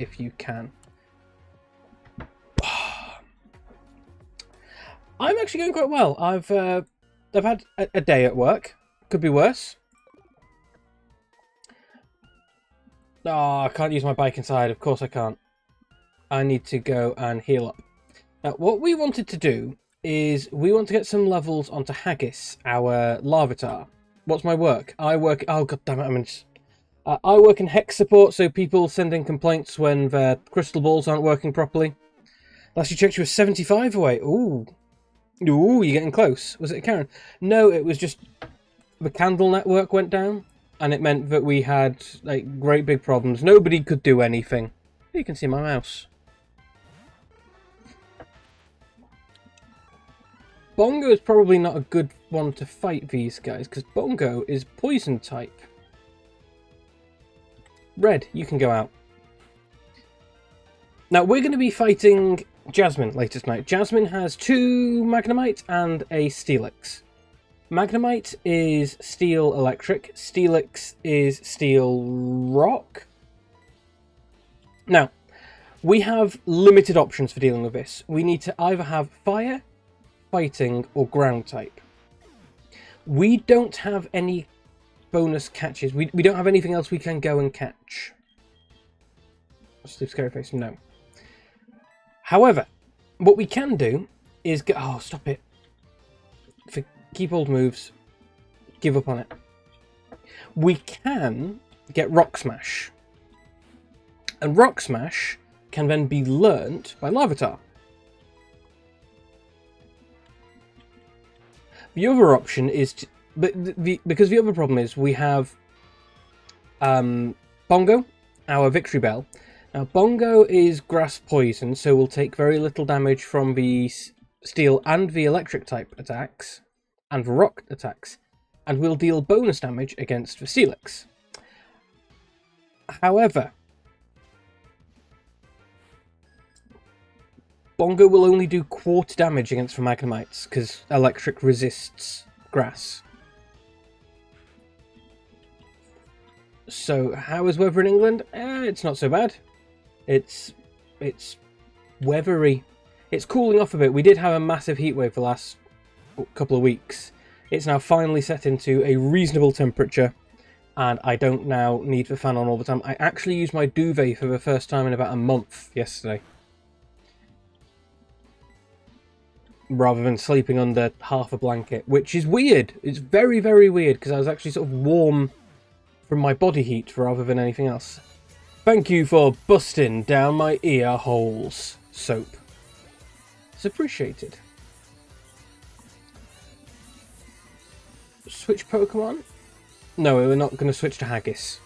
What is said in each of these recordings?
if you can. I'm actually going quite well. I've had a day at work. Could be worse. Oh, I can't use my bike inside. Of course I can't. I need to go and heal up. Now, what we wanted to do is we want to get some levels onto Haggis, our Larvitar. What's my work? I work... Oh, god damn it. I work in Hex support, so people send in complaints when their crystal balls aren't working properly. Last you checked, you were 75 away. Ooh. Ooh, you're getting close. Was it Karen? No, it was just the candle network went down, and it meant that we had like great big problems. Nobody could do anything. You can see my mouse. Bongo is probably not a good one to fight these guys, because Bongo is poison type. Red, you can go out. Now, we're going to be fighting Jasmine later tonight. Jasmine has 2 Magnemite and a Steelix. Magnemite is Steel Electric. Steelix is Steel Rock. Now, we have limited options for dealing with this. We need to either have Fire, Fighting, or Ground type. We don't have any bonus catches. We don't have anything else we can go and catch. Sleep Scary Face, no. However, what we can do is get... Oh, stop it. Keep old moves. Give up on it. We can get Rock Smash. And Rock Smash can then be learnt by Larvitar. The other option is... because the other problem is we have Bongo, our Victory Bell. Now, Bongo is grass poison, so we'll take very little damage from the steel and the electric type attacks, and the rock attacks, and we'll deal bonus damage against the Steelix. However, Bongo will only do quarter damage against the Magnemites, because electric resists grass. So, how is weather in England? It's not so bad. It's weathery. It's cooling off a bit. We did have a massive heat wave the last couple of weeks. It's now finally set into a reasonable temperature, and I don't now need the fan on all the time. I actually used my duvet for the first time in about a month yesterday, rather than sleeping under half a blanket, which is weird. It's very, very weird, because I was actually sort of warm from my body heat rather than anything else. Thank you for busting down my ear holes, Soap. It's appreciated. Switch Pokemon? No, we're not going to switch to Haggis.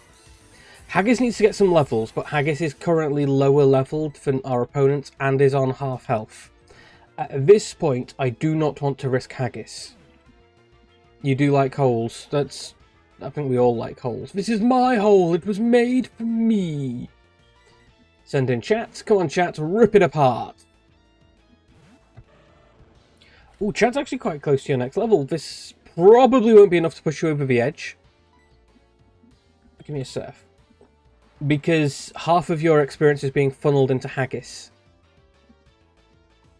Haggis needs to get some levels, but Haggis is currently lower leveled than our opponents and is on half health. At this point, I do not want to risk Haggis. You do like holes. I think we all like holes. This is my hole. It was made for me. Send in chat. Come on, chat. Rip it apart. Oh, chat's actually quite close to your next level. This probably won't be enough to push you over the edge. Give me a surf. Because half of your experience is being funneled into Haggis.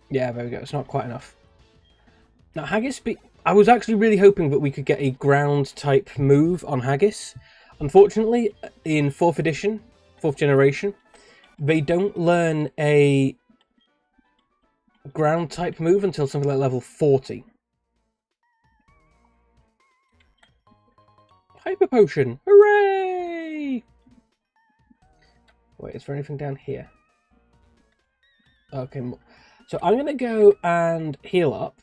Yeah, there we go. It's not quite enough. Now, Haggis... I was actually really hoping that we could get a ground-type move on Haggis. Unfortunately, in 4th edition, 4th generation, they don't learn a ground-type move until something like level 40. Hyper Potion! Hooray! Wait, is there anything down here? Okay, so I'm going to go and heal up.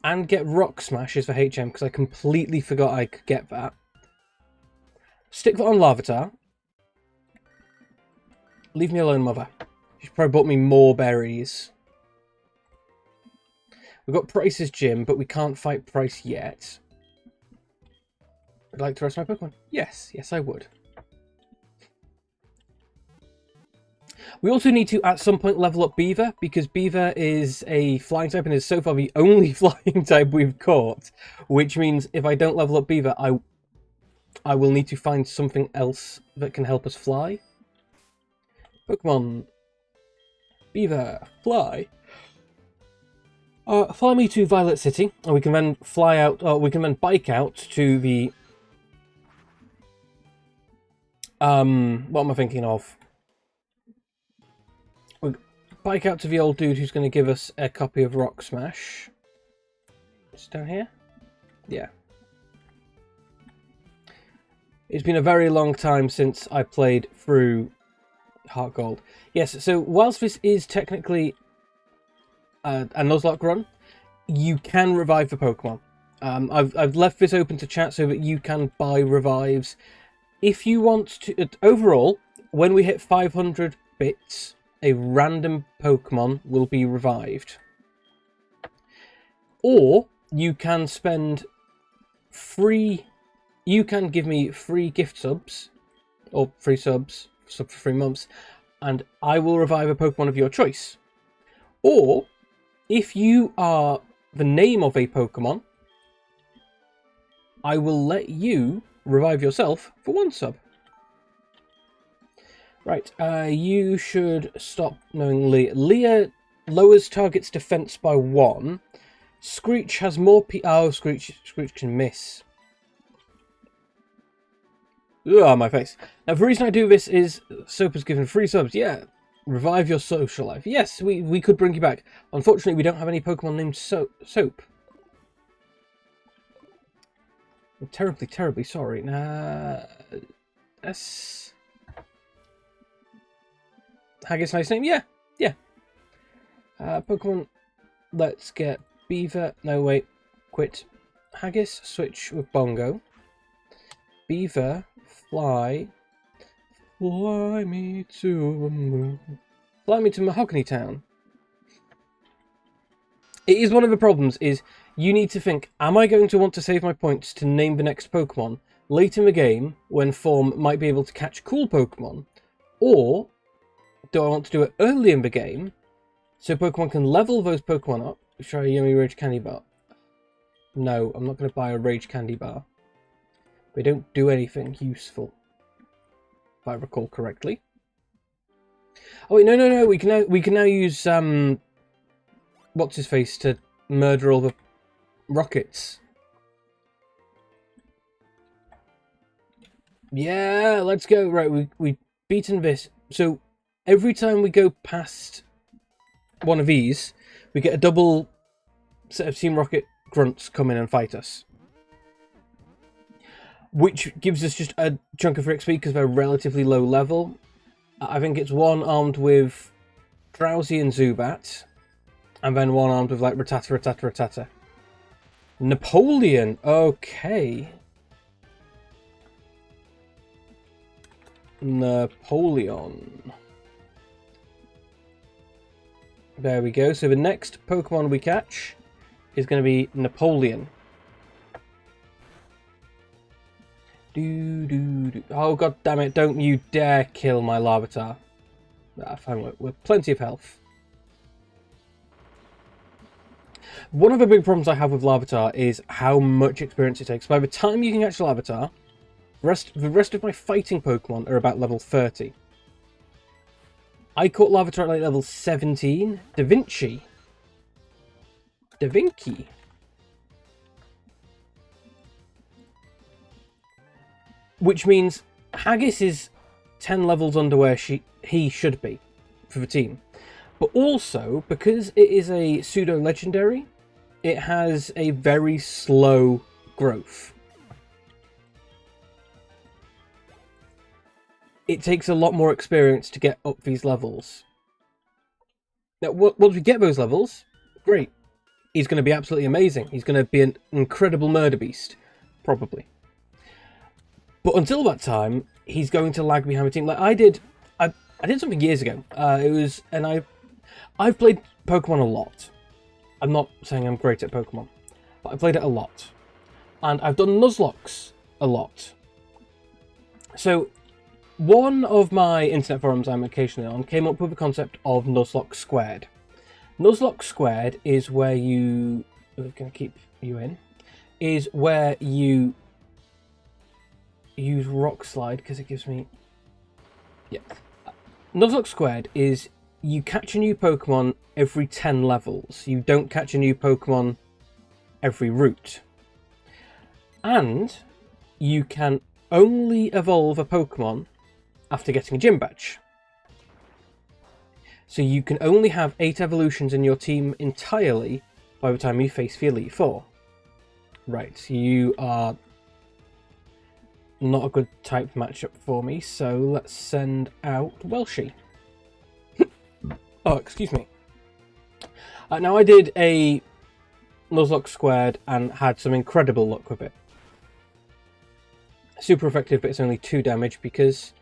And get Rock Smashes for HM, because I completely forgot I could get that. Stick that on Larvitar. Leave me alone, mother. She's probably bought me more berries. We've got Price's gym, but we can't fight Price yet. Would you like to rest my Pokemon? Yes, yes I would. We also need to, at some point, level up Beaver, because Beaver is a flying type and is so far the only flying type we've caught, which means if I don't level up Beaver, I will need to find something else that can help us fly. Pokemon. Beaver, fly. Fly me to Violet City, and we can then fly out, or we can then bike out to the... what am I thinking of? We'll bike out to the old dude who's going to give us a copy of Rock Smash. It's down here? Yeah. It's been a very long time since I played through Heart Gold. Yes, so whilst this is technically a Nuzlocke run, you can revive the Pokemon. I've left this open to chat so that you can buy revives. If you want to... Overall, when we hit 500 bits, a random Pokemon will be revived. Or you can spend free... You can give me free gift subs, or free subs, sub for 3 months, and I will revive a Pokemon of your choice. Or, if you are the name of a Pokemon, I will let you revive yourself for 1 sub. Right, you should stop knowing Leah. Leah lowers target's defense by 1. Screech has more oh, Screech can miss. Ugh, my face. Now, the reason I do this is Soap has given 3 subs. Yeah, revive your social life. Yes, we could bring you back. Unfortunately, we don't have any Pokemon named Soap. I'm terribly, terribly sorry. That's... Haggis, nice name? Yeah, yeah. Pokemon, let's get Beaver. No, wait. Quit. Haggis, switch with Bongo. Beaver, fly. Fly me to the moon. Fly me to Mahogany Town. It is one of the problems is you need to think, am I going to want to save my points to name the next Pokemon late in the game when Form might be able to catch cool Pokemon? Or do I want to do it early in the game so Pokemon can level those Pokemon up? Try a yummy Rage Candy Bar. No, I'm not going to buy a Rage Candy Bar. They don't do anything useful, if I recall correctly. Oh wait, no. We can now use what's his face to murder all the rockets. Yeah, let's go. Right, we've beaten this. So every time we go past one of these, we get a double set of Team Rocket grunts come in and fight us. Which gives us just a chunk of XP because they're relatively low level. I think it's one armed with Drowsy and Zubat. And then one armed with like Rattata. Napoleon, okay. Napoleon. There we go. So the next Pokemon we catch is going to be Napoleon. Oh, god damn it, don't you dare kill my Larvitar. Fine, with plenty of health. One of the big problems I have with Larvitar is how much experience it takes. By the time you can catch Larvitar, the rest of my fighting Pokemon are about level 30. I caught Larvitar at like level 17. Da Vinci. Which means Haggis is 10 levels under where he should be for the team. But also, because it is a pseudo-legendary, it has a very slow growth. It takes a lot more experience to get up these levels. Now, once we get those levels, great. He's going to be absolutely amazing. He's going to be an incredible murder beast, probably. But until that time, he's going to lag behind the team. Like I did something years ago. I've played Pokemon a lot. I'm not saying I'm great at Pokemon, but I played it a lot, and I've done Nuzlocks a lot. So, one of my internet forums I'm occasionally on came up with the concept of Nuzlocke Squared. Nuzlocke Squared is where you... We're going to keep you in. Is where you use Rock Slide, because it gives me... Yeah. Nuzlocke Squared is you catch a new Pokemon every 10 levels. You don't catch a new Pokemon every route. And you can only evolve a Pokemon after getting a gym badge. So you can only have 8 evolutions in your team entirely by the time you face the Elite Four. Right, you are not a good type matchup for me, so let's send out Welshie. Oh, excuse me. Now I did a Nuzlocke Squared and had some incredible luck with it. Super effective, but it's only 2 damage because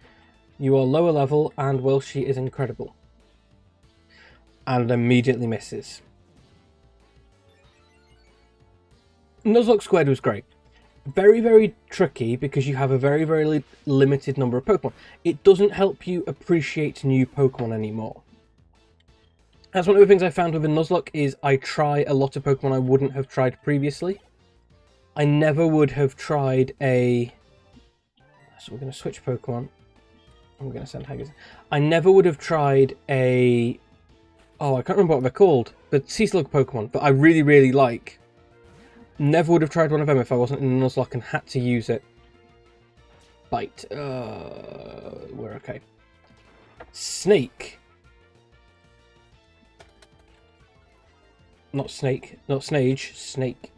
you are lower level and Welshie is incredible. And immediately misses. Nuzlocke Squared was great. Very, very tricky because you have a very, very limited number of Pokemon. It doesn't help you appreciate new Pokemon anymore. That's one of the things I found within Nuzlocke is I try a lot of Pokemon I wouldn't have tried previously. I never would have tried a... So we're going to switch Pokemon. I'm going to send Haggis. I never would have tried a... Oh, I can't remember what they're called. The Sea Slug Pokemon that I really, really like. Never would have tried one of them if I wasn't in Nuzlocke and had to use it. Bite. We're okay. Snake. Not snake. Not snage. Snake.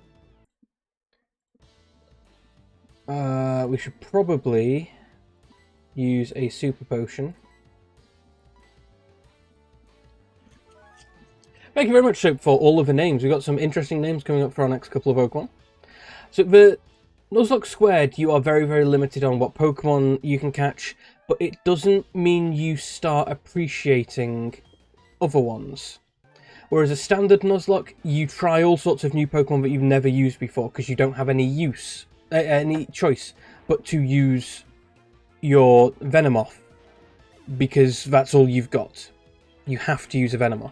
We should probably use a super potion. Thank you very much, Soap, for all of the names. We've got some interesting names coming up for our next couple of Pokemon. So the Nuzlocke Squared, you are very, very limited on what Pokemon you can catch, but it doesn't mean you start appreciating other ones. Whereas a standard Nuzlocke, you try all sorts of new Pokemon that you've never used before because you don't have any choice but to use your Venomoth because that's all you've got. You have to use a Venomoth.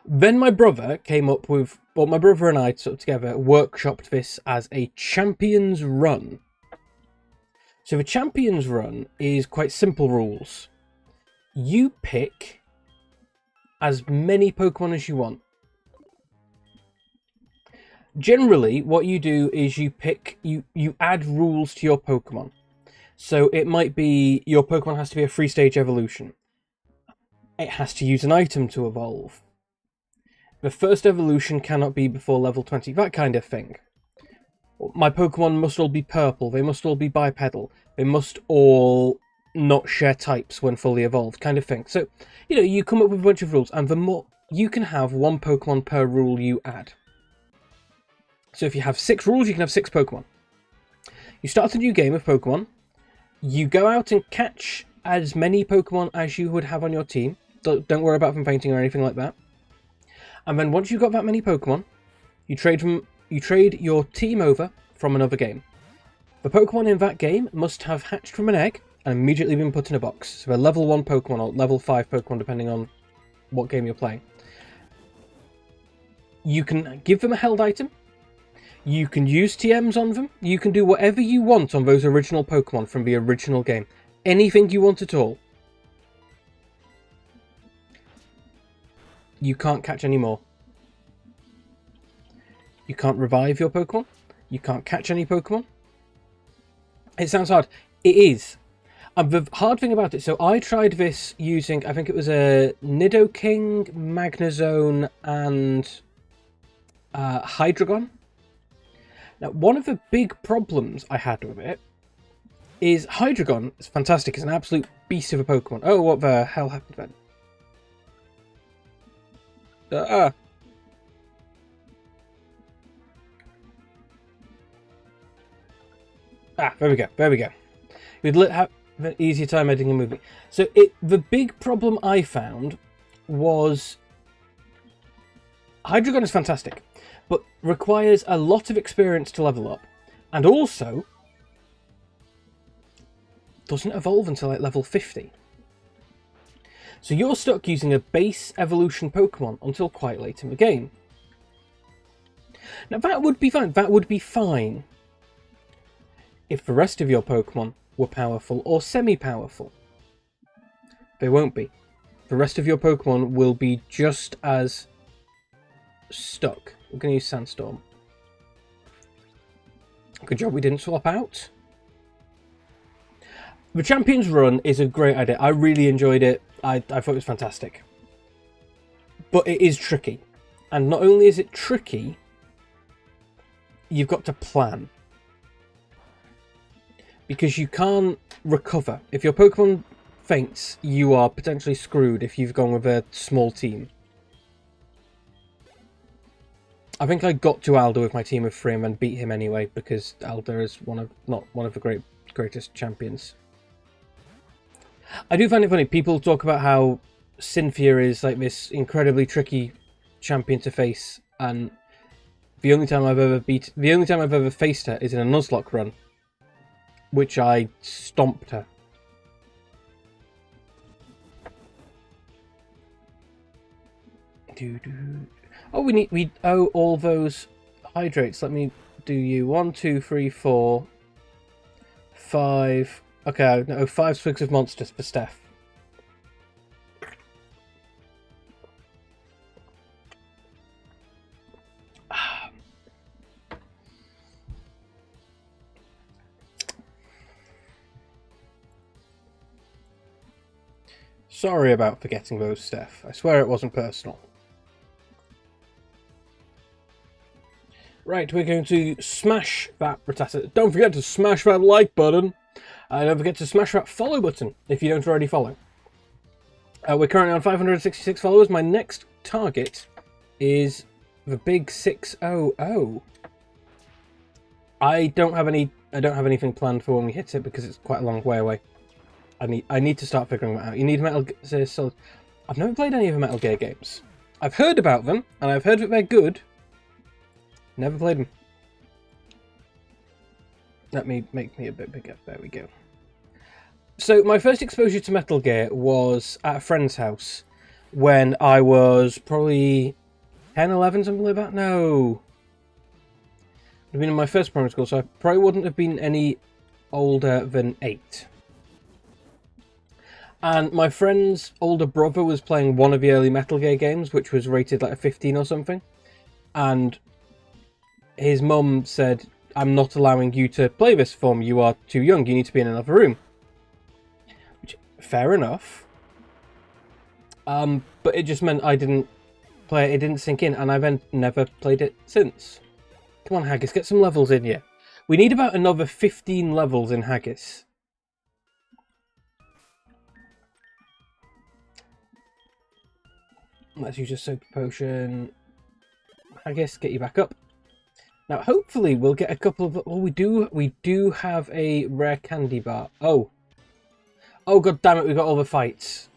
Then my brother came up with, well, my brother and I sort of together workshopped this as a Champions Run. So the Champions Run is quite simple rules. You pick as many Pokemon as you want. Generally, what you do is you add rules to your Pokemon. So it might be your Pokemon has to be a 3-stage evolution. It has to use an item to evolve. The first evolution cannot be before level 20, that kind of thing. My Pokemon must all be purple, they must all be bipedal, they must all not share types when fully evolved, kind of thing. So, you know, you come up with a bunch of rules, and the more you can have 1 Pokemon per rule you add. So if you have 6 rules, you can have 6 Pokemon. You start a new game of Pokemon, you go out and catch as many Pokemon as you would have on your team. Don't worry about them fainting or anything like that. And then once you've got that many Pokemon, you trade your team over from another game. The Pokemon in that game must have hatched from an egg and immediately been put in a box. So they're level 1 Pokemon or level 5 Pokemon, depending on what game you're playing. You can give them a held item. You can use TMs on them. You can do whatever you want on those original Pokemon from the original game. Anything you want at all. You can't catch any more. You can't revive your Pokemon. You can't catch any Pokemon. It sounds hard. It is. The hard thing about it, so I tried this using, I think it was a Nidoking, Magnezone, and Hydreigon. Now, one of the big problems I had with it is Hydreigon is fantastic. It's an absolute beast of a Pokemon. Oh, what the hell happened then? There we go. There we go. We'd have an easier time editing a movie. So the big problem I found was Hydreigon is fantastic, but requires a lot of experience to level up, and also doesn't evolve until like level 50. So you're stuck using a base evolution Pokemon until quite late in the game. Now that would be fine. That would be fine if the rest of your Pokemon were powerful or semi-powerful. They won't be. The rest of your Pokemon will be just as stuck. We're going to use Sandstorm. Good job we didn't swap out. The Champions Run is a great idea. I really enjoyed it. I thought it was fantastic. But it is tricky. And not only is it tricky, you've got to plan. Because you can't recover. If your Pokemon faints, you are potentially screwed if you've gone with a small team. I think I got to Alder with my team of 3 and then beat him anyway, because Alder is not one of the greatest champions. I do find it funny, people talk about how Cynthia is like this incredibly tricky champion to face, and the only time I've ever faced her is in a Nuzlocke run, which I stomped her. Oh, we owe all those hydrates. Let me do you. 1, 2, 3, 4, 5. Okay, no, 5 swigs of monsters for Steph. Sorry about forgetting those, Steph. I swear it wasn't personal. Right, we're going to smash that Rattata. Don't forget to smash that like button. And don't forget to smash that follow button if you don't already follow. We're currently on 566 followers. My next target is the big 600. I don't have anything planned for when we hit it because it's quite a long way away. I need to start figuring that out. You need Metal Gear Solid. I've never played any of the Metal Gear games. I've heard about them, and I've heard that they're good. Never played them. Let me make me a bit bigger. There we go. So my first exposure to Metal Gear was at a friend's house when I was probably 10, 11, something like that. No. I've been in my first primary school, so I probably wouldn't have been any older than 8. And my friend's older brother was playing one of the early Metal Gear games, which was rated like a 15 or something. And his mum said, I'm not allowing you to play this for me. You are too young. You need to be in another room. Which, fair enough. But it just meant I didn't play it. It didn't sink in. And I then never played it since. Come on, Haggis. Get some levels in here. We need about another 15 levels in Haggis. Let's use a soap potion. Haggis, get you back up. Now, hopefully, we'll get a couple of... Oh, we do have a rare candy bar. Oh. Oh, god damn it, we got all the fights.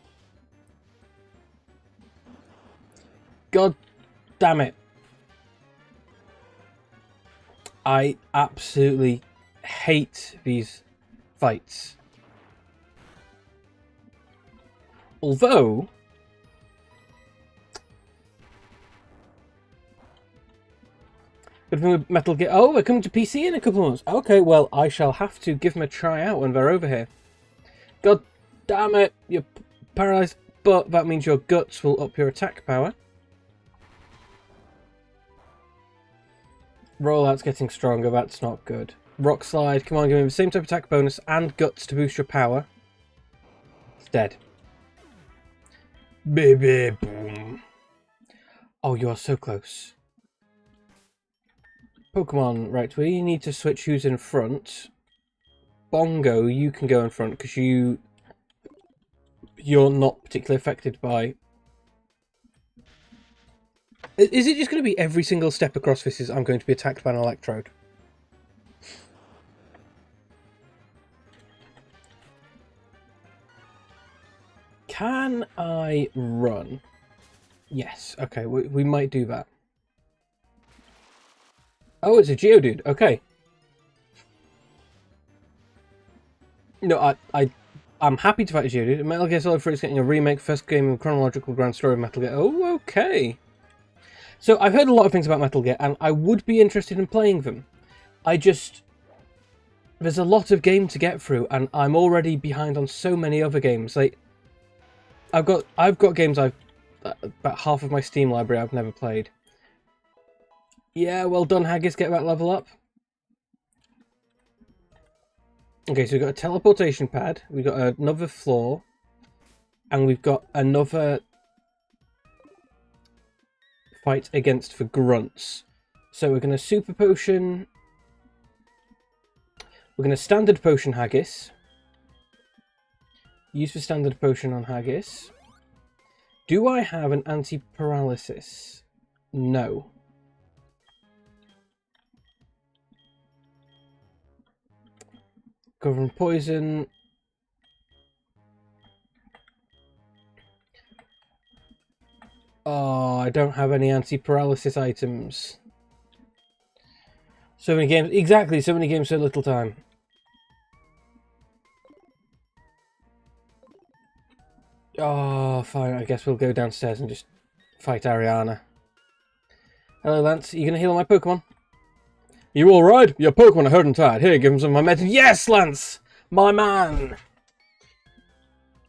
God damn it. I absolutely hate these fights. Although... Metal Gear. Oh, we're coming to PC in a couple of months. Okay, well, I shall have to give them a try out when they're over here. God damn it, you're paralysed, but that means your guts will up your attack power. Rollout's getting stronger, that's not good. Rock Slide, come on, give me the same type of attack bonus and guts to boost your power. It's dead. Baby boom. Oh, you are so close. Pokemon, right, we need to switch who's in front. Bongo, you can go in front because you're not particularly affected by... Is it just going to be every single step across this is I'm going to be attacked by an electrode? Can I run? Yes, okay, we might do that. Oh, it's a Geodude. Okay. No, I'm happy to fight a Geodude. Metal Gear Solid 3 is getting a remake, first game of chronological grand story of Metal Gear. Oh, okay. So I've heard a lot of things about Metal Gear, and I would be interested in playing them. There's a lot of game to get through, and I'm already behind on so many other games. Like, I've got games about half of my Steam library I've never played. Yeah, well done, Haggis. Get that level up. Okay, so we've got a teleportation pad. We've got another floor, and we've got another fight against for grunts. So we're going to super potion. We're going to standard potion Haggis. Use the standard potion on Haggis. Do I have an anti-paralysis? No. Covering poison. Oh, I don't have any anti-paralysis items. So many games. Exactly, so many games, so little time. Oh, fine. I guess we'll go downstairs and just fight Ariana. Hello, Lance. Are you going to heal my Pokemon? You alright? Your Pokemon are hurt and tired. Here, give them some of my medicine. Yes, Lance! My man!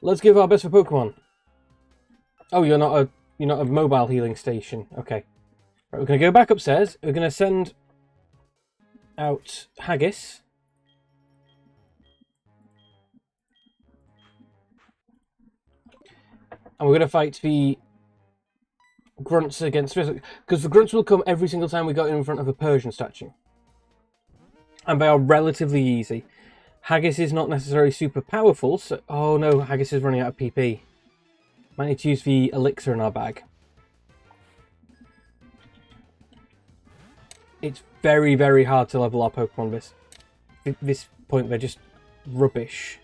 Let's give our best for Pokemon. Oh, you're not a mobile healing station. Okay. Right, we're going to go back upstairs. We're going to send out Haggis. And we're going to fight the grunts against... Because the grunts will come every single time we go in front of a Persian statue. And they are relatively easy. Haggis is not necessarily super powerful, so... Oh no, Haggis is running out of PP. Might need to use the elixir in our bag. It's very, very hard to level our Pokemon this point. They're just rubbish.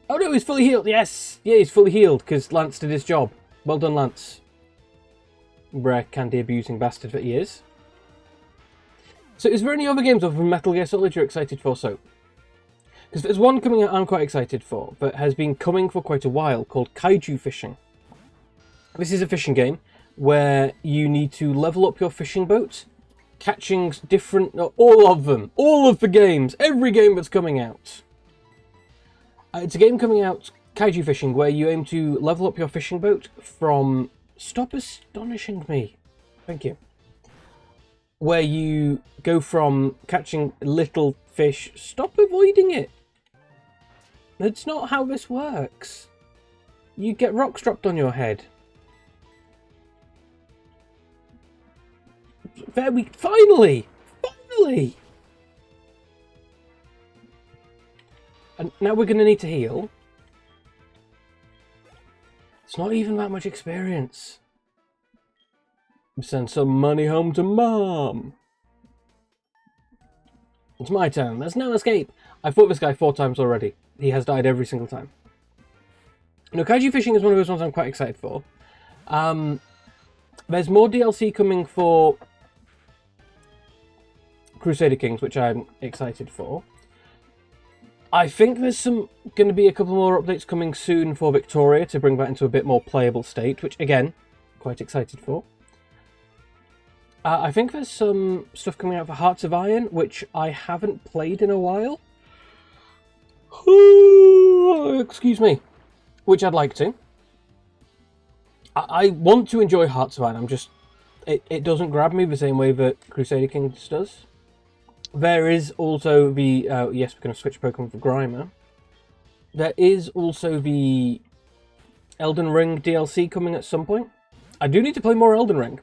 Oh no, he's fully healed. Yes! Yeah, he's fully healed because Lance did his job. Well done, Lance. Rare candy abusing bastard that he is. So is there any other games other than Metal Gear Solid you're excited for, Soap? Because there's one coming out I'm quite excited for, that has been coming for quite a while, called Kaiju Fishing. This is a fishing game where you need to level up your fishing boat, catching different... all of them! All of the games! Every game that's coming out! It's a game coming out, Kaiju Fishing, where you aim to level up your fishing boat from... Stop astonishing me. Thank you. Where you go from catching little fish... Stop avoiding it! That's not how this works. You get rocks dropped on your head. There we... Finally! Finally! And now we're going to need to heal. It's not even that much experience. Send some money home to Mom. It's my turn. There's no escape. I fought this guy 4 times already. He has died every single time. No, Kaiju Fishing is one of those ones I'm quite excited for. There's more DLC coming for Crusader Kings, which I'm excited for. I think there's going to be a couple more updates coming soon for Victoria to bring that into a bit more playable state, which, again, quite excited for. I think there's some stuff coming out for Hearts of Iron, which I haven't played in a while. Excuse me. Which I'd like to. I want to enjoy Hearts of Iron. I'm just... It doesn't grab me the same way that Crusader Kings does. There is also the... yes, we're going to switch Pokemon for Grimer. There is also the Elden Ring DLC coming at some point. I do need to play more Elden Ring.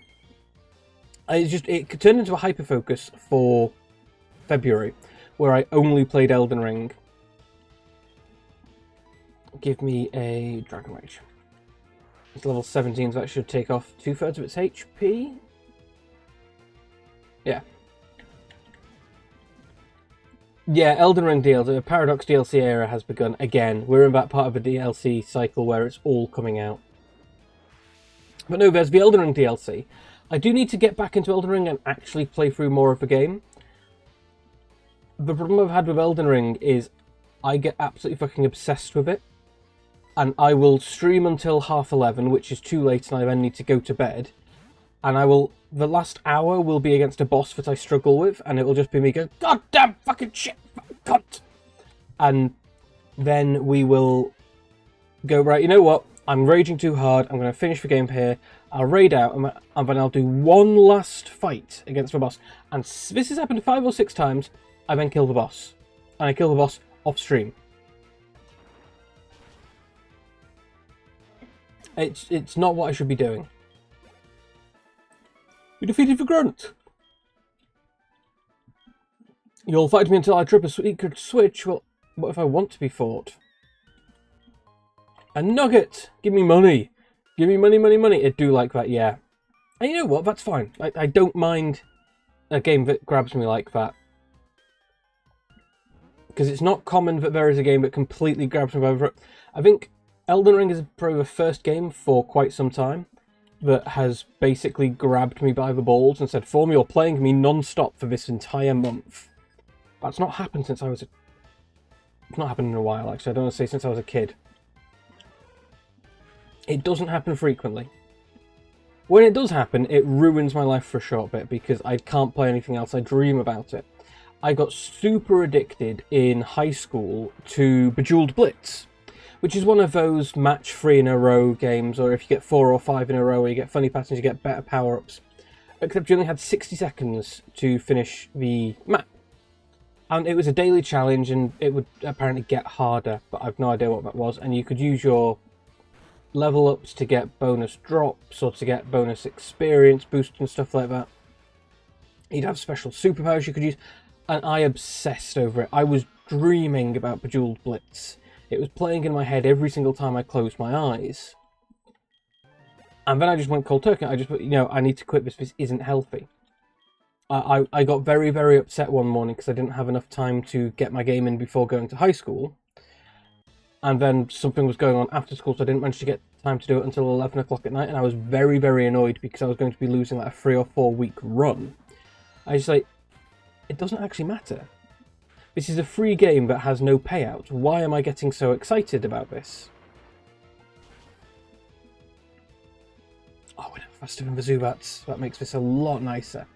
It turned into a hyper-focus for February, where I only played Elden Ring. Give me a Dragon Rage. It's level 17, so that should take off 2/3 of its HP. Yeah. Yeah, Elden Ring DLC, the Paradox DLC era has begun again. We're in that part of the DLC cycle where it's all coming out. But no, there's the Elden Ring DLC. I do need to get back into Elden Ring and actually play through more of the game. The problem I've had with Elden Ring is I get absolutely fucking obsessed with it. And I will stream until 11:30, which is too late, and I then need to go to bed. And the last hour will be against a boss that I struggle with, and it will just be me going, God damn fucking shit, fucking cunt! And then we will go, right, you know what? I'm raging too hard. I'm going to finish the game here. I'll raid out, and then I'll do one last fight against the boss. And this has happened 5 or 6 times. I then kill the boss. And I kill the boss off stream. It's not what I should be doing. You defeated the grunt. You'll fight me until I trip a secret switch. Well, what if I want to be fought? A nugget! Give me money! Give me money, money, money! I do like that, yeah. And you know what? That's fine. I don't mind a game that grabs me like that. Because it's not common that there is a game that completely grabs me by the... I think Elden Ring is probably the first game for quite some time that has basically grabbed me by the balls and said, "For me, you're playing me non-stop for this entire month." That's not happened since I was a... It's not happened in a while, actually. I don't want to say since I was a kid. It doesn't happen frequently. When it does happen, it ruins my life for a short bit because I can't play anything else. I dream about it. I got super addicted in high school to Bejeweled Blitz, which is one of those match 3 in a row games, or if you get 4 or 5 in a row where you get funny patterns, you get better power-ups. Except you only had 60 seconds to finish the map. And it was a daily challenge, and it would apparently get harder, but I've no idea what that was. And you could use your level ups to get bonus drops or to get bonus experience boost and stuff like that. You'd have special superpowers you could use, and I obsessed over it. I was dreaming about Bejeweled Blitz. It was playing in my head every single time I closed my eyes. And then I just went cold turkey. I just, I need to quit this. This isn't healthy. I got very, very upset one morning because I didn't have enough time to get my game in before going to high school. And then something was going on after school, so I didn't manage to get time to do it until 11 o'clock at night. And I was very, very annoyed because I was going to be losing like a 3 or 4 week run. I just it doesn't actually matter. This is a free game that has no payout. Why am I getting so excited about this? Oh, we're faster than the Zubats. That makes this a lot nicer.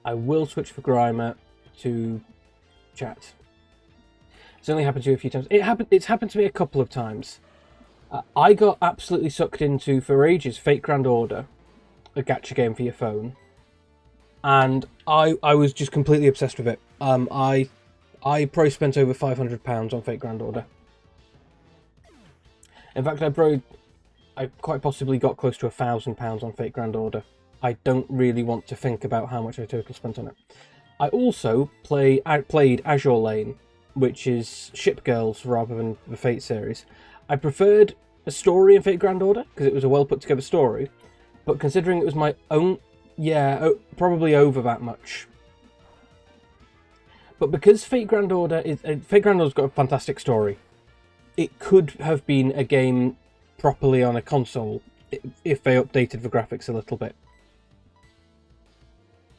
I will switch for Grimer to chat. It's only happened to you a few times. It's happened to me a couple of times. I got absolutely sucked into, for ages, Fate Grand Order, a gacha game for your phone. And I was just completely obsessed with it. I probably spent over £500 on Fate Grand Order. In fact, I quite possibly got close to £1,000 on Fate Grand Order. I don't really want to think about how much I totally spent on it. I also played Azure Lane, which is Ship Girls rather than the Fate series. I preferred a story in Fate Grand Order because it was a well put together story, but considering it was my own, probably over that much. But because Fate Grand Order's got a fantastic story, it could have been a game properly on a console if they updated the graphics a little bit.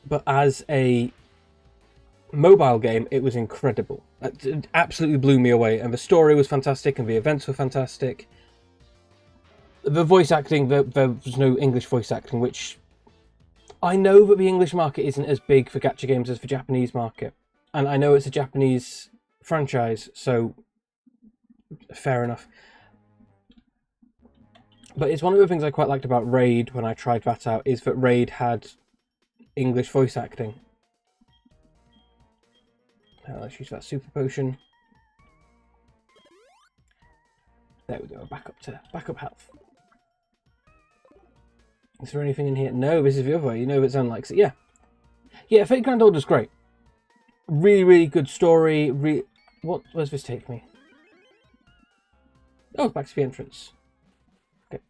But as a mobile game, it was incredible. It absolutely blew me away, and the story was fantastic, and the events were fantastic. The voice acting, there was no English voice acting, which I know that the English market isn't as big for gacha games as the Japanese market, and I know it's a Japanese franchise, so fair enough. But it's one of the things I quite liked about Raid when I tried that out, is that Raid had English voice acting. Now let's use that super potion. There we go, back up health. Is there anything in here? No, this is the other way. You know that Zen likes it. Yeah, Fate Grand Order's great. Really, really good story. Where's this take me? Oh, back to the entrance. Okay.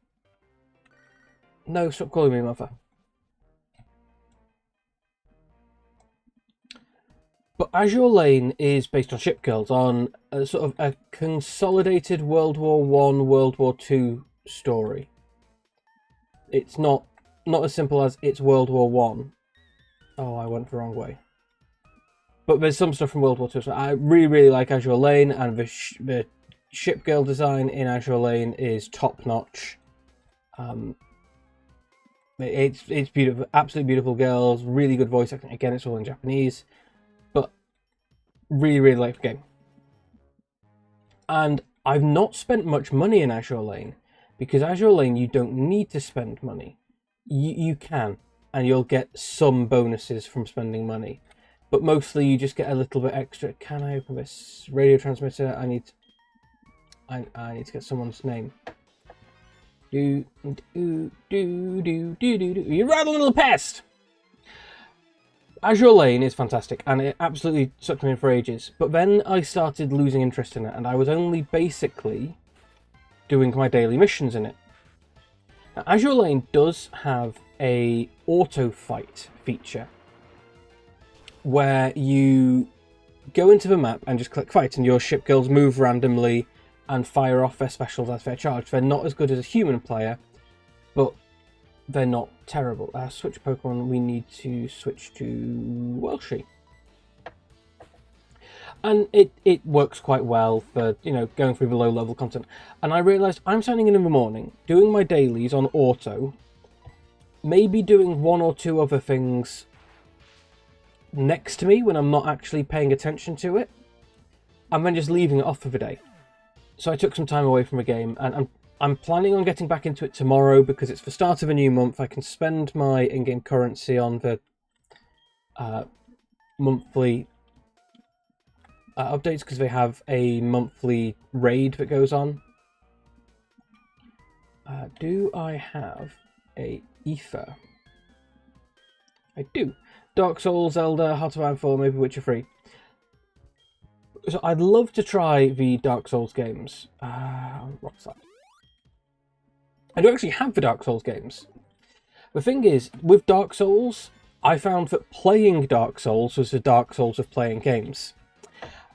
No, stop calling me mother. But Azure Lane is based on Ship Girls, on a sort of a consolidated World War I, World War II story. It's not as simple as it's World War One. Oh, I went the wrong way. But there's some stuff from World War II. So I really, really like Azure Lane, and the Ship Girl design in Azure Lane is top notch. It's beautiful, absolutely beautiful girls, really good voice acting. Again, it's all in Japanese. Really, really like the game. And I've not spent much money in Azure Lane, because Azure Lane you don't need to spend money. You can, and you'll get some bonuses from spending money, but mostly you just get a little bit extra. Can I open this radio transmitter? I need to get someone's name. You rattle little pest! Azure Lane is fantastic, and it absolutely sucked me in for ages. But then I started losing interest in it, and I was only basically doing my daily missions in it. Now, Azure Lane does have a auto fight feature where you go into the map and just click fight, and your ship girls move randomly and fire off their specials as they're charged. They're not as good as a human player, but they're not terrible. Switch Pokemon, we need to switch to Welshie. And it works quite well for, going through the low level content. And I realised I'm signing in the morning, doing my dailies on auto, maybe doing one or two other things next to me when I'm not actually paying attention to it, and then just leaving it off for the day. So I took some time away from the game, and I'm planning on getting back into it tomorrow because it's the start of a new month. I can spend my in-game currency on the monthly updates because they have a monthly raid that goes on. Do I have a Ether? I do. Dark Souls, Zelda, Heart of Iron 4, maybe Witcher 3. So I'd love to try the Dark Souls games. What's that? I do actually have the Dark Souls games. The thing is, with Dark Souls, I found that playing Dark Souls was the Dark Souls of playing games.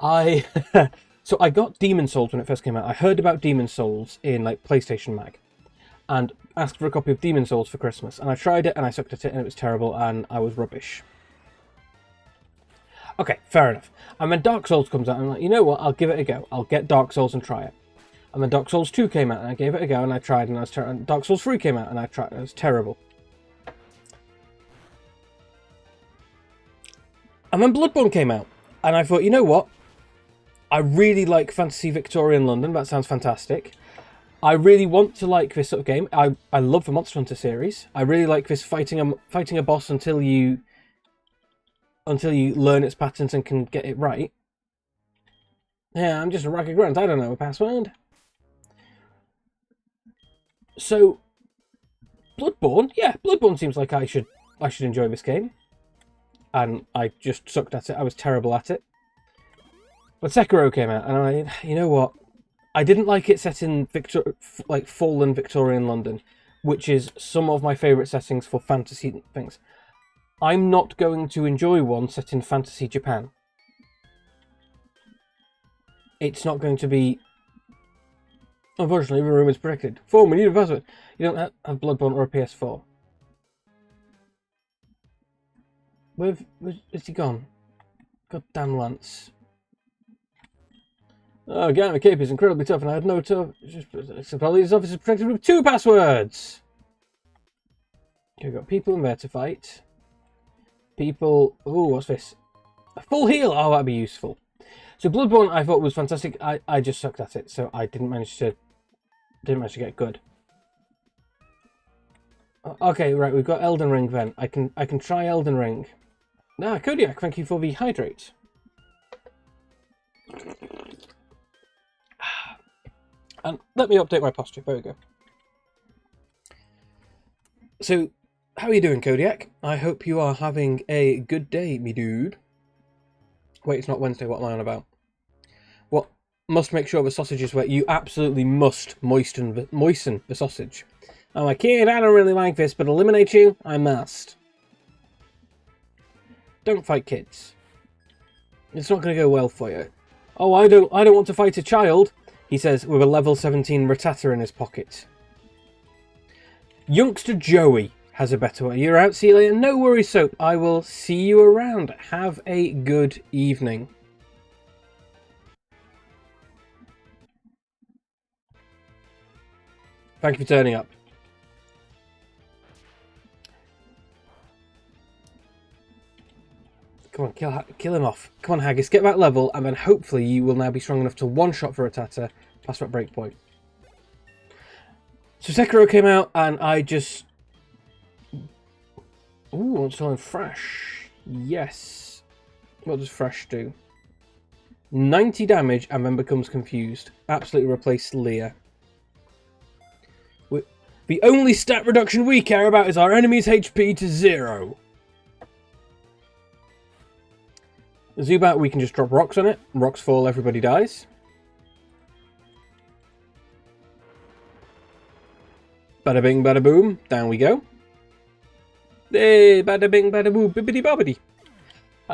So I got Demon Souls when it first came out. I heard about Demon Souls in PlayStation Mag, and asked for a copy of Demon Souls for Christmas. And I tried it, and I sucked at it, and it was terrible, and I was rubbish. Okay, fair enough. And then Dark Souls comes out, and I'm like, you know what? I'll give it a go. I'll get Dark Souls and try it. And then Dark Souls 2 came out, and I gave it a go, and I tried, and I was terrible. And Dark Souls 3 came out, and I tried, and it was terrible. And then Bloodborne came out, and I thought, you know what? I really like Fantasy Victorian London. That sounds fantastic. I really want to like this sort of game. I love the Monster Hunter series. I really like this fighting a boss until you learn its patterns and can get it right. Yeah, I'm just a Rocky Grunt. I don't know a password. So, Bloodborne, yeah, Bloodborne seems like I should enjoy this game, and I just sucked at it. I was terrible at it. But Sekiro came out, and you know what? I didn't like it set in fallen Victorian London, which is some of my favourite settings for fantasy things. I'm not going to enjoy one set in fantasy Japan. It's not going to be. Unfortunately, the room is protected. Form, we need a password. You don't have Bloodborne or a PS4. Where's he gone? Goddamn Lance. Oh, getting the cape is incredibly tough, and I had no tough. Probably his office is protected with 2 passwords. Okay, we've got people in there to fight. People. Oh, what's this? A full heal. Oh, that'd be useful. So Bloodborne, I thought was fantastic. I just sucked at it, so I didn't manage to get good. Okay, right, we've got Elden Ring then. I can try Elden Ring. Nah, Kodiak, thank you for the hydrate. And let me update my posture. There we go. So, how are you doing, Kodiak? I hope you are having a good day, me dude. Wait, it's not Wednesday. What am I on about? What? Must make sure the sausage is wet. You absolutely must moisten the sausage. I'm like, kid, I don't really like this, but eliminate you, I must. Don't fight kids. It's not going to go well for you. Oh, I don't want to fight a child, he says with a level 17 Rattata in his pocket. Youngster Joey has a better way. You're out, see you later. No worries, Soap. I will see you around. Have a good evening. Thank you for turning up. Come on, Kill him off. Come on, Haggis, get that level, and then hopefully you will now be strong enough to one-shot for Rattata past that breakpoint. So Sekiro came out, and I just... Ooh, what's on Fresh? Yes. What does Fresh do? 90 damage, and then becomes confused. Absolutely replace Leah. The only stat reduction we care about is our enemy's HP to 0. Zubat, we can just drop rocks on it. Rocks fall, everybody dies. Bada bing, bada boom. Down we go. Hey, bada bing, bada boom, bibbidi bobbidi.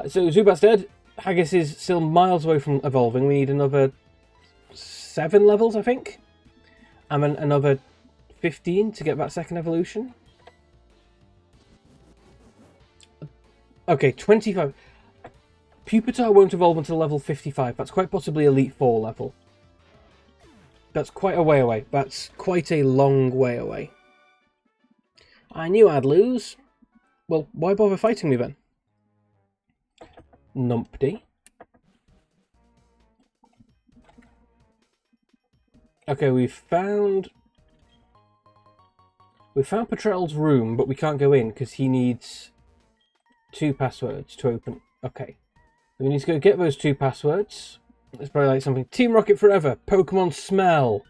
So Zubat's dead. Haggis is still miles away from evolving. We need another 7 levels, I think. And then another 15 to get that second evolution. Okay, 25. Pupitar won't evolve until level 55. That's quite possibly Elite 4 level. That's quite a way away. That's quite a long way away. I knew I'd lose. Well, why bother fighting me then? Numpty. Okay, we found Petrel's room, but we can't go in because he needs 2 passwords to open. Okay. We need to go get those 2 passwords. It's probably like something. Team Rocket forever. Pokemon smell.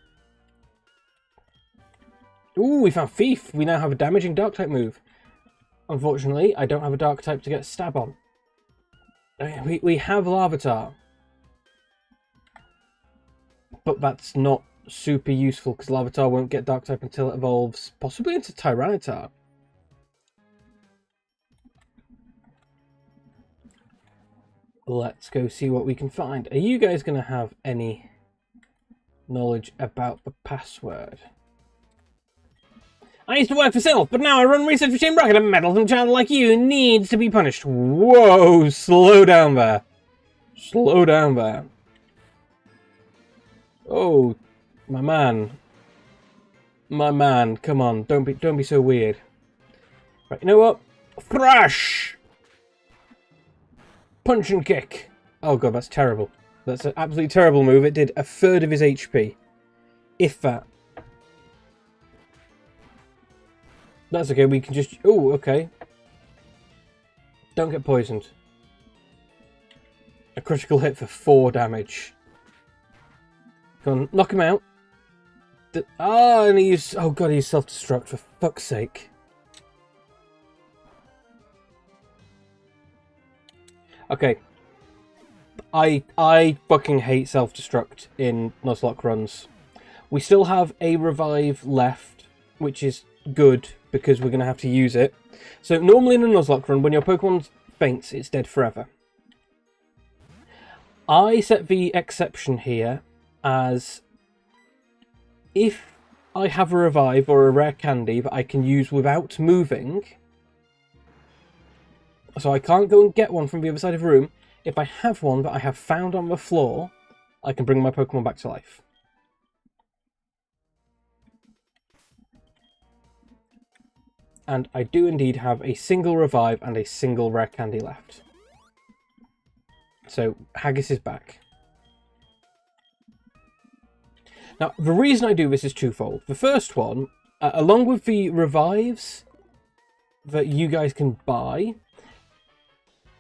Ooh, we found Thief. We now have a damaging dark type move. Unfortunately, I don't have a dark type to get stab on. We have Larvitar. But that's not super useful because Larvitar won't get dark type until it evolves possibly into Tyranitar. Let's go see what we can find. Are you guys going to have any knowledge about the password? I used to work for Sylph, but now I run research for Team Rocket, and meddlesome child like you needs to be punished. Whoa, slow down there. Slow down there. Oh, my man. My man, come on, don't be so weird. Right, you know what? Thrash! Punch and kick. Oh god, that's terrible. That's an absolutely terrible move. It did 1/3 of his HP. If that. That's okay, we can just... Oh, okay. Don't get poisoned. A critical hit for 4 damage. Go on, knock him out. And he used... Oh god, he's self-destruct, for fuck's sake. Okay. I fucking hate self-destruct in Nuzlocke runs. We still have a revive left, which is good, because we're going to have to use it. So normally in a Nuzlocke run, when your Pokemon faints, it's dead forever. I set the exception here as if I have a revive or a rare candy that I can use without moving, so I can't go and get one from the other side of the room. If I have one that I have found on the floor, I can bring my Pokemon back to life. And I do indeed have a single revive and a single rare candy left. So Haggis is back. Now, the reason I do this is twofold. The first one, along with the revives that you guys can buy,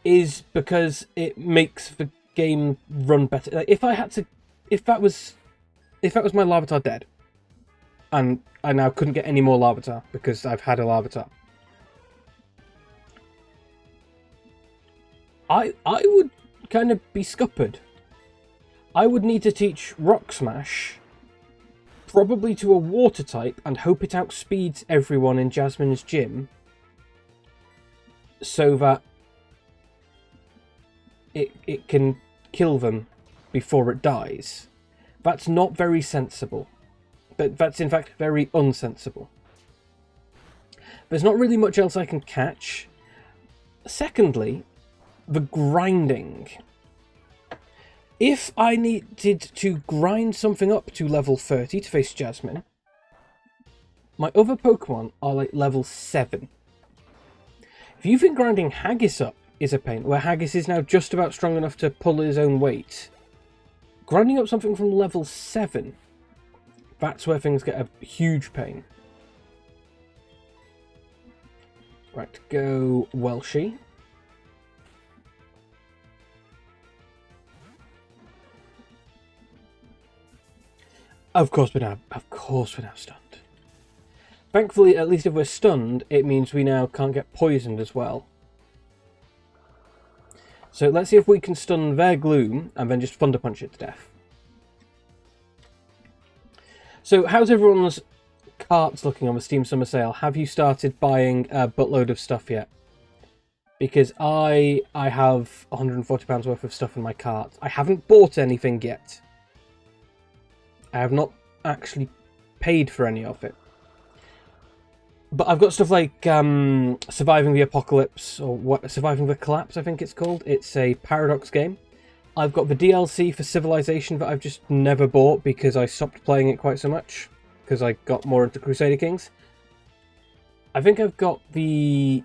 is because it makes the game run better. Like, if that was my Larvitar dead, and I now couldn't get any more Larvitar because I've had a Larvitar, I would kind of be scuppered. I would need to teach Rock Smash probably to a water type and hope it outspeeds everyone in Jasmine's gym so that it can kill them before it dies. That's not very sensible. But that's in fact very unsensible. There's not really much else I can catch. Secondly, the grinding. If I needed to grind something up to level 30 to face Jasmine, my other Pokemon are like level 7. If you've been grinding Haggis up is a pain. Where Haggis is now just about strong enough to pull his own weight. Grinding up something from level 7, that's where things get a huge pain. Right, go Welshie. Of course we're now stunned. Thankfully, at least if we're stunned, it means we now can't get poisoned as well. So let's see if we can stun their gloom and then just Thunder Punch it to death. So how's everyone's carts looking on the Steam Summer Sale? Have you started buying a buttload of stuff yet? Because I have £140 worth of stuff in my cart. I haven't bought anything yet. I have not actually paid for any of it. But I've got stuff like Surviving the Apocalypse, or what, Surviving the Collapse, I think it's called. It's a Paradox game. I've got the DLC for Civilization that I've just never bought because I stopped playing it quite so much, because I got more into Crusader Kings. I think I've got the...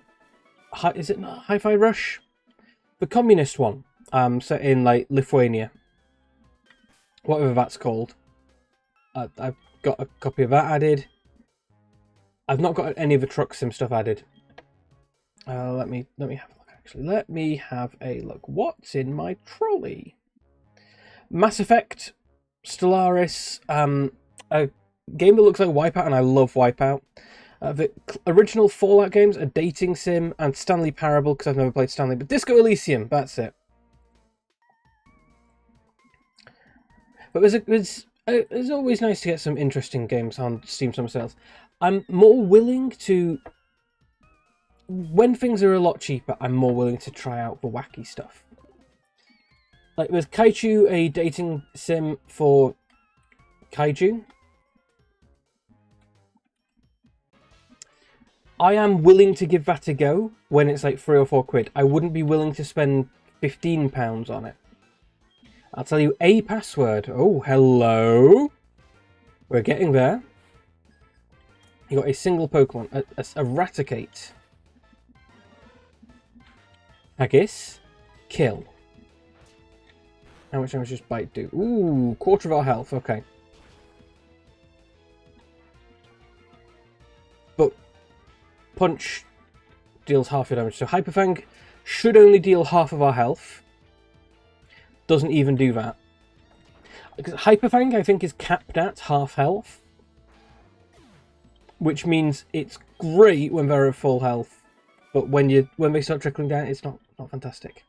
Is it not Hi-Fi Rush? The communist one, set in like Lithuania. Whatever that's called. I've got a copy of that added. I've not got any of the truck sim stuff added. Let me have a look, actually. Let me have a look. What's in my trolley? Mass Effect, Stellaris, a game that looks like Wipeout, and I love Wipeout. The original Fallout games, a dating sim, and Stanley Parable, because I've never played Stanley, but Disco Elysium, that's it. But it's always nice to get some interesting games on Steam Summer Sales. I'm more willing to... When things are a lot cheaper, I'm more willing to try out the wacky stuff. Like, there's Kaiju, a dating sim for Kaiju. I am willing to give that a go when it's like £3 or £4. I wouldn't be willing to spend £15 on it. I'll tell you a password. Oh, hello. We're getting there. You got a single Pokemon, a Raticate. Haggis, kill. How much damage does Bite do? Ooh, quarter of our health, okay. But Punch deals half your damage, so Hyper Fang should only deal half of our health. Doesn't even do that. Because Hyper Fang, I think, is capped at half health. Which means it's great when they're at full health, but when they start trickling down, it's not fantastic.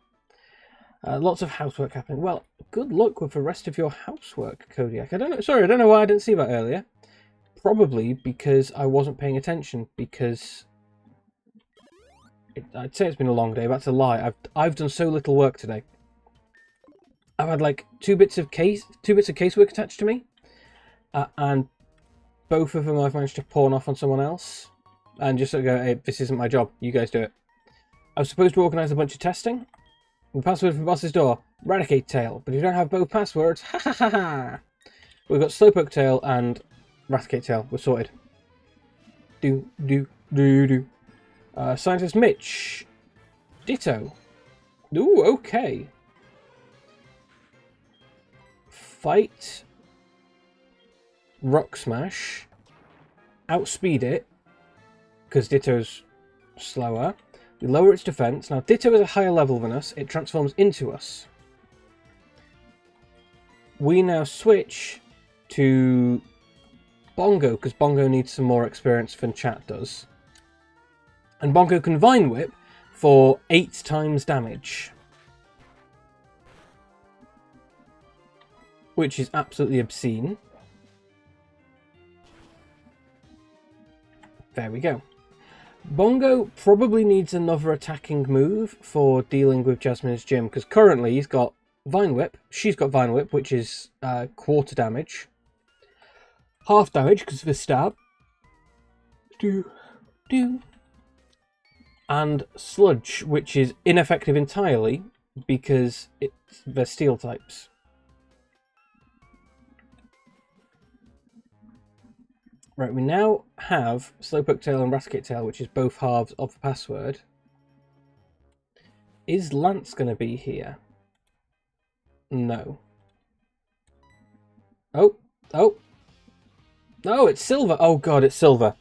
Lots of housework happening. Well, good luck with the rest of your housework, Kodiak. I don't know why I didn't see that earlier. Probably because I wasn't paying attention. Because I'd say it's been a long day. That's a lie. I've done so little work today. I've had like two bits of casework attached to me, and both of them I've managed to pawn off on someone else, and just sort of go, hey, this isn't my job, you guys do it. I was supposed to organise a bunch of testing. The password for the boss's door, Raticate Tail, but if you don't have both passwords, ha ha ha ha! We've got Slowpoke Tail and Raticate Tail, we're sorted. Scientist Mitch, Ditto. Ooh, okay. Fight. Rock Smash, outspeed it, because Ditto's slower. We lower its defense. Now, Ditto is a higher level than us. It transforms into us. We now switch to Bongo, because Bongo needs some more experience than Chat does. And Bongo can Vine Whip for 8 times damage. Which is absolutely obscene. There we go. Bongo probably needs another attacking move for dealing with Jasmine's gym, because currently he's got Vine Whip. She's got Vine Whip, which is quarter damage. Half damage because of the stab. And Sludge, which is ineffective entirely because they're steel types. Right, we now have Slowpoke Tail and Raticate Tail, which is both halves of the password. Is Lance going to be here? No. Oh. Oh. No, it's Silver. Oh, God, it's Silver.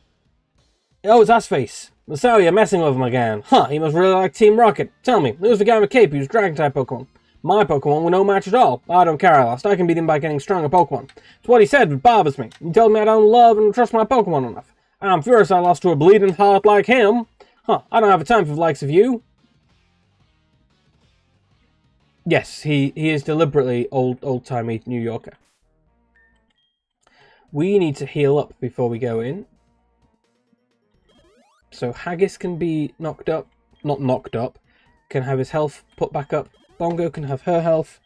Oh, it's Assface. So you're messing with him again. Huh, he must really like Team Rocket. Tell me, who's the guy with Cape who's Dragon-type Pokemon? My Pokemon were no match at all. I don't care, I lost. I can beat him by getting stronger Pokemon. It's what he said that bothers me. He told me I don't love and trust my Pokemon enough. I'm furious I lost to a bleeding heart like him. Huh, I don't have a time for the likes of you. Yes, he is deliberately old-timey New Yorker. We need to heal up before we go in. So Haggis can be knocked up. Not knocked up. Can have his health put back up. Bongo can have her health.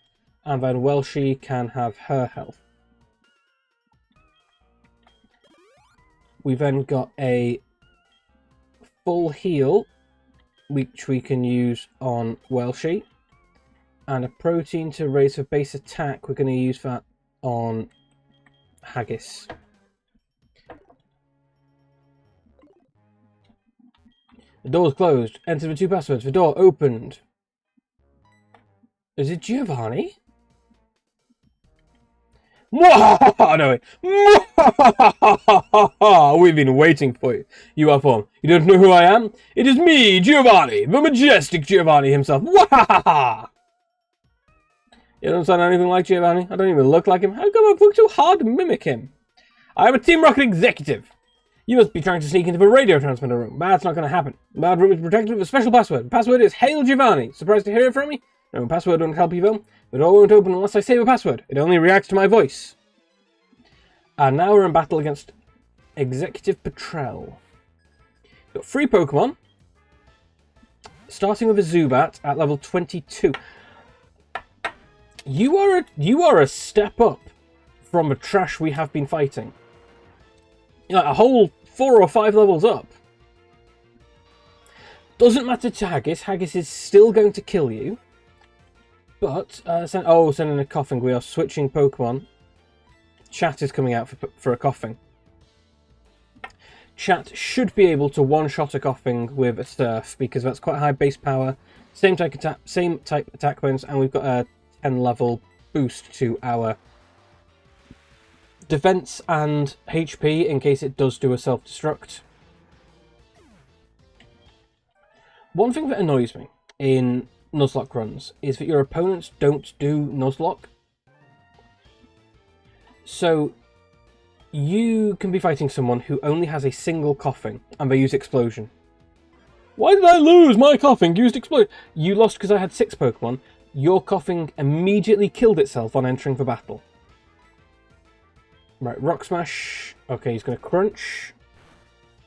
And then Welshie can have her health. We've then got a full heal, which we can use on Welshie. And a protein to raise her base attack. We're going to use that on Haggis. The door's closed. Enter the 2 passwords. The door opened. Is it Giovanni? No way. We've been waiting for you. You are form. You don't know who I am? It is me, Giovanni, the majestic Giovanni himself. You don't sound anything like Giovanni. I don't even look like him. How come I've worked so hard to mimic him? I am a Team Rocket executive. You must be trying to sneak into the radio transmitter room. That's not going to happen. The bad room is protected with a special password. The password is Hail Giovanni. Surprised to hear it from me? No, password won't help you though. The door won't open unless I say the password. It only reacts to my voice. And now we're in battle against Executive Patrol. We've got 3 Pokemon. Starting with a Zubat at level 22. You are a step up from the trash we have been fighting. You know, a whole 4 or 5 levels up. Doesn't matter to Haggis. Haggis is still going to kill you. But, sending a coughing. We are switching Pokemon. Chat is coming out for a coughing. Chat should be able to one-shot a coughing with a Surf, because that's quite high base power. Same type attack bonus, and we've got a 10 level boost to our defense and HP in case it does do a self-destruct. One thing that annoys me in Nuzlocke runs is that your opponents don't do Nuzlocke. So you can be fighting someone who only has a single coughing and they use Explosion. Why did I lose? My coughing used Explosion. You lost because I had 6 Pokemon. Your coughing immediately killed itself on entering the battle. Right, Rock Smash. Okay, he's going to Crunch.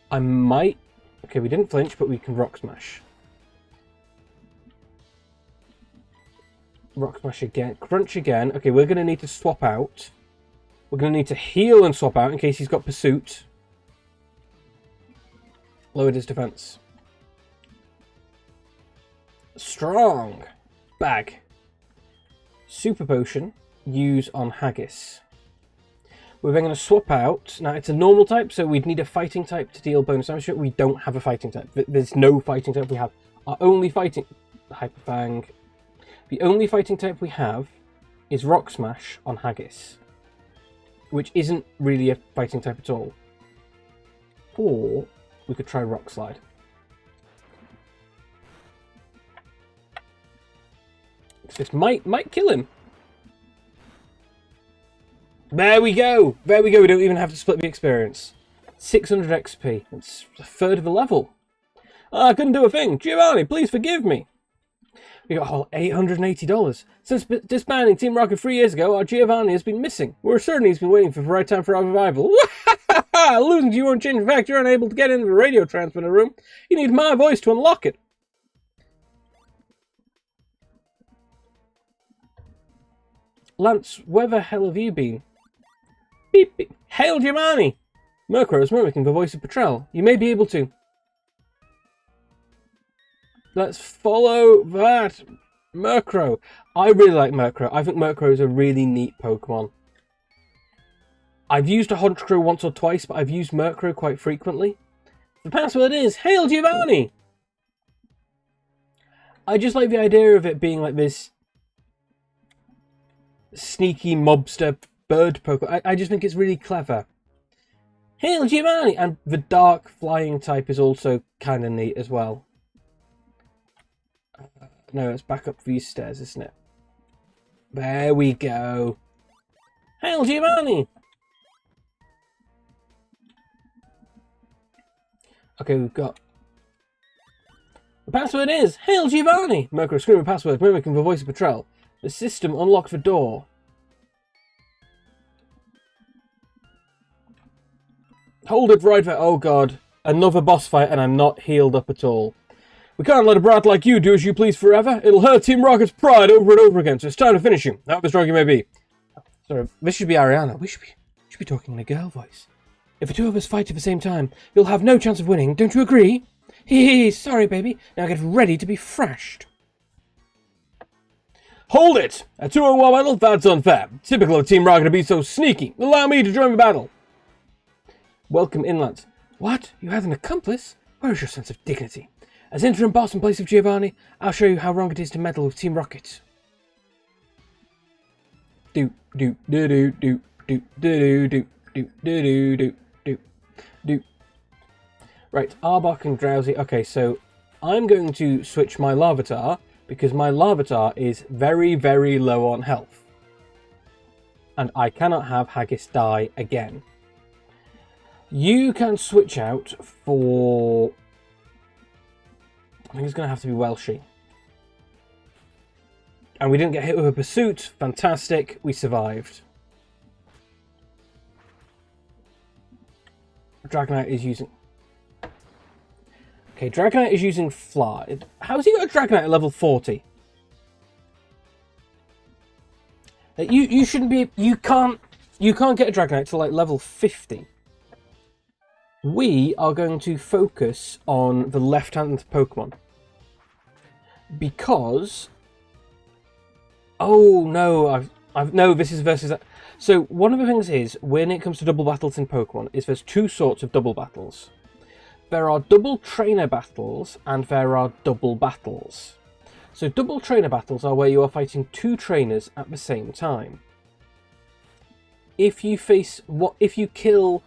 I might... Okay, we didn't flinch, but we can Rock Smash. Rock Smash again. Crunch again. Okay, we're going to need to swap out. We're going to need to heal and swap out in case he's got Pursuit. Lowered his defense. Strong. Bag. Super Potion. Use on Haggis. We're then going to swap out. Now, it's a normal type, so we'd need a fighting type to deal bonus damage. We don't have a fighting type. There's no fighting type we have. Our only fighting... Hyper Fang. The only fighting type we have is Rock Smash on Haggis, which isn't really a fighting type at all. Or we could try Rock Slide. This might kill him. There we go! There we go, we don't even have to split the experience. 600 XP. That's a third of the level. I couldn't do a thing. Giovanni, please forgive me. We got a whole $880. Since disbanding Team Rocket 3 years ago, our Giovanni has been missing. We're certain he's been waiting for the right time for our revival. Losing to you won't change the fact you're unable to get into the radio transmitter room. You need my voice to unlock it. Lance, where the hell have you been? Beep, beep. Hail Giovanni! Murkrow is mimicking the voice of Patrol. You may be able to... Let's follow that. Murkrow. I really like Murkrow. I think Murkrow is a really neat Pokemon. I've used a Honchkrow once or twice, but I've used Murkrow quite frequently. The password is Hail Giovanni! I just like the idea of it being like this sneaky mobster bird Pokemon. I just think it's really clever. Hail Giovanni! And the dark flying type is also kind of neat as well. No, it's back up these stairs, isn't it? There we go. Hail Giovanni! Okay, we've got... The password is Hail Giovanni! Murkrow screaming password, mimicking the voice of Patrol. The system unlocked the door. Hold it right there. Oh god. Another boss fight and I'm not healed up at all. We can't let a brat like you do as you please forever. It'll hurt Team Rocket's pride over and over again, so it's time to finish you, however strong you may be. Sorry, this should be Ariana. We should be talking in a girl voice. If the two of us fight at the same time, you'll have no chance of winning, don't you agree? Hee, sorry baby. Now get ready to be thrashed. Hold it! A 2-on-1 battle? That's unfair. Typical of Team Rocket to be so sneaky. Allow me to join the battle. Welcome inland. What? You had an accomplice? Where is your sense of dignity? As interim boss in place of Giovanni, I'll show you how wrong it is to meddle with Team Rocket. Do do do do do do do do do do do do do. Right, Arbok and Drowsy. Okay, so I'm going to switch my Larvitar because my Larvitar is very, very low on health. And I cannot have Haggis die again. You can switch out for... I think it's going to have to be Welshie. And we didn't get hit with a pursuit. Fantastic. We survived. Dragonite is using... Okay, Dragonite is using Fly. How's he got a Dragonite at level 40? You shouldn't be... You can't get a Dragonite to like level 50. We are going to focus on the left-hand Pokemon. Because... Oh, no. No, this is versus... So, one of the things is, when it comes to double battles in Pokemon, is there's two sorts of double battles. There are double trainer battles, and there are double battles. So, double trainer battles are where you are fighting two trainers at the same time. If you kill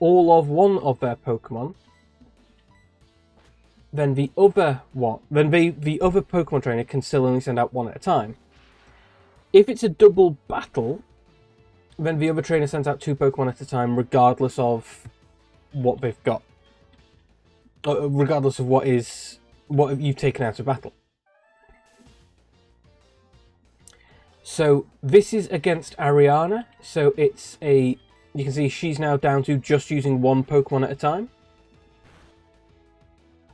all of one of their Pokemon, then the other Pokemon trainer can still only send out one at a time. If it's a double battle, then the other trainer sends out two Pokemon at a time, regardless of what they've got, regardless of what you've taken out of battle. So this is against Ariana. So it's a... You can see she's now down to just using one Pokemon at a time.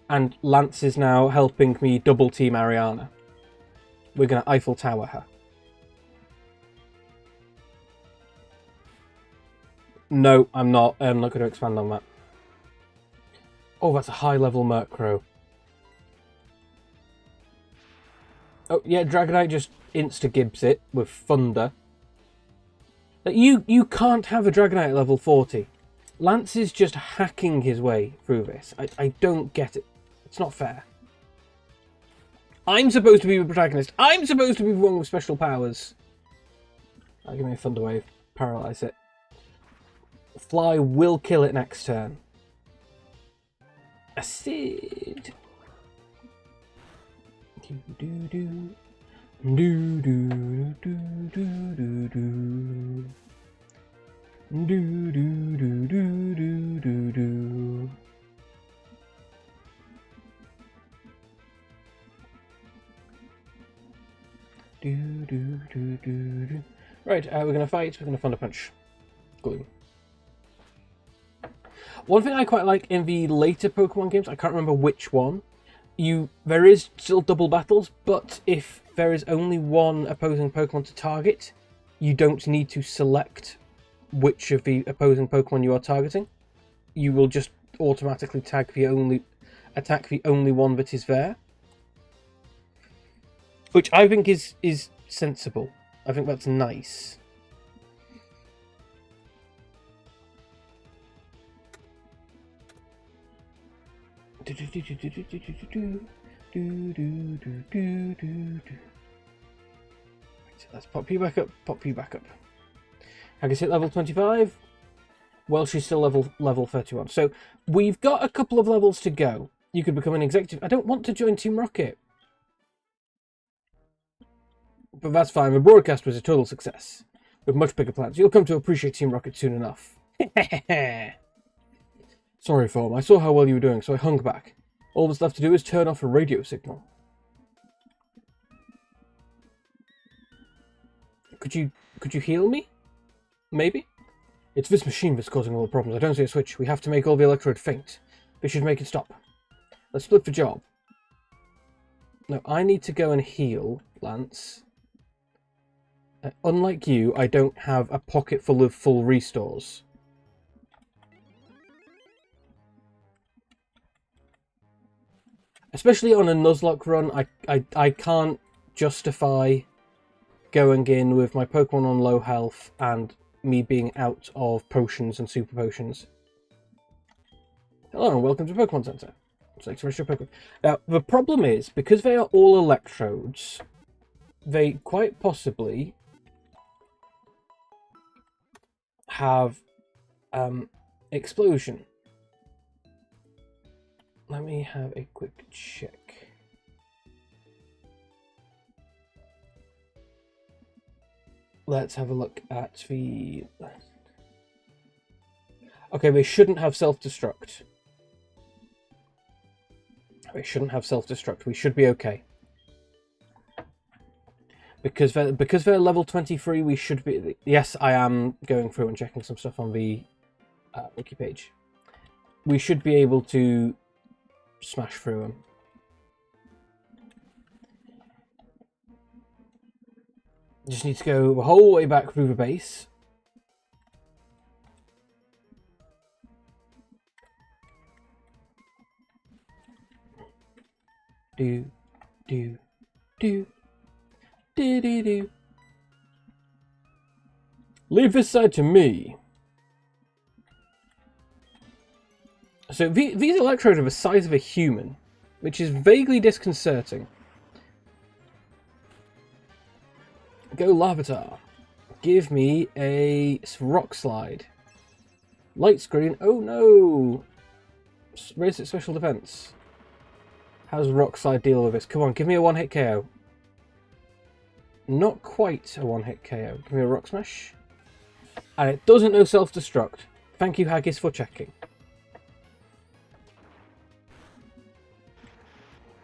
And Lance is now helping me double team Ariana. We're going to Eiffel Tower her. No, I'm not. I'm not going to expand on that. Oh, that's a high level Murkrow. Oh, yeah, Dragonite just insta-gibs it with Thunder. You can't have a Dragonite at level 40. Lance is just hacking his way through this. I don't get it. It's not fair. I'm supposed to be the protagonist. I'm supposed to be the one with special powers. I'll give me a Thunder Wave. Paralyze it. Fly will kill it next turn. Acid. Do do do. Do do do do do do. Do do do do do do do. Do do do do do. Right, we're gonna fight. We're gonna Thunder Punch. Glue. One thing I quite like in the later Pokemon games, I can't remember which one. There is still double battles, but if there is only one opposing Pokemon to target, you don't need to select which of the opposing Pokemon you are targeting. You will just automatically attack the only one that is there. Which I think is sensible. I think that's nice. Do, do, do, do, do, do. Right, let's pop you back up. Pop you back up. Haggis hit level 25. Well, she's still level 31. So we've got a couple of levels to go. You could become an executive. I don't want to join Team Rocket. But that's fine. The broadcast was a total success. With much bigger plans. You'll come to appreciate Team Rocket soon enough. Sorry, Form. I saw how well you were doing, so I hung back. All that's left to do is turn off a radio signal. Could you heal me? Maybe? It's this machine that's causing all the problems. I don't see a switch. We have to make all the electrode faint. This should make it stop. Let's split the job. No, I need to go and heal, Lance. Unlike you, I don't have a pocket full of full restores. Especially on a Nuzlocke run, I can't justify going in with my Pokemon on low health and me being out of potions and super potions. Hello and welcome to Pokemon Center. Select your Pokemon. Now, the problem is, because they are all electrodes, they quite possibly have explosion. Let me have a quick check. Let's have a look at the... Okay, they shouldn't have self-destruct. They shouldn't have self-destruct. We should be okay. Because they're level 23, we should be... Yes, I am going through and checking some stuff on the wiki page. We should be able to smash through them. Just need to go the whole way back through the base. Do, do, do, do, do, do. Leave this side to me. So these electrodes are the size of a human, which is vaguely disconcerting. Go Larvitar. Give me a rock slide. Light screen. Oh no! Raise its special defense. How does rock slide deal with this? Come on, give me a one-hit KO. Not quite a one-hit KO. Give me a rock smash. And it doesn't know self-destruct. Thank you, Haggis, for checking.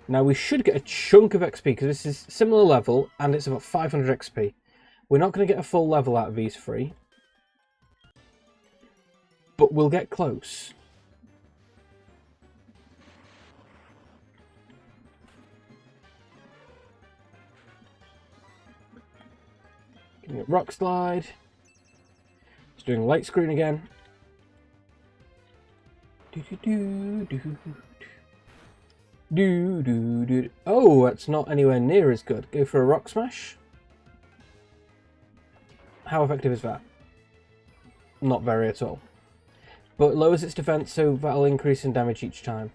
Now we should get a chunk of XP because this is similar level and it's about 500 XP. We're not going to get a full level out of these three, but we'll get close. Give me a rock slide. It's doing light screen again. Oh, that's not anywhere near as good. Go for a rock smash. How effective is that? Not very at all. But it lowers its defense, so that'll increase in damage each time.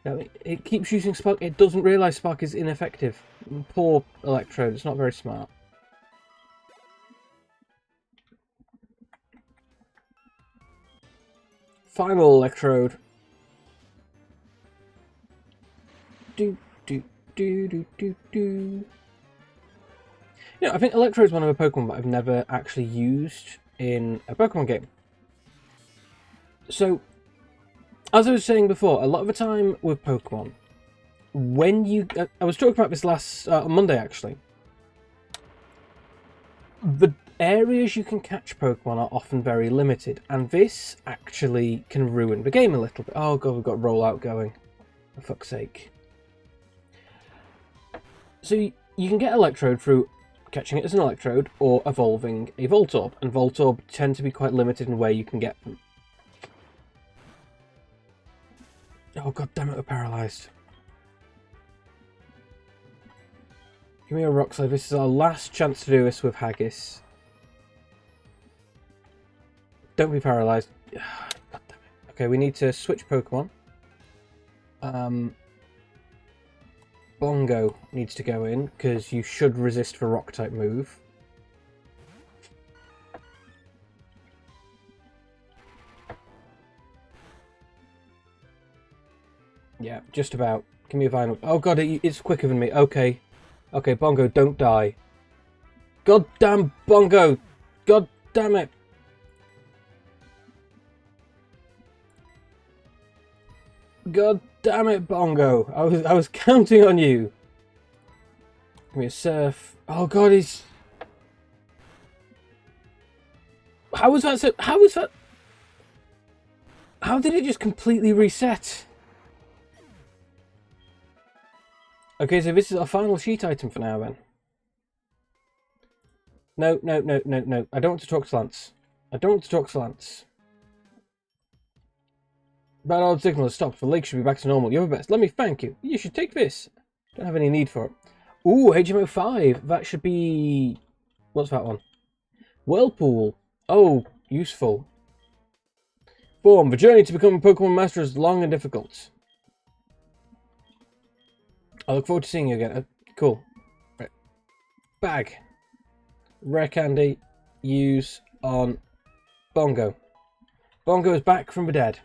Now, it keeps using Spark. It doesn't realise Spark is ineffective. Poor Electrode. It's not very smart. Final Electrode. You know, I think Electrode is one of the Pokemon that I've never actually used in a Pokemon game. So, as I was saying before, a lot of the time with Pokemon, when you... I was talking about this last... on Monday, actually. The areas you can catch Pokemon are often very limited, and this actually can ruin the game a little bit. Oh god, we've got Rollout going. For fuck's sake. So you can get Electrode through catching it as an Electrode or evolving a Voltorb, and Voltorb tend to be quite limited in where you can get them. Oh god damn it, we're paralysed. Give me a rock slide. This is our last chance to do this with Haggis. Don't be paralysed. God damn it. Okay, we need to switch Pokemon. Bongo needs to go in, because you should resist for Rock-type move. Yeah, just about. Give me a Vine Whip. Oh god, it's quicker than me. Okay. Okay, Bongo, don't die. God damn Bongo! God damn it! God damn it, Bongo! I was counting on you. Give me a Surf. Oh god, he's... How was that so... How was that... How did it just completely reset? Okay, so this is our final sheet item for now, then. No, no, no, no, no. I don't want to talk to Lance. I don't want to talk to Lance. Bad old signal has stopped. The lake should be back to normal. You're the best. Let me thank you. You should take this. Don't have any need for it. Ooh, HMO 5. That should be... What's that one? Whirlpool. Oh, useful. Form. The journey to become a Pokemon Master is long and difficult. I look forward to seeing you again. Cool. Right. Bag. Rare candy. Use on Bongo. Bongo is back from the dead.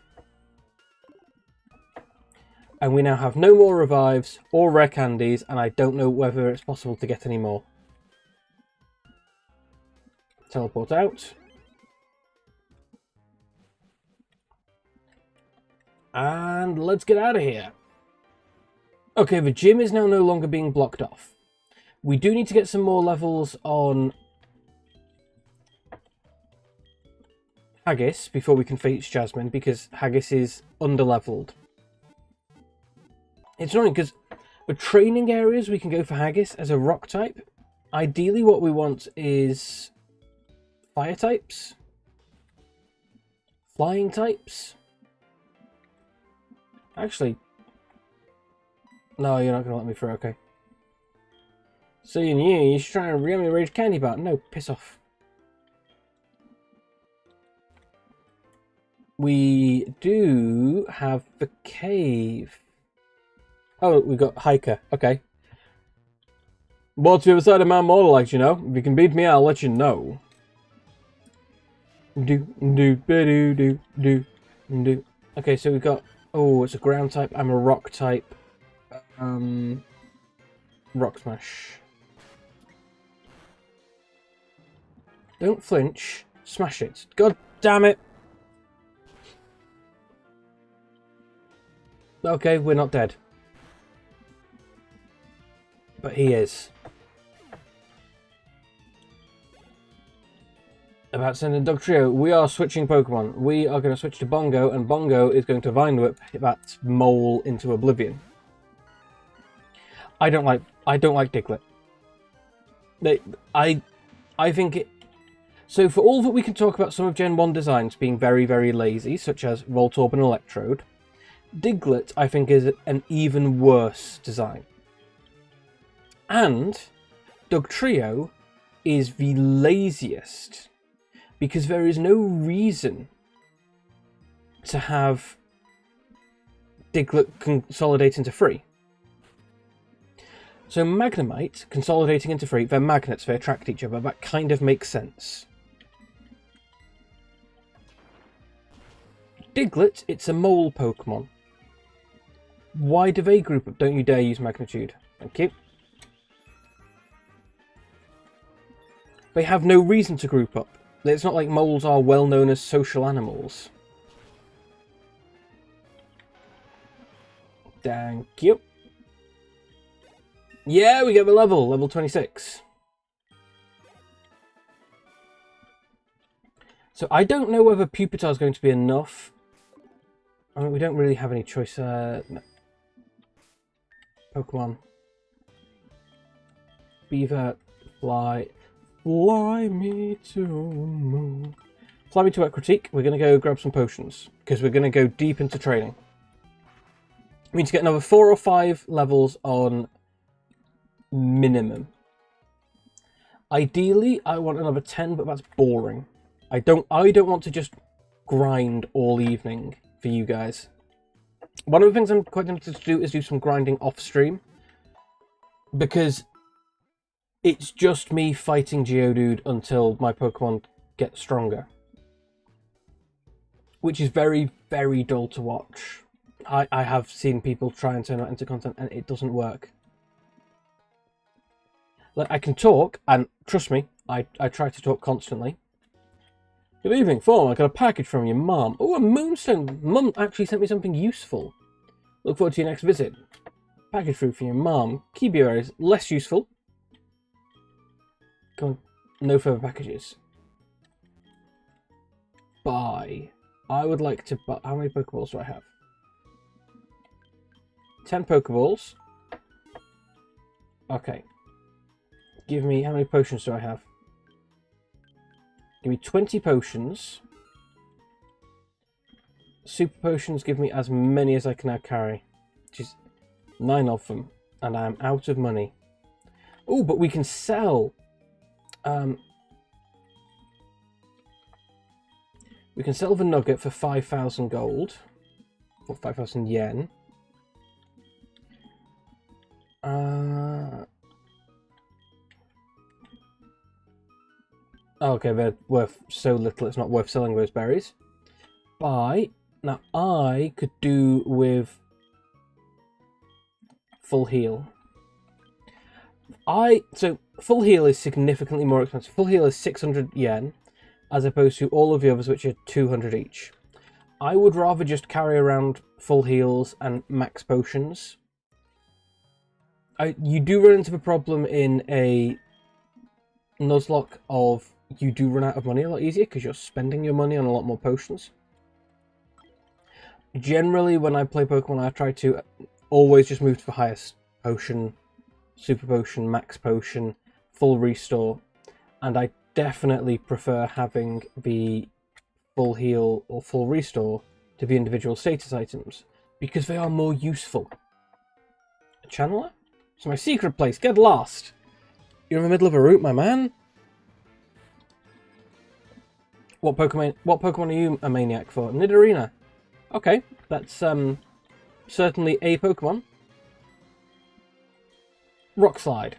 And we now have no more revives or rare candies, and I don't know whether it's possible to get any more. Teleport out. And let's get out of here. Okay, the gym is now no longer being blocked off. We do need to get some more levels on Haggis before we can face Jasmine, because Haggis is under-leveled. It's annoying because the training areas we can go for Haggis as a rock type. Ideally what we want is fire types, flying types. Actually, no, you're not going to let me through, okay. Seeing you should try and ram me a Rage Candy Bar. No, piss off. We do have the cave. Oh, we got Hiker. Okay. What's the other side of Mount Mortal like, you know? If you can beat me, I'll let you know. Do. Okay, so we've got... Oh, it's a ground type. I'm a rock type. Rock Smash. Don't flinch. Smash it. God damn it. Okay, we're not dead. But he is. About sending Dugtrio, we are switching Pokemon. We are going to switch to Bongo, and Bongo is going to Vine Whip that mole into oblivion. I don't like Diglett. I think it... So for all that we can talk about some of Gen 1 designs being very, very lazy, such as Voltorb and Electrode, Diglett, I think, is an even worse design. And Dugtrio is the laziest, because there is no reason to have Diglett consolidate into 3. So Magnemite consolidating into 3, they're magnets, they attract each other, that kind of makes sense. Diglett, it's a mole Pokemon. Why do they group up? Don't you dare use Magnitude. Thank you. They have no reason to group up. It's not like moles are well known as social animals. Thank you. Yeah, we get the level 26. So I don't know whether Pupitar is going to be enough. I mean, we don't really have any choice. No. Pokemon. Beaver, fly me to the moon. Fly me to Critique. We're going to go grab some potions, because we're going to go deep into training. We need to get another 4 or 5 levels on minimum. Ideally, I want another 10, but that's boring. I don't want to just grind all evening for you guys. One of the things I'm quite tempted to do is do some grinding off stream, because it's just me fighting Geodude until my Pokemon get stronger, which is very, very dull to watch. I have seen people try and turn that into content, and it doesn't work. Like, I can talk, and trust me, I try to talk constantly. Good evening, Fawn. I got a package from your mum. Oh, a moonstone. Mum actually sent me something useful. Look forward to your next visit. Package through for your mum. Keybearer is less useful. Come on, no further packages. Buy. I would like to buy. How many Pokeballs do I have? 10 Pokeballs. Okay. Give me. How many potions do I have? Give me 20 potions. Super potions give me as many as I can now carry. Which is 9 of them. And I am out of money. Oh, but we can sell. We can sell the nugget for 5,000 gold. Or 5,000 yen. Okay, they're worth so little it's not worth selling those berries. Buy. Now I could do with full heal. So full heal is significantly more expensive. Full heal is 600 yen, as opposed to all of the others, which are 200 each. I would rather just carry around full heals and max potions. You do run into the problem in a Nuzlocke of you do run out of money a lot easier because you're spending your money on a lot more potions. Generally, when I play Pokemon, I try to always just move to the highest potion, super potion, max potion, full restore, and I definitely prefer having the full heal or full restore to the individual status items because they are more useful. A channeler? It's my secret place. Get lost. You're in the middle of a route, my man. What Pokemon are you a maniac for? Nidorina. Okay, that's certainly a Pokemon. Rock Slide.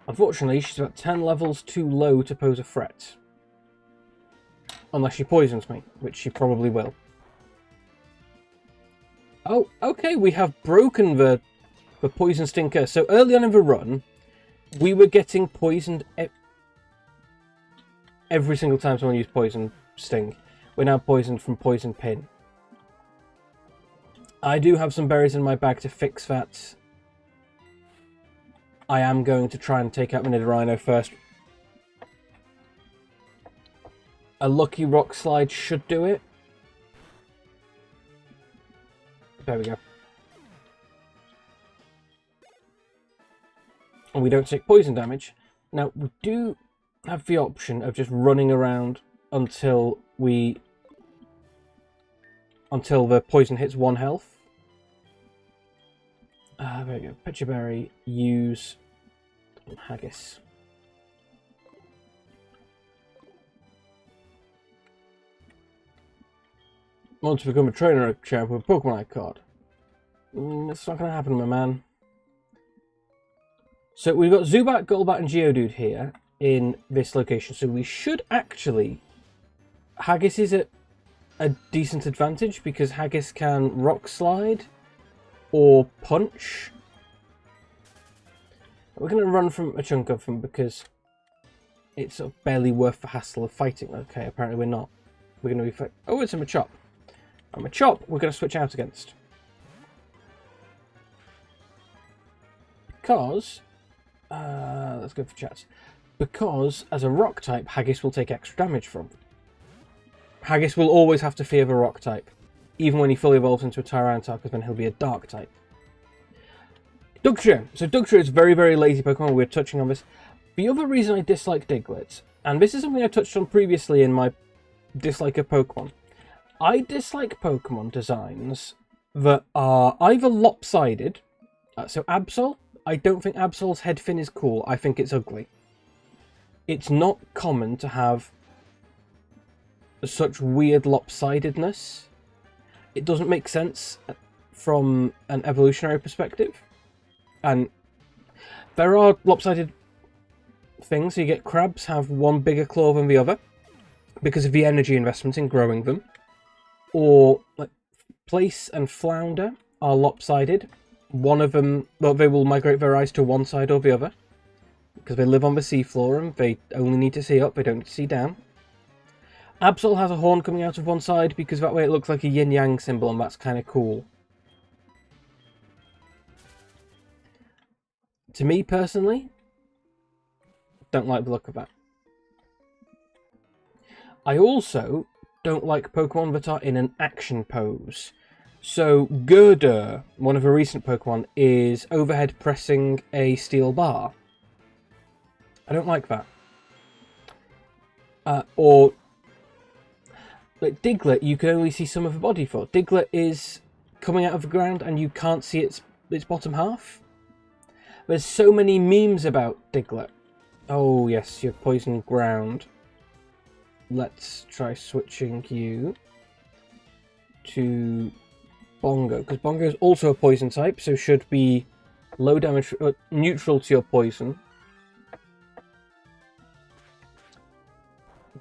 Unfortunately, she's about 10 levels too low to pose a threat. Unless she poisons me, which she probably will. Oh, okay, we have broken the Poison Stinker. So early on in the run, we were getting poisoned every single time someone used Poison Sting. We're now poisoned from Poison Pin. I do have some berries in my bag to fix that. I am going to try and take out the Nidorino first. A lucky Rock Slide should do it. There we go. And we don't take poison damage. Now, we do have the option of just running around until the poison hits 1 health. There we go. Pitcher Berry, use Haggis. Want to become a trainer champ with a Pokemon card? It's not going to happen, my man. So we've got Zubat, Golbat, and Geodude here in this location. So we should actually... Haggis is at a decent advantage because Haggis can Rock Slide or Punch. We're going to run from a chunk of them because it's sort of barely worth the hassle of fighting. Okay, apparently we're not. We're going to be... Oh, it's a Machop. A Machop we're going to switch out against. Because... let's go for chats. Because, as a rock type, Haggis will take extra damage from. Haggis will always have to fear the rock type. Even when he fully evolves into a Tyranitar, because then he'll be a dark type. Dugtrio. So Dugtrio is a very, very lazy Pokemon. We're touching on this. The other reason I dislike Diglett, and this is something I touched on previously in my dislike of Pokemon. I dislike Pokemon designs that are either lopsided. So Absol, I don't think Absol's head fin is cool. I think it's ugly. It's not common to have such weird lopsidedness. It doesn't make sense from an evolutionary perspective. And there are lopsided things. So you get crabs have one bigger claw than the other because of the energy investment in growing them. Or like plaice and flounder are lopsided. One of them, well, they will migrate their eyes to one side or the other because they live on the seafloor and they only need to see up, they don't need to see down. Absol has a horn coming out of one side because that way it looks like a yin-yang symbol and that's kind of cool. To me personally, don't like the look of that. I also don't like Pokemon that are in an action pose. So Gurdurr, one of the recent Pokemon, is overhead pressing a steel bar. I don't like that. Or like Diglett, you can only see some of the body for. Diglett is coming out of the ground and you can't see its bottom half. There's so many memes about Diglett. Oh yes, you're poison ground. Let's try switching you to Bongo, because Bongo is also a poison type, so should be low damage, neutral to your poison.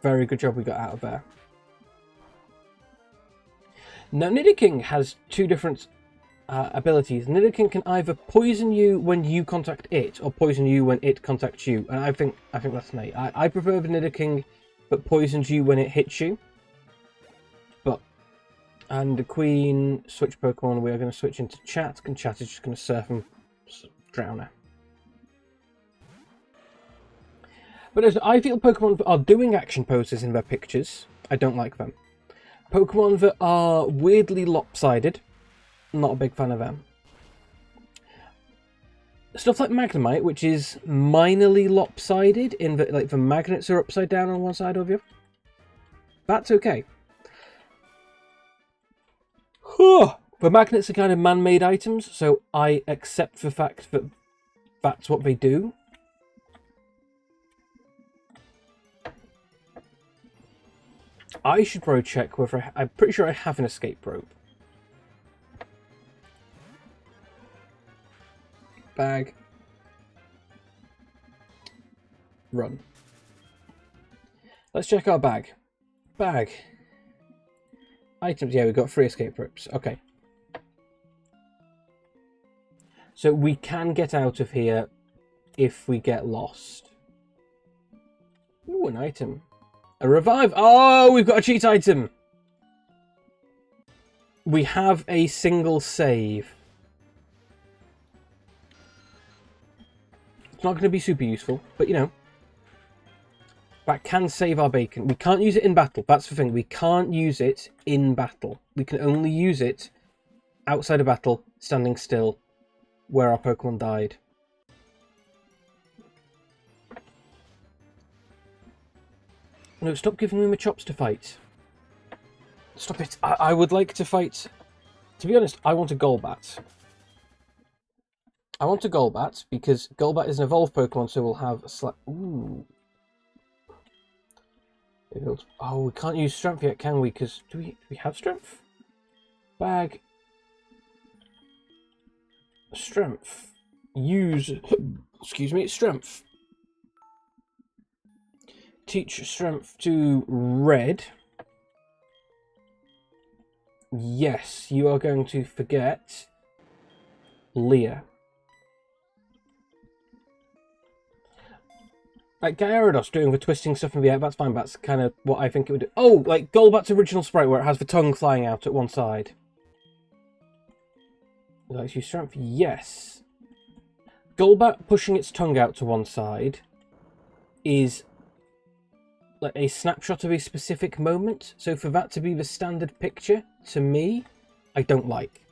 Very good job we got out of there. Now Nidoking has two different abilities. Nidoking can either poison you when you contact it, or poison you when it contacts you. And I think that's neat. I prefer the Nidoking that poisons you when it hits you. And the Queen switch Pokemon, we are going to switch into Chat, and Chat is just going to surf and drown her. But as I feel Pokemon that are doing action poses in their pictures, I don't like them. Pokemon that are weirdly lopsided, not a big fan of them. Stuff like Magnemite, which is minorly lopsided, in that like the magnets are upside down on one side of you. That's okay. The magnets are kind of man-made items, so I accept the fact that that's what they do. I should probably check whether I'm pretty sure I have an escape rope. Bag. Run. Let's check our bag. Bag. Items, yeah, we've got 3 escape ropes. Okay. So we can get out of here if we get lost. Ooh, an item. A revive. Oh, we've got a cheat item. We have a single save. It's not going to be super useful, but you know. That can save our bacon. We can't use it in battle. That's the thing. We can't use it in battle. We can only use it outside of battle, standing still, where our Pokemon died. No, stop giving me my chops to fight. Stop it. I would like to fight. To be honest, I want a Golbat. I want a Golbat because Golbat is an evolved Pokemon, so we'll have a ooh. Oh, we can't use strength yet, can we? Because do we have strength? Bag. Strength. Use. Excuse me. Strength. Teach strength to Red. Yes, you are going to forget Leah. Like Gyarados doing the twisting stuff in the air, that's fine, that's kind of what I think it would do. Oh, like Golbat's original sprite where it has the tongue flying out at one side. Let's use strength, yes. Golbat pushing its tongue out to one side is like a snapshot of a specific moment. So for that to be the standard picture, to me, I don't like.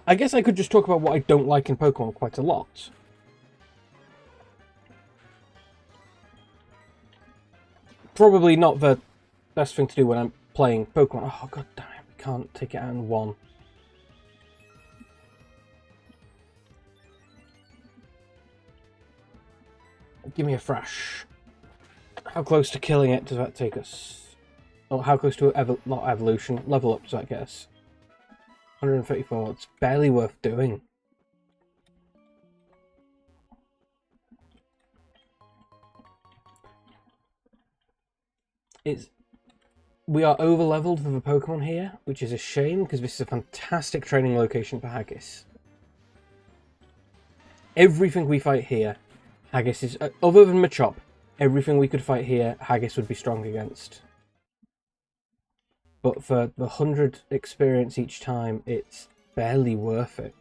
I guess I could just talk about what I don't like in Pokemon quite a lot. Probably not the best thing to do when I'm playing Pokemon. Oh, god damn it, we can't take it out in one. Give me a Thrash. How close to killing it does that take us? Or how close to not evolution, level up does that get us? 134, it's barely worth doing. We are over leveled with a Pokemon here, which is a shame because this is a fantastic training location for Haggis. Everything we fight here, Haggis is, other than Machop, everything we could fight here, Haggis would be strong against. But for the 100 experience each time, it's barely worth it.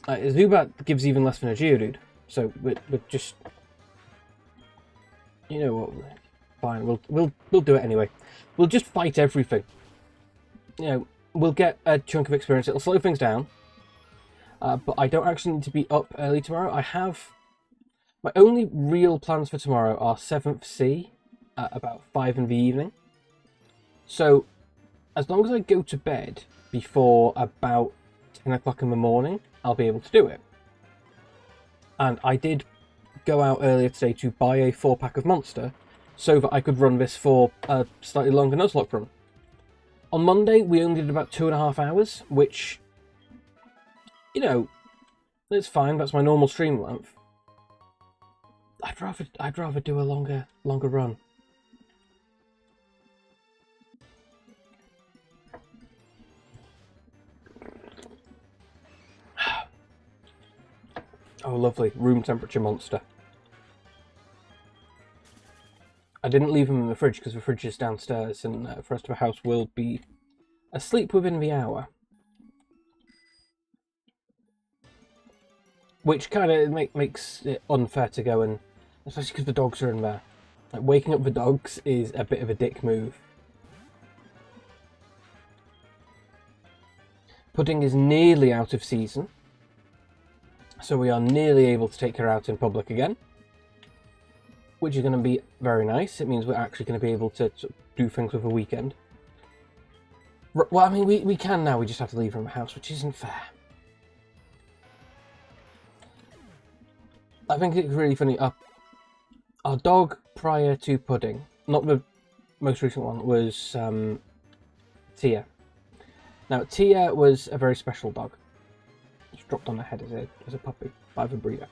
Zubat gives even less than a Geodude, so we're just, you know what? Fine, we'll do it anyway. We'll just fight everything. You know, we'll get a chunk of experience. It'll slow things down, but I don't actually need to be up early tomorrow. I have my only real plans for tomorrow are 7th C at about 5 in the evening. So, as long as I go to bed before about 10 o'clock in the morning, I'll be able to do it. And I did go out earlier today to buy a 4-pack of Monster so that I could run this for a slightly longer Nuzlocke run. On Monday, we only did about 2.5 hours, which, you know, it's fine. That's my normal stream length. I'd rather do a longer run. Oh, lovely. Room temperature Monster. I didn't leave them in the fridge because the fridge is downstairs and the rest of the house will be asleep within the hour. Which kind of makes it unfair to go and, especially because the dogs are in there. Like, waking up the dogs is a bit of a dick move. Pudding is nearly out of season, so we are nearly able to take her out in public again, which is going to be very nice. It means we're actually going to be able to do things with a weekend. Well, I mean, we can now, we just have to leave her in the house, which isn't fair. I think it's really funny. Our dog prior to Pudding, not the most recent one, was Tia. Now, Tia was a very special dog. She dropped on her head as a puppy by the breeder.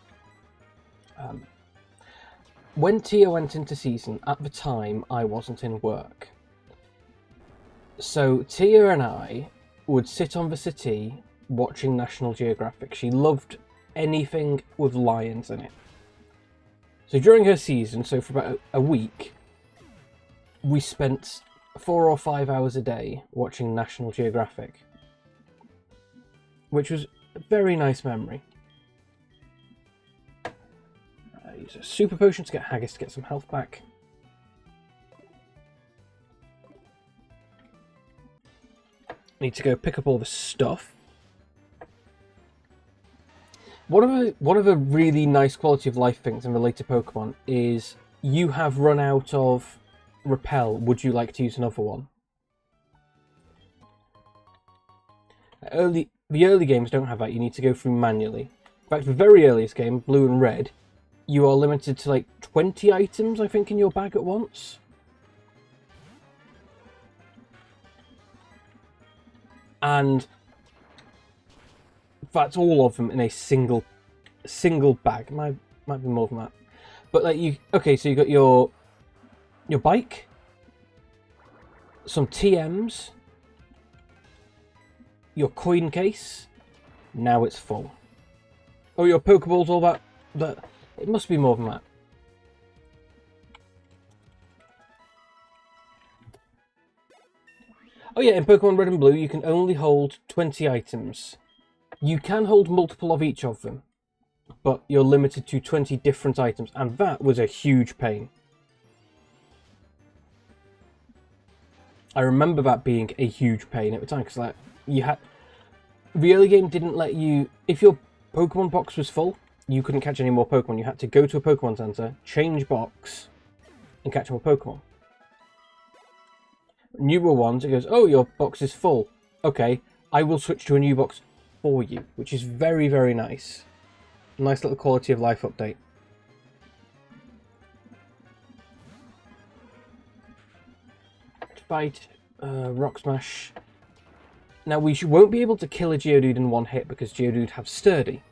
When Tia went into season, at the time, I wasn't in work. So Tia and I would sit on the settee watching National Geographic. She loved anything with lions in it. So during her season, so for about a week, we spent 4 or 5 hours a day watching National Geographic, which was a very nice memory. Use a super potion to get Haggis to get some health back. Need to go pick up all the stuff. One of the really nice quality of life things in the later Pokemon is you have run out of Repel. Would you like to use another one? The early games don't have that. You need to go through manually. In fact, the very earliest game, Blue and Red, you are limited to like 20 items, I think, in your bag at once. And that's all of them in a single bag. Might be more than that. But like so you got your bike, some TMs, your coin case. Now it's full. Oh, your Pokeballs, all that. It must be more than that. Oh yeah, in Pokemon Red and Blue, you can only hold 20 items. You can hold multiple of each of them, but you're limited to 20 different items, and that was a huge pain. I remember that being a huge pain at the time, because like, the early game didn't let you, if your Pokemon box was full, you couldn't catch any more Pokemon. You had to go to a Pokemon Center, change box, and catch more Pokemon. Newer ones, it goes, oh, your box is full. Okay, I will switch to a new box for you, which is very, very nice. Nice little quality of life update. Fight, Rock Smash. Now we won't be able to kill a Geodude in one hit because Geodude have Sturdy.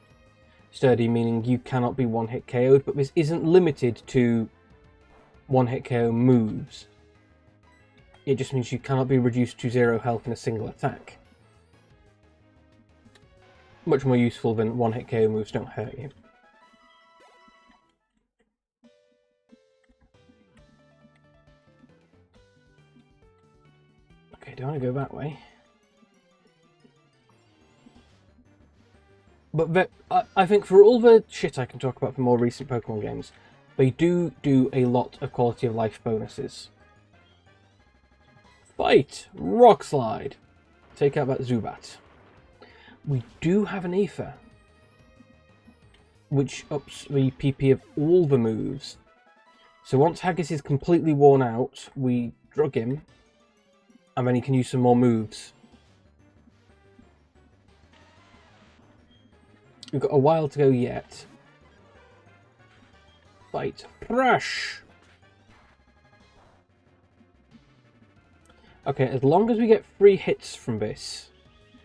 Sturdy meaning you cannot be one hit KO'd, but this isn't limited to one hit KO moves. It just means you cannot be reduced to 0 health in a single attack. Much more useful than one hit KO moves don't hurt you. Okay, do I want to go that way? But I think for all the shit I can talk about for more recent Pokemon games, they do a lot of quality of life bonuses. Fight! Rock Slide! Take out that Zubat. We do have an Aether, which ups the PP of all the moves. So once Haggis is completely worn out, we drug him, and then he can use some more moves. We've got a while to go yet. Fight. Crash! Okay, as long as we get 3 hits from this,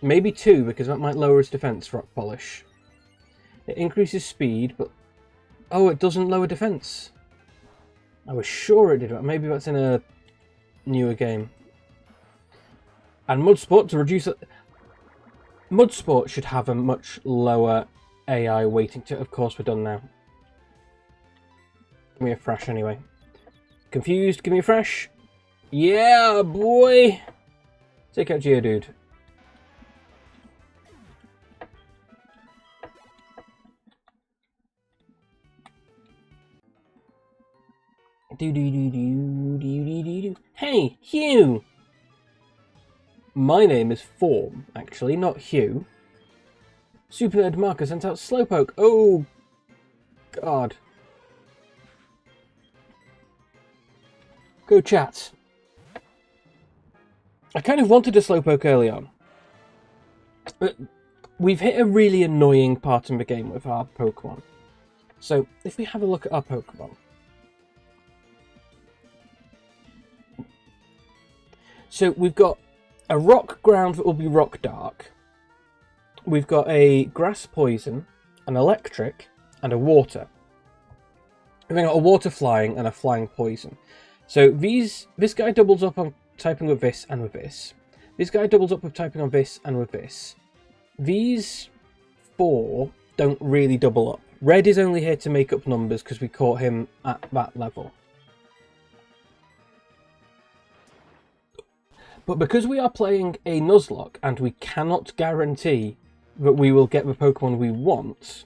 maybe 2 because that might lower his defense, Rock Polish. It increases speed, but... oh, it doesn't lower defense. I was sure it did, but maybe that's in a newer game. And Mudsport to reduce it. Mudsport should have a much lower AI weighting to. Of course, we're done now. Give me a fresh anyway. Confused, give me a fresh. Yeah, boy! Take out Geodude. Hey, Hugh! My name is Form, actually, not Hugh. Super Nerd Marker sent out Slowpoke. Oh, God. Go chat. I kind of wanted a Slowpoke early on. But we've hit a really annoying part in the game with our Pokemon. So, if we have a look at our Pokemon. So, we've got a rock ground that will be rock dark. We've got a grass poison, an electric, and a water. We've got a water flying and a flying poison. So this guy doubles up on typing with this and with this. This guy doubles up with typing on this and with this. These 4 don't really double up. Red is only here to make up numbers because we caught him at that level. But because we are playing a Nuzlocke and we cannot guarantee that we will get the Pokemon we want,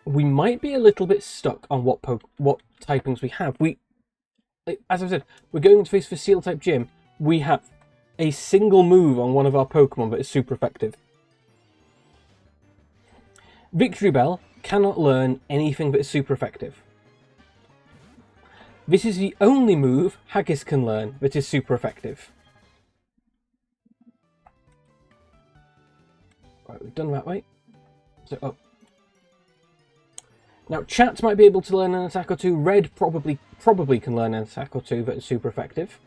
we might be a little bit stuck on what typings we have. As I said, we're going to face the Steel-type gym. We have a single move on one of our Pokemon that is super effective. Victory Bell cannot learn anything that is super effective. This is the only move Haggis can learn that is super effective. Right, we've done that way. So up. Now, Chat might be able to learn an attack or 2. Red probably can learn an attack or 2 that is super effective.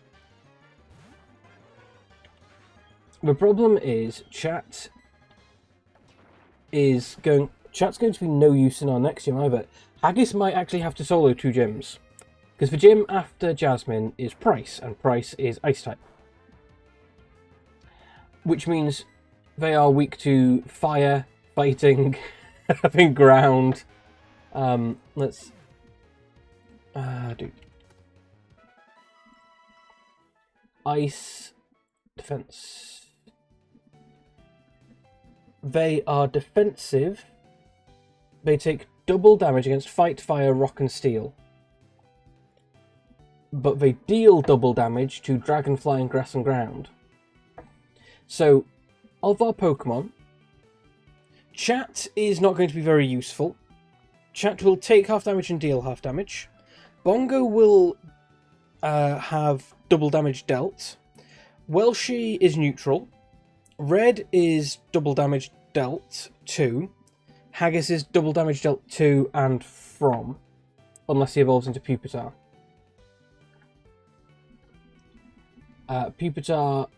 The problem is Chat's going to be no use in our next gym either. Haggis might actually have to solo 2 gyms. Because the gym after Jasmine is Price, and Price is Ice-type. Which means they are weak to fire, fighting, having ground. Let's do Ice, Defense. They are defensive. They take double damage against Fight, Fire, Rock and Steel. But they deal double damage to Dragon, Flying, Grass and Ground. So, of our Pokemon, Chat is not going to be very useful. Chat will take half damage and deal half damage. Bongo will have double damage dealt. Welshie is neutral. Red is double damage dealt too. Haggis is double damage dealt to and from, unless he evolves into Pupitar. Pupitar,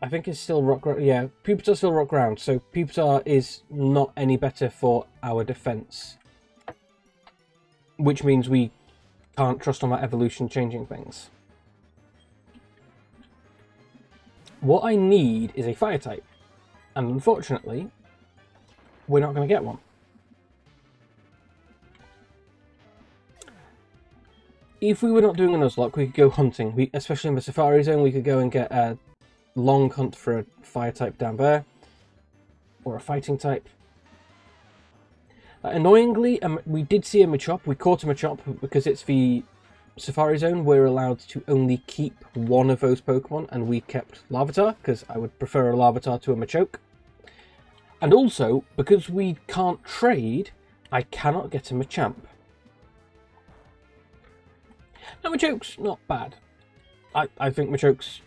I think, is still rock ground. Yeah, Pupitar's still rock ground, so Pupitar is not any better for our defense, which means we can't trust on that evolution changing things. What I need is a fire type, and unfortunately, we're not going to get one. If we were not doing a Nuzlocke, we could go hunting. Especially in the Safari Zone, we could go and get a long hunt for a fire type down there, or a fighting type. Annoyingly, we did see a Machop. We caught a Machop because it's the Safari Zone. We're allowed to only keep one of those Pokemon, and we kept Larvitar because I would prefer a Larvitar to a Machoke. And also, because we can't trade, I cannot get a Machamp. Now, Machoke's not bad. I think Machoke's...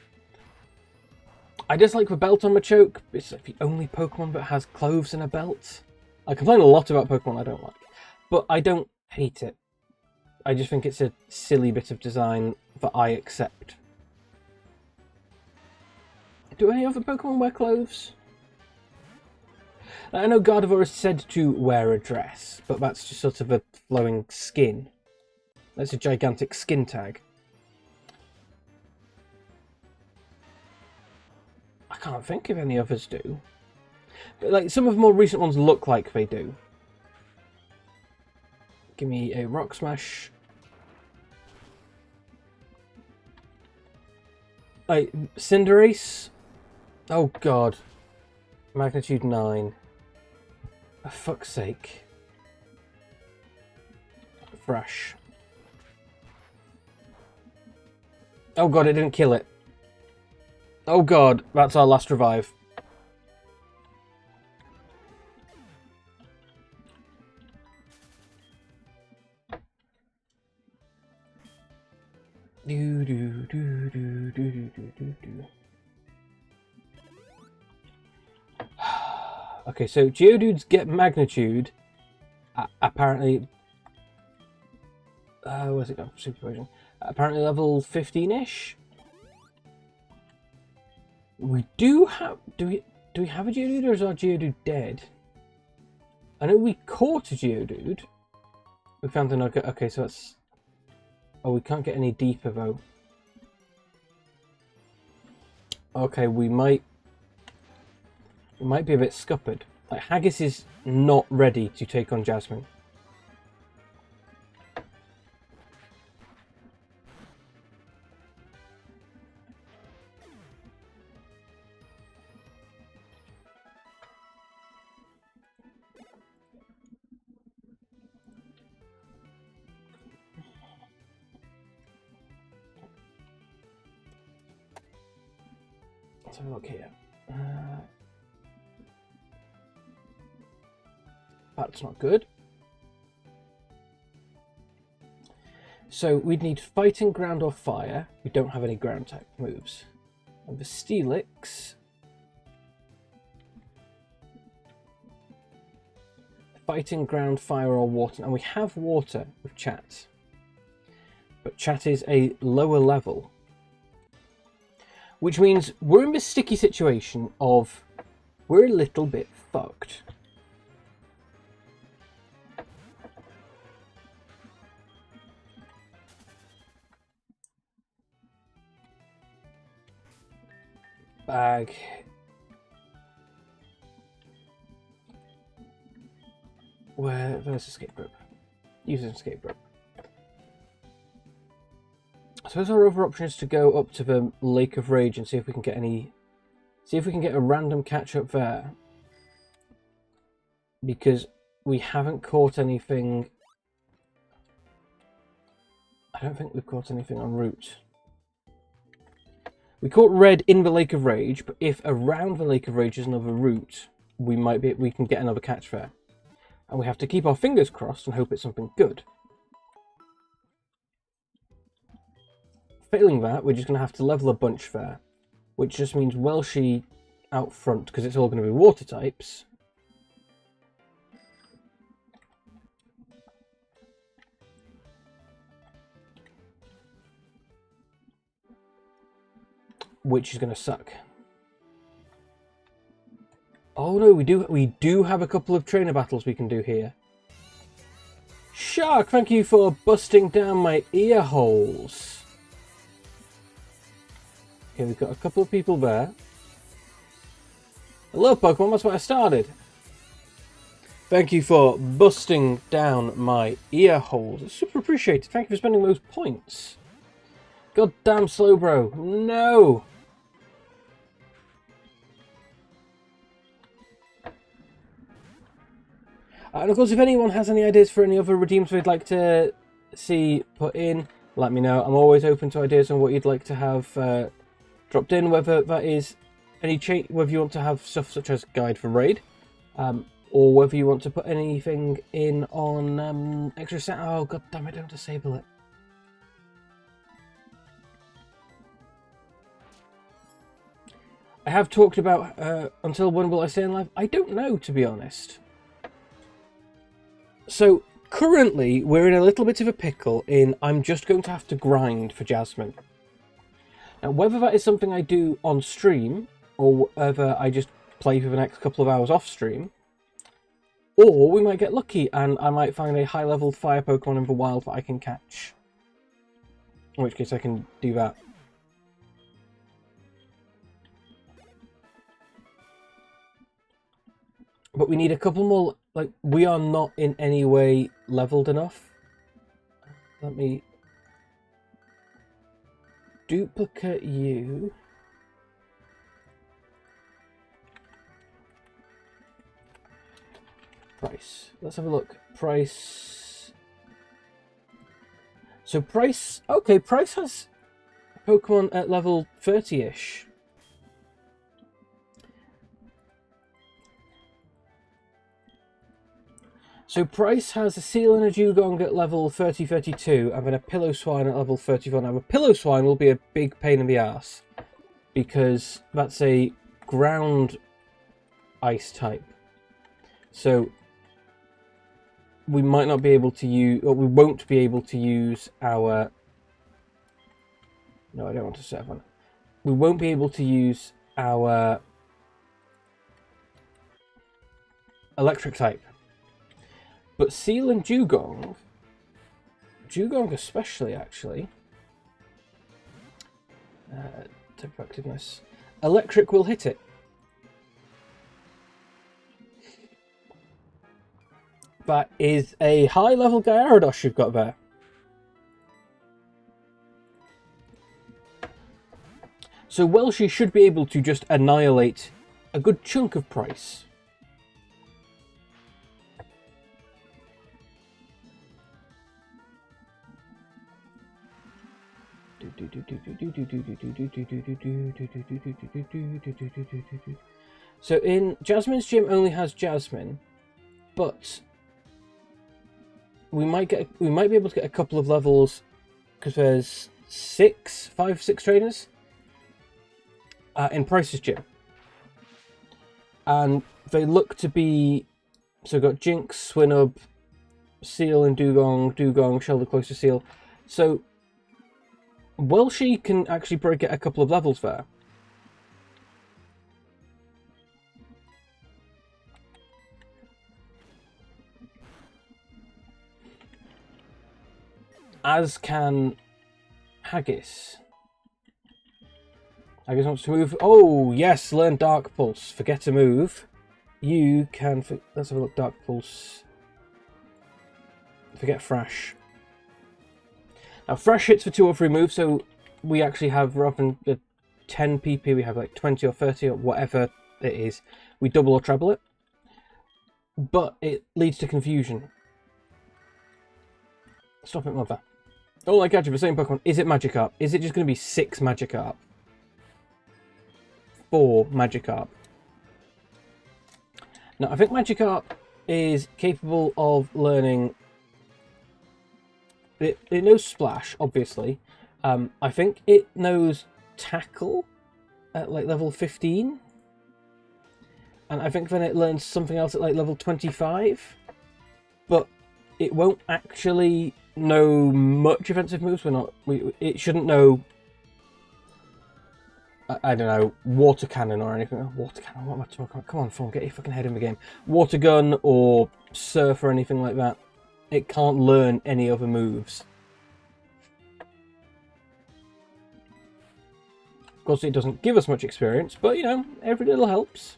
I dislike the belt on Machoke. It's like the only Pokemon that has clothes and a belt. I complain a lot about Pokemon I don't like, but I don't hate it. I just think it's a silly bit of design that I accept. Do any other Pokemon wear clothes? I know Gardevoir is said to wear a dress, but that's just sort of a flowing skin. That's a gigantic skin tag. I can't think if any others do. But like, some of the more recent ones look like they do. Give me a Rock Smash. Like, Cinderace. Oh god. Magnitude 9. For fuck's sake. Thrash. Oh god, it didn't kill it. Oh god, that's our last revive. Do do do do do do do do. Okay, so Geodudes get Magnitude. Apparently, where's it gone? Super Potion. Apparently level 15-ish. We do have. Do we have a Geodude, or is our Geodude dead? I know we caught a Geodude. We found a nugget. Okay, so that's. Oh, we can't get any deeper though. Okay, we might be a bit scuppered. Like, Haggis is not ready to take on Jasmine. Let's have a look here. That's not good. So we'd need Fighting, Ground, or Fire. We don't have any ground type moves. And the Steelix. Fighting, Ground, Fire, or Water. And we have Water with Chat. But Chat is a lower level. Which means we're in this sticky situation of we're a little bit fucked. Bag. Where's escape rope? Use an escape rope. I suppose our other option is to go up to the Lake of Rage and see if we can get any. See if we can get a random catch up there. Because we haven't caught anything. I don't think we've caught anything en route. We caught Red in the Lake of Rage, but if around the Lake of Rage is another route, we can get another catch there. And we have to keep our fingers crossed and hope it's something good. Failing that, we're just going to have to level a bunch there, which just means Welshie out front, because it's all going to be water types. which is going to suck. Oh no, we do have a couple of trainer battles we can do here. Shark, thank you for busting down my ear holes. Okay, we've got a couple of people there. Hello, Pokemon, that's where I started. Thank you for busting down my ear holes. It's super appreciated. Thank you for spending those points. God damn Slowbro. No! And of course, if anyone has any ideas for any other redeems we'd like to see put in, let me know. I'm always open to ideas on what you'd like to have dropped in, whether that is any change, whether you want to have stuff such as guide for raid, or whether you want to put anything in on extra set. Oh god damn it! Don't disable it. I have talked about until when will I stay in live? I don't know, to be honest. So currently we're in a little bit of a pickle in I'm just going to have to grind for Jasmine. Now whether that is something I do on stream or whether I just play for the next couple of hours off stream, or we might get lucky and I might find a high level fire Pokemon in the wild that I can catch. In which case I can do that. But we need a couple more, like, we are not in any way leveled enough. Let me duplicate you. Price. Let's have a look. Price. So Price, okay, Price has Pokemon at level 30-ish. So Price has a Seal and a Dugong at level 30-32, and then a Pillow-Swine at level 34. Now, a Pillow-Swine will be a big pain in the ass, because that's a ground ice type. So we might not be able to use, or we won't be able to use our... No, I don't want to set one. We won't be able to use our electric type. But Seal and Dugong especially, actually, type effectiveness, electric will hit it. That is a high level Gyarados you've got there. So Welshie should be able to just annihilate a good chunk of Price. So in Jasmine's gym only has Jasmine, but we might be able to get a couple of levels because there's 5, 6 trainers in Price's gym, and they look to be, so we've got Jinx, Swinub, Seal and Dugong, Shelter close to Seal. So Welshie can actually probably get a couple of levels there. As can Haggis. Haggis wants to move. Oh, yes, learn Dark Pulse. Forget to move. You can... Let's have a look. Dark Pulse. Forget Thrash. Now, Thrash hits for 2 or 3 moves, so we actually have, rather than the 10 PP, we have like 20 or 30 or whatever it is. We double or treble it. But it leads to confusion. Stop it, mother. Oh, I catch you for saying Pokemon. Is it Magikarp? Is it just going to be 6 Magikarp? 4 Magikarp. Now, I think Magikarp is capable of learning... It knows Splash, obviously. I think it knows Tackle at like level 15. And I think then it learns something else at like level 25. But it won't actually know much offensive moves. It shouldn't know I don't know, water cannon or anything. Water cannon, what am I talking about? Come on, phone, get your fucking head in the game. Water gun or surf or anything like that. It can't learn any other moves. Of course, it doesn't give us much experience, but, you know, every little helps.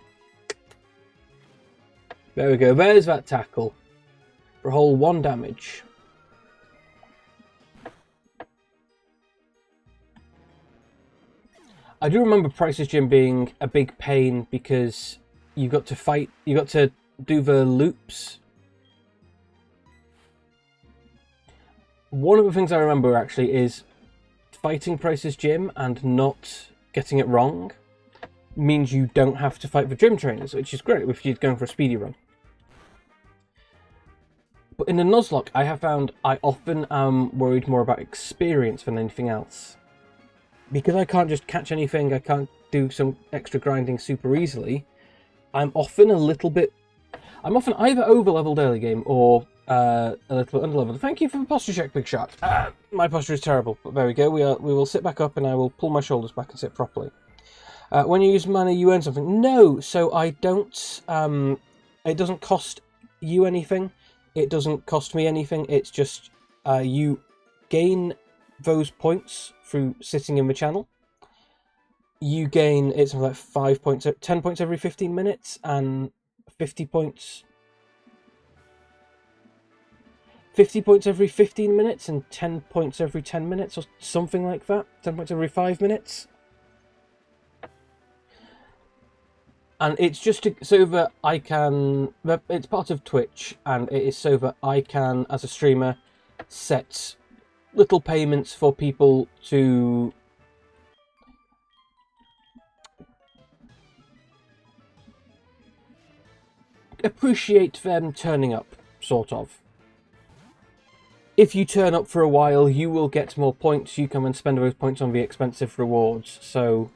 There we go, there's that tackle. For a whole 1 damage. I do remember Price's Gym being a big pain because you got to fight, you got to do the loops. One of the things I remember actually is fighting Price's Gym and not getting it wrong means you don't have to fight the gym trainers, which is great if you're going for a speedy run. But in the Nuzlocke, I have found I often am worried more about experience than anything else. Because I can't just catch anything, I can't do some extra grinding super easily, I'm often either over-leveled early game or a little bit under-leveled. Thank you for the posture check, Big Shot. My posture is terrible, but there we go. We will sit back up and I will pull my shoulders back and sit properly. When you use mana, you earn something. No, so I don't... it doesn't cost you anything. It doesn't cost me anything. It's just you gain those points through sitting in the channel. You gain, it's something like 5 points, 10 points every 15 minutes and 50 points every 15 minutes and 10 points every 10 minutes or something like that. 10 points every 5 minutes. And it's just so that I can, it's part of Twitch, and it is so that I can, as a streamer, set little payments for people to appreciate them turning up, sort of. If you turn up for a while, you will get more points. You come and spend those points on the expensive rewards. So,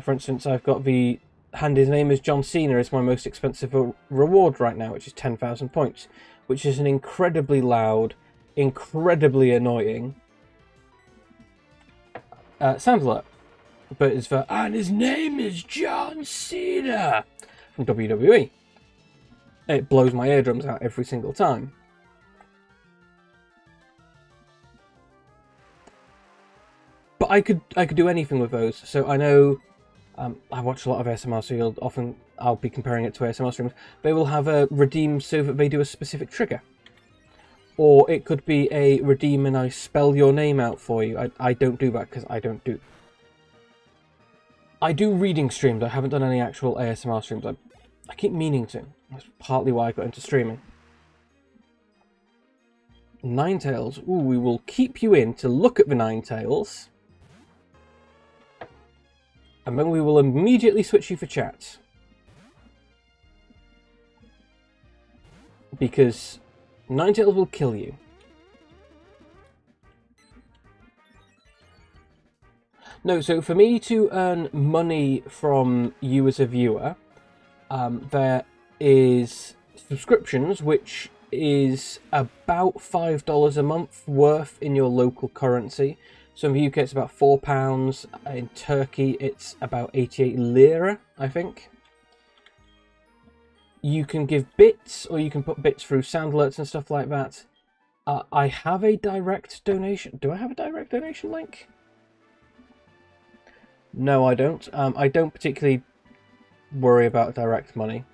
for instance, I've got the... and his name is John Cena, is my most expensive reward right now, which is 10,000 points, which is an incredibly loud, incredibly annoying sound alert. But it's for, and his name is John Cena from WWE. It blows my eardrums out every single time. But I could do anything with those. So I know. I watch a lot of ASMR, so I'll be comparing it to ASMR streams. They will have a redeem so that they do a specific trigger. Or it could be a redeem and I spell your name out for you. I don't do that because I don't do... I do reading streams. I haven't done any actual ASMR streams. I keep meaning to. That's partly why I got into streaming. Ninetales. Ooh, we will keep you in to look at the Ninetales. And then we will immediately switch you for chat. Because Ninetales will kill you. No, so for me to earn money from you as a viewer, there is subscriptions, which is about $5 a month worth in your local currency. So in the UK it's about £4. In Turkey it's about 88 lira, I think. You can give bits, or you can put bits through sound alerts and stuff like that. I have a direct donation. Do I have a direct donation link? No, I don't. I don't particularly worry about direct money.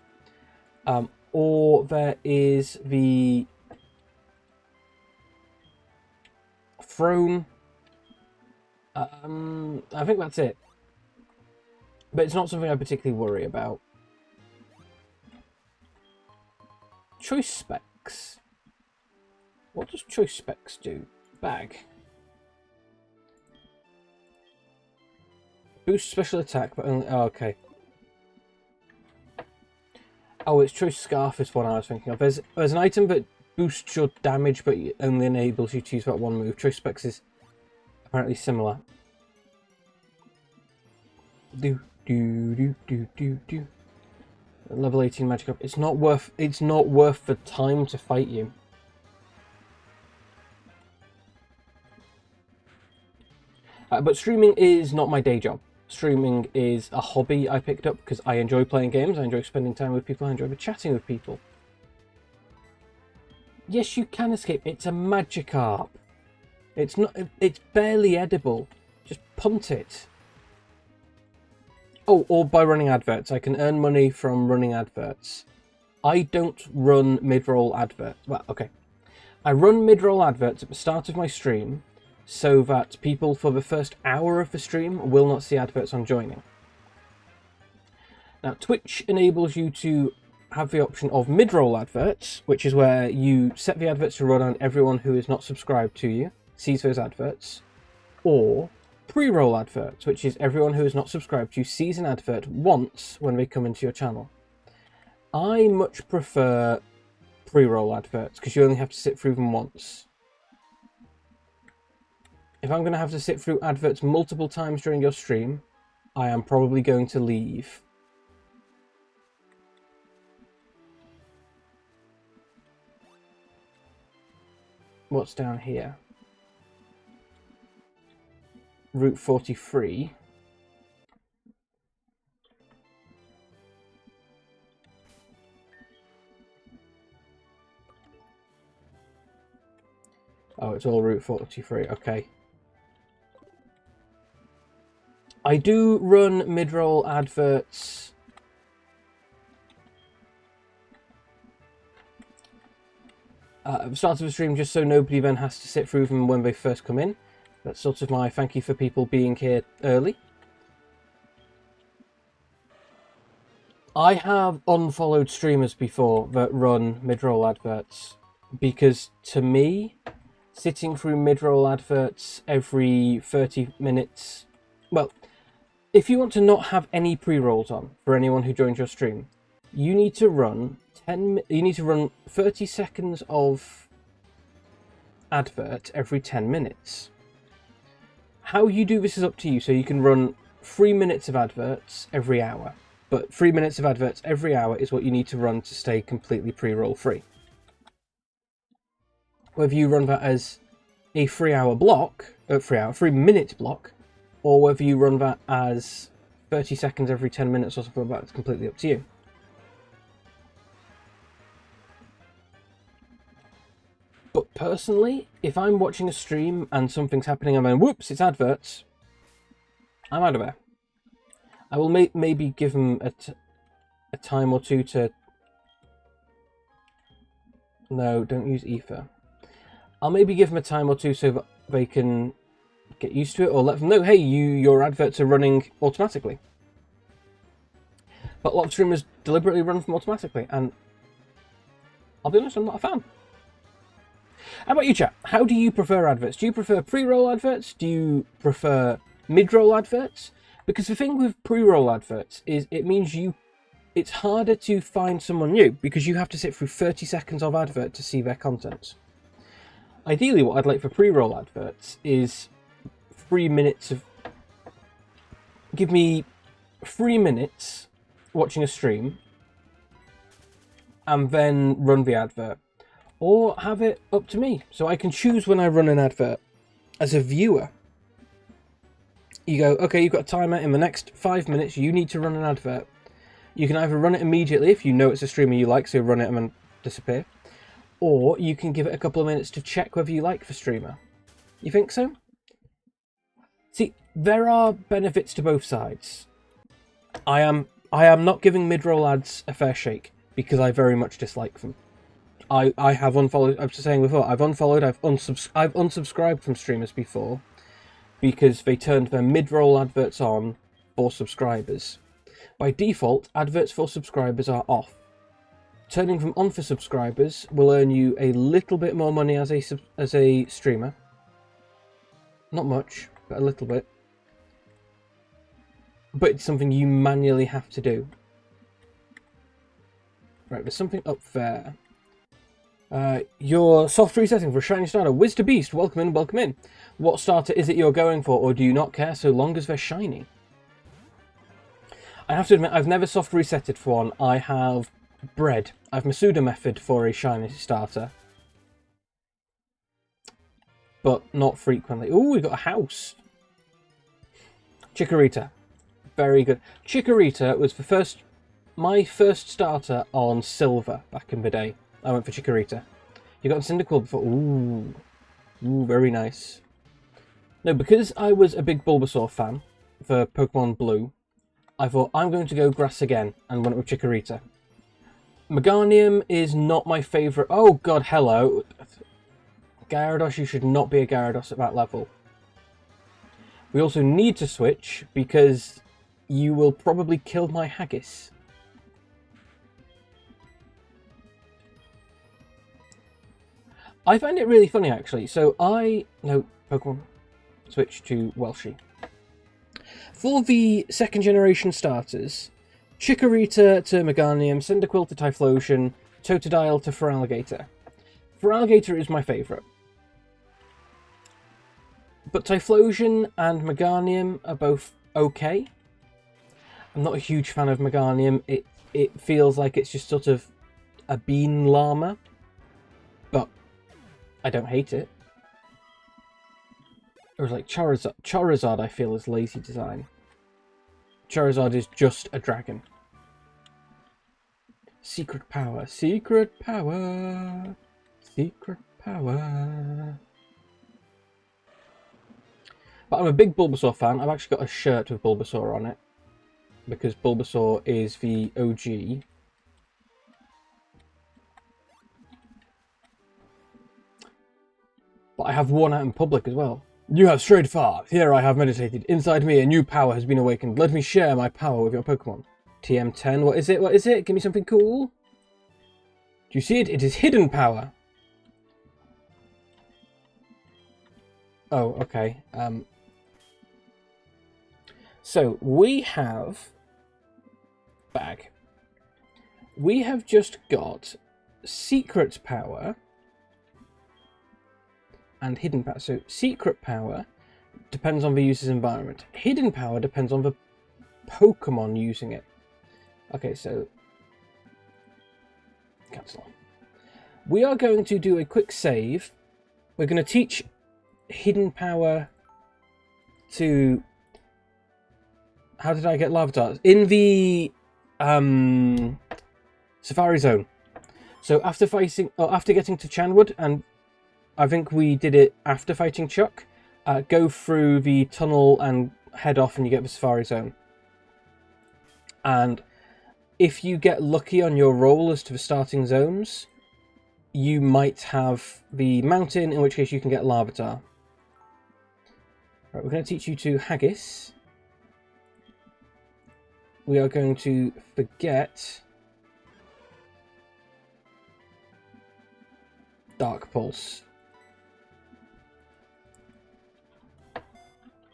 Or there is the Throne. I think that's it. But it's not something I particularly worry about. Choice specs. What does choice specs do? Bag. Boost special attack, but only... Oh, okay. Oh, it's choice scarf is what I was thinking of. There's an item that boosts your damage, but only enables you to use that one move. Choice specs is apparently similar. Do. Level 18 magic up. It's not worth the time to fight you. But streaming is not my day job. Streaming is a hobby I picked up because I enjoy playing games, I enjoy spending time with people, I enjoy chatting with people. Yes, you can escape. It's a Magikarp. It's not. It's barely edible. Just punt it. Oh, or by running adverts. I can earn money from running adverts. I don't run mid-roll adverts. Well, okay. I run mid-roll adverts at the start of my stream so that people for the first hour of the stream will not see adverts on joining. Now, Twitch enables you to have the option of mid-roll adverts, which is where you set the adverts to run on everyone who is not subscribed to you, sees those adverts, or pre-roll adverts, which is everyone who is not subscribed to you sees an advert once when they come into your channel. I much prefer pre-roll adverts because you only have to sit through them once. If I'm going to have to sit through adverts multiple times during your stream, I am probably going to leave. What's down here? Route 43. Oh, it's all Route 43, okay. I do run mid-roll adverts. At the start of the stream, just so nobody then has to sit through them when they first come in. That's sort of my thank you for people being here early. I have unfollowed streamers before that run mid-roll adverts because to me, sitting through mid-roll adverts every 30 minutes... Well, if you want to not have any pre-rolls on for anyone who joins your stream, you need to run 30 seconds of advert every 10 minutes. How you do this is up to you, so you can run 3 minutes of adverts every hour, but 3 minutes of adverts every hour is what you need to run to stay completely pre-roll free. Whether you run that as a 3 minute block, or whether you run that as 30 seconds every 10 minutes or something like that, it's completely up to you. But personally, if I'm watching a stream and something's happening and then whoops, it's adverts, I'm out of there. I will maybe give them a time or two to... No, don't use ether. I'll maybe give them a time or two so that they can get used to it, or let them know, hey, your adverts are running automatically. But a lot of streamers deliberately run them automatically, and I'll be honest, I'm not a fan. How about you, chat? How do you prefer adverts? Do you prefer pre-roll adverts? Do you prefer mid-roll adverts? Because the thing with pre-roll adverts is it means it's harder to find someone new because you have to sit through 30 seconds of advert to see their content. Ideally, what I'd like for pre-roll adverts is 3 minutes of... Give me 3 minutes watching a stream and then run the advert. Or have it up to me, so I can choose when I run an advert. As a viewer, you go, okay, you've got a timer, in the next 5 minutes you need to run an advert. You can either run it immediately if you know it's a streamer you like, so run it and then disappear. Or you can give it a couple of minutes to check whether you like the streamer. You think so? See, there are benefits to both sides. I am not giving mid-roll ads a fair shake, because I very much dislike them. I have unfollowed, I was saying before, I've unfollowed, I've unsubscribed from streamers before because they turned their mid-roll adverts on for subscribers. By default, adverts for subscribers are off. Turning them on for subscribers will earn you a little bit more money as a streamer. Not much, but a little bit. But it's something you manually have to do. Right, there's something up there. Your soft resetting for a shiny starter. Wiz to Beast, welcome in, welcome in. What starter is it you're going for, or do you not care so long as they're shiny? I have to admit, I've never soft resetted for one. I have bread. I've Masuda method for a shiny starter. But not frequently. Ooh, we got a house. Chikorita. very good. Chikorita was my first starter on Silver back in the day. I went for Chikorita. You got Cyndaquil before. Ooh, very nice. No, because I was a big Bulbasaur fan for Pokemon Blue, I thought I'm going to go grass again and went with Chikorita. Meganium is not my favourite. Oh god, hello. Gyarados, you should not be a Gyarados at that level. We also need to switch because you will probably kill my Haggis. I find it really funny actually. So Pokemon switch to Welshie. For the second generation starters, Chikorita to Meganium, Cyndaquil to Typhlosion, Totodile to Feraligatr. Feraligatr is my favourite. But Typhlosion and Meganium are both okay. I'm not a huge fan of Meganium. It feels like it's just sort of a bean llama. But I don't hate it. It was like Charizard. Charizard, I feel, is lazy design. Charizard is just a dragon. Secret power, secret power, secret power. But I'm a big Bulbasaur fan. I've actually got a shirt with Bulbasaur on it. Because Bulbasaur is the OG. But I have worn out in public as well. You have strayed far. Here I have meditated. Inside me a new power has been awakened. Let me share my power with your Pokemon. TM10, what is it? What is it? Give me something cool. Do you see it? It is hidden power. Oh, okay. So we have bag. We have just got secret power and hidden power. So secret power depends on the user's environment. Hidden power depends on the Pokemon using it. Okay, so cancel. We are going to do a quick save. We're going to teach hidden power to... How did I get Larvitar? In the Safari Zone. So after getting to Chanwood, and I think we did it after fighting Chuck, go through the tunnel and head off and you get the Safari Zone. And if you get lucky on your roll as to the starting zones, you might have the mountain, in which case you can get Larvitar. Right, we're going to teach you to Haggis. We are going to forget Dark Pulse.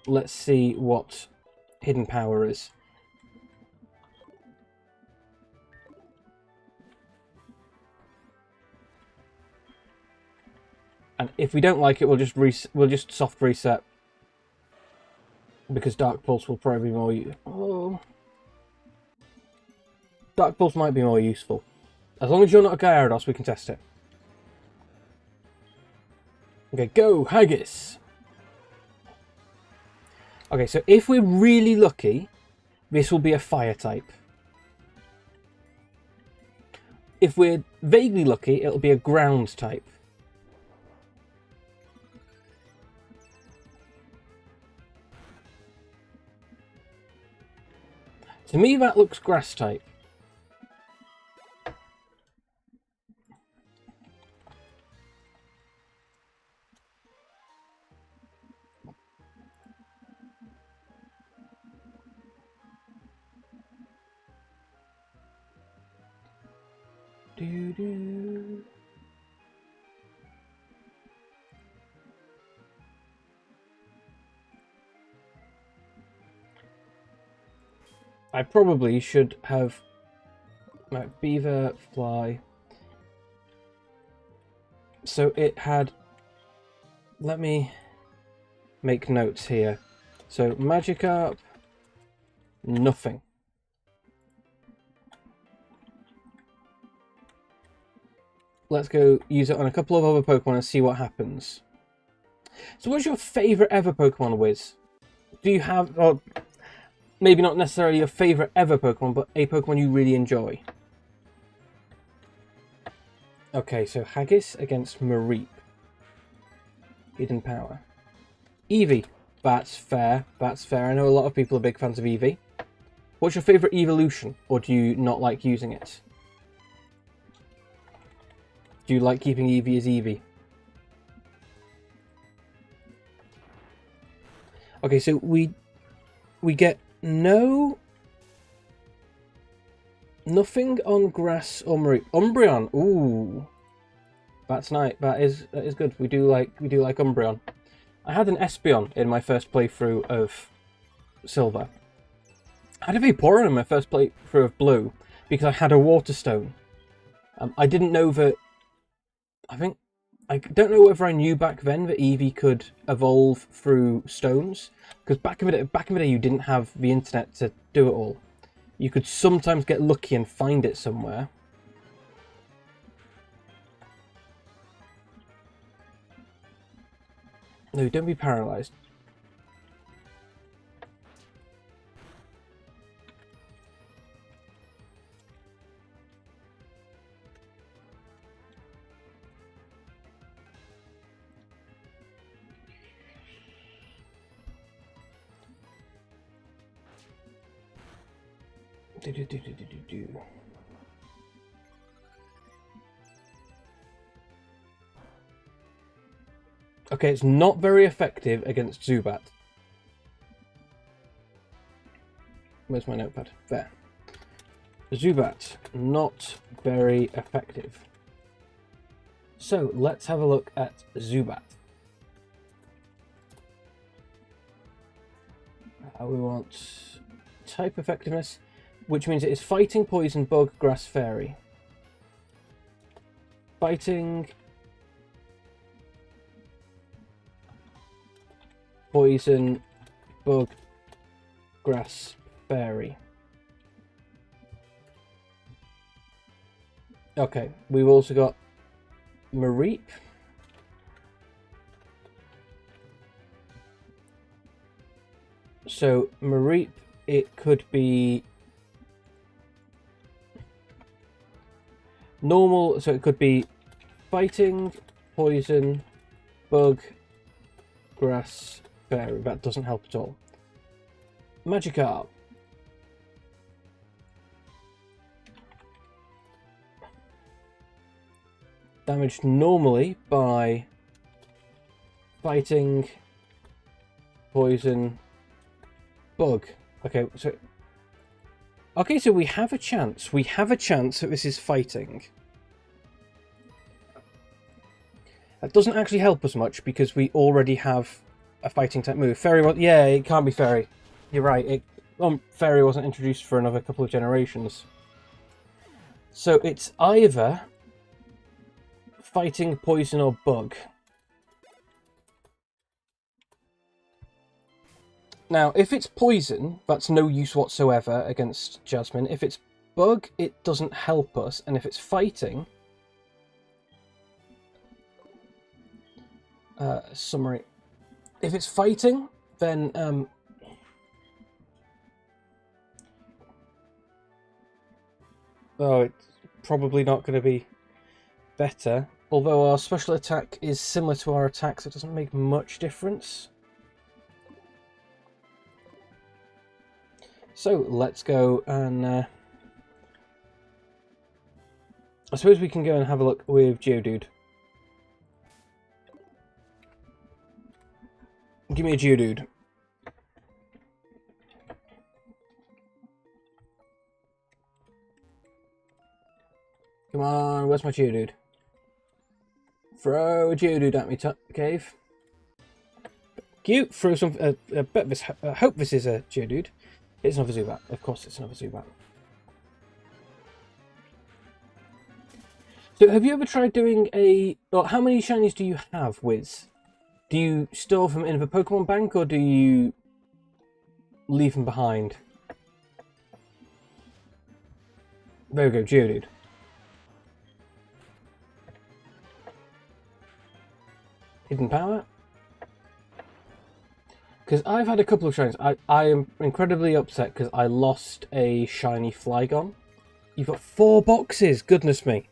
Let's see what hidden power is. And if we don't like it, we'll just soft reset. Because Dark Pulse will probably be more... Oh. Dark Pulse might be more useful. As long as you're not a Gyarados, we can test it. Okay, go, Haggis! Okay, so if we're really lucky, this will be a fire type. If we're vaguely lucky, it'll be a ground type. To me, that looks grass type. Doo-doo. I probably should have Beaver, Fly. So it had... Let me make notes here. So Magikarp, nothing. Let's go use it on a couple of other Pokemon and see what happens. So what's your favourite ever Pokemon Wiz? Do you have... Or maybe not necessarily your favourite ever Pokemon, but a Pokemon you really enjoy. Okay, so Haggis against Mareep. Hidden Power. Eevee. That's fair. That's fair. I know a lot of people are big fans of Eevee. What's your favourite evolution, or do you not like using it? Do you like keeping Eevee as Eevee? Okay, so we get nothing on grass or Mareep. Umbreon. Ooh, that's nice. That is good. We do like Umbreon. I had an Espeon in my first playthrough of Silver. I had a Vaporeon in my first playthrough of Blue because I had a Water Stone. I didn't know that. I don't know whether I knew back then that Eevee could evolve through stones, because back in the day you didn't have the internet to do it all. You could sometimes get lucky and find it somewhere. No, don't be paralysed. Okay, it's not very effective against Zubat. Where's my notepad? There. Zubat, not very effective. So, let's have a look at Zubat. We want type effectiveness, which means it is fighting, poison, bug, grass, fairy. Fighting, poison, bug, grass, fairy. Okay, we've also got Mareep. So Mareep, it could be normal, so it could be fighting, poison, bug, grass, fairy. That doesn't help at all. Magikarp. Damaged normally by fighting, poison, bug. Okay, so we have a chance. We have a chance that this is fighting. That doesn't actually help us much because we already have a fighting type move. Fairy, yeah, it can't be Fairy. You're right. Fairy wasn't introduced for another couple of generations. So it's either fighting, poison, or bug. Now, if it's poison, that's no use whatsoever against Jasmine. If it's bug, it doesn't help us. And if it's fighting... summary. If it's fighting, then... oh, it's probably not going to be better. Although our special attack is similar to our attack, so it doesn't make much difference. So let's go and I suppose we can go and have a look with Geodude. Give me a Geodude. Come on, where's my Geodude? Throw a Geodude at me, Cave. Cute. Throw some. I hope this is a Geodude. It's another Zubat. Of course, it's another Zubat. So, have you ever tried doing a... Well, how many shinies do you have, Wiz? Do you store them in the Pokemon bank, or do you leave them behind? There we go, Geodude. Hidden Power. Because I've had a couple of shinies. I am incredibly upset because I lost a shiny Flygon. You've got 4 boxes, goodness me.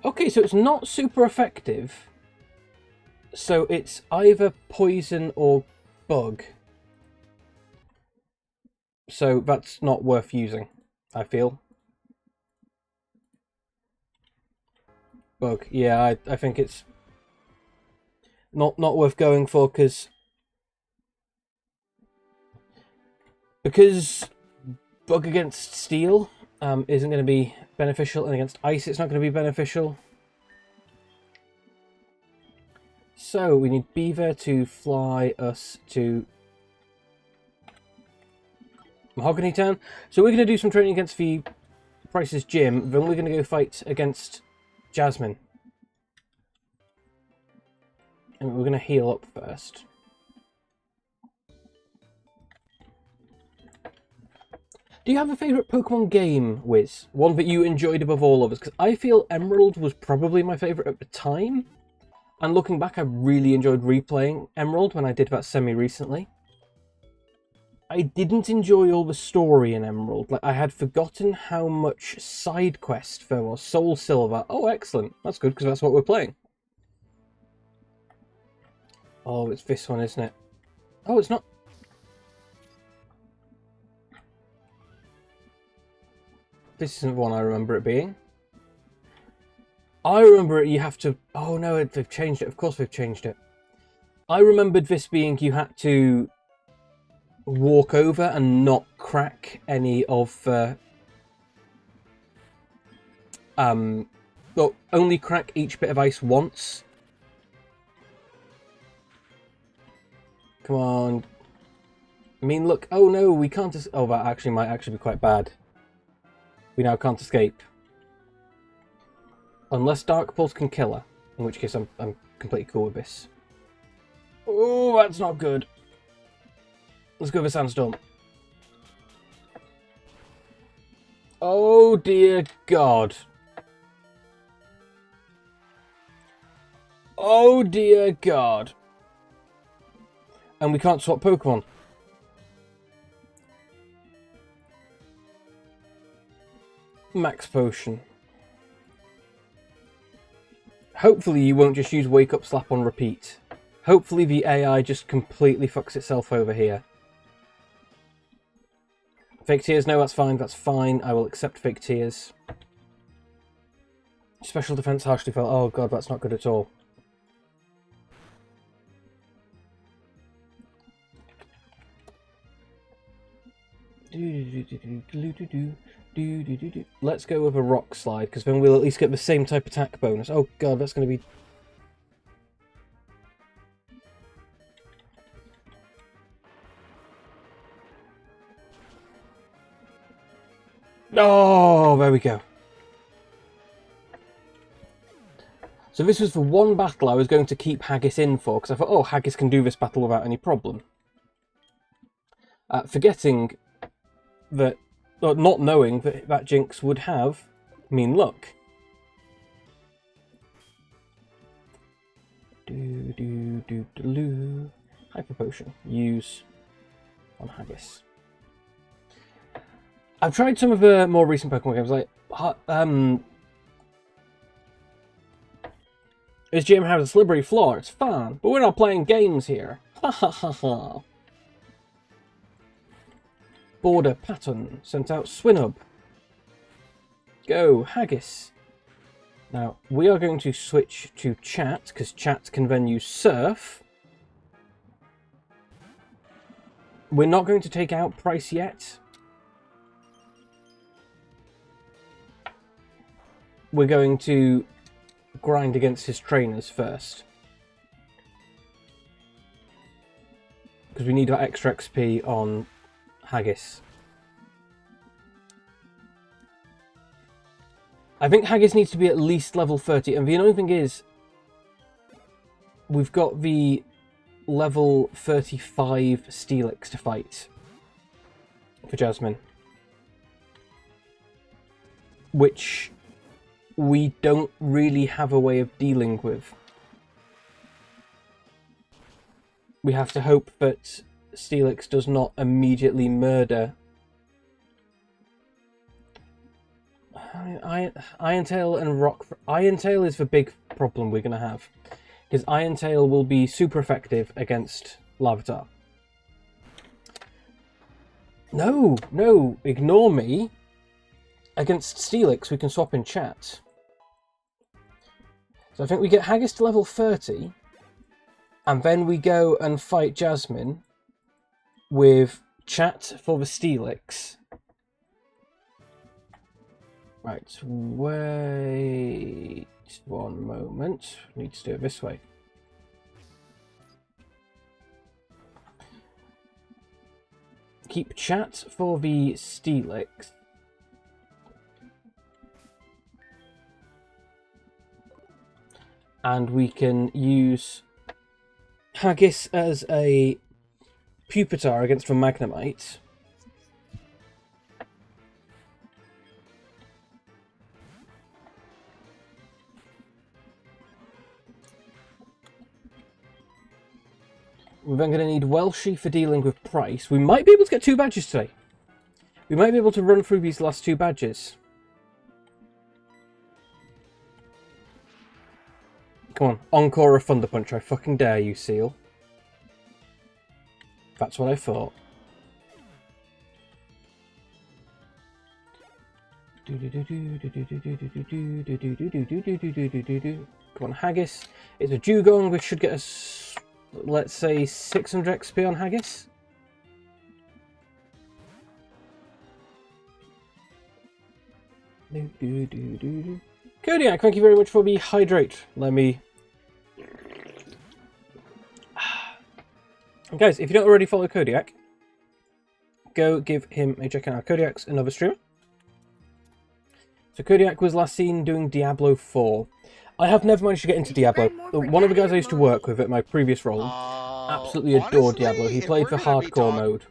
Okay, so it's not super effective. So it's either poison or bug. So that's not worth using, I feel. Bug, yeah, I think it's not worth going for because bug against steel isn't going to be beneficial, and against ice it's not going to be beneficial. So we need Beaver to fly us to Mahogany Town. So we're going to do some training against the Price's gym, then we're going to go fight against Jasmine. And we're going to heal up first. Do you have a favourite Pokemon game, Wiz? One that you enjoyed above all others? Because I feel Emerald was probably my favourite at the time. And looking back, I really enjoyed replaying Emerald when I did that semi-recently. I didn't enjoy all the story in Emerald. Like, I had forgotten how much side quest there was. Soul Silver. Oh, excellent. That's good, because that's what we're playing. Oh, it's this one, isn't it? Oh, it's not. This isn't the one I remember it being. I remember it, you have to... Oh, no, they've changed it. Of course they've changed it. I remembered this being you had to walk over and not crack any of the... Well, only crack each bit of ice once. Come on. I mean, look. Oh, no, we can't... Oh, that actually might actually be quite bad. We now can't escape. Unless Dark Pulse can kill her. In which case, I'm completely cool with this. Oh, that's not good. Let's go with Sandstorm. Oh, dear God. Oh, dear God. And we can't swap Pokemon. Max Potion. Hopefully you won't just use Wake Up Slap on repeat. Hopefully the AI just completely fucks itself over here. Fake Tears, no, that's fine, that's fine. I will accept Fake Tears. Special Defense harshly fell. Oh god, that's not good at all. Let's go with a Rock Slide, because then we'll at least get the same type attack bonus. Oh god, that's going to be... Oh, there we go. So this was the one battle I was going to keep Haggis in for, because I thought, oh, Haggis can do this battle without any problem. Forgetting that, or not knowing that that Jinx would have mean luck. Hyper Potion. Use on Haggis. I've tried some of the more recent Pokemon games, like this gym has a slippery floor. It's fun, but we're not playing games here. Ha ha ha ha. Border Pattern sent out Swinub. Go Haggis. Now we are going to switch to Chat because Chat can then use Surf. We're not going to take out Price yet. We're going to grind against his trainers first. Because we need that extra XP on Haggis. I think Haggis needs to be at least level 30. And the annoying thing is, we've got the level 35 Steelix to fight for Jasmine. Which we don't really have a way of dealing with. we have to hope that Steelix does not immediately murder Irontail and Rock. Irontail is the big problem we're going to have, because Irontail will be super effective against Larvitar. No, ignore me. Against Steelix, we can swap in chat. So I think we get Haggis to level 30, and then we go and fight Jasmine with chat for the Steelix. Right, wait one moment. Need to do it this way. Keep chat for the Steelix. And we can use Haggis as a Pupitar against the Magnemite. We're then going to need Welshie for dealing with Price. We might be able to get 2 badges today. We might be able to run through these last 2 badges. Come on, Encore or Thunder Punch, I fucking dare you, Seal. That's what I thought. Come on, Haggis. It's a Dugong, which should get us, let's say, 600 XP on Haggis. Kodiak, thank you very much for the hydrate. Let me... Guys, if you don't already follow Kodiak, go give him a check out. Kodiak's another streamer. So Kodiak was last seen doing Diablo 4. I have never managed to get into Diablo. One of the guys I used to work with at my previous role absolutely adored Diablo. He played for hardcore mode.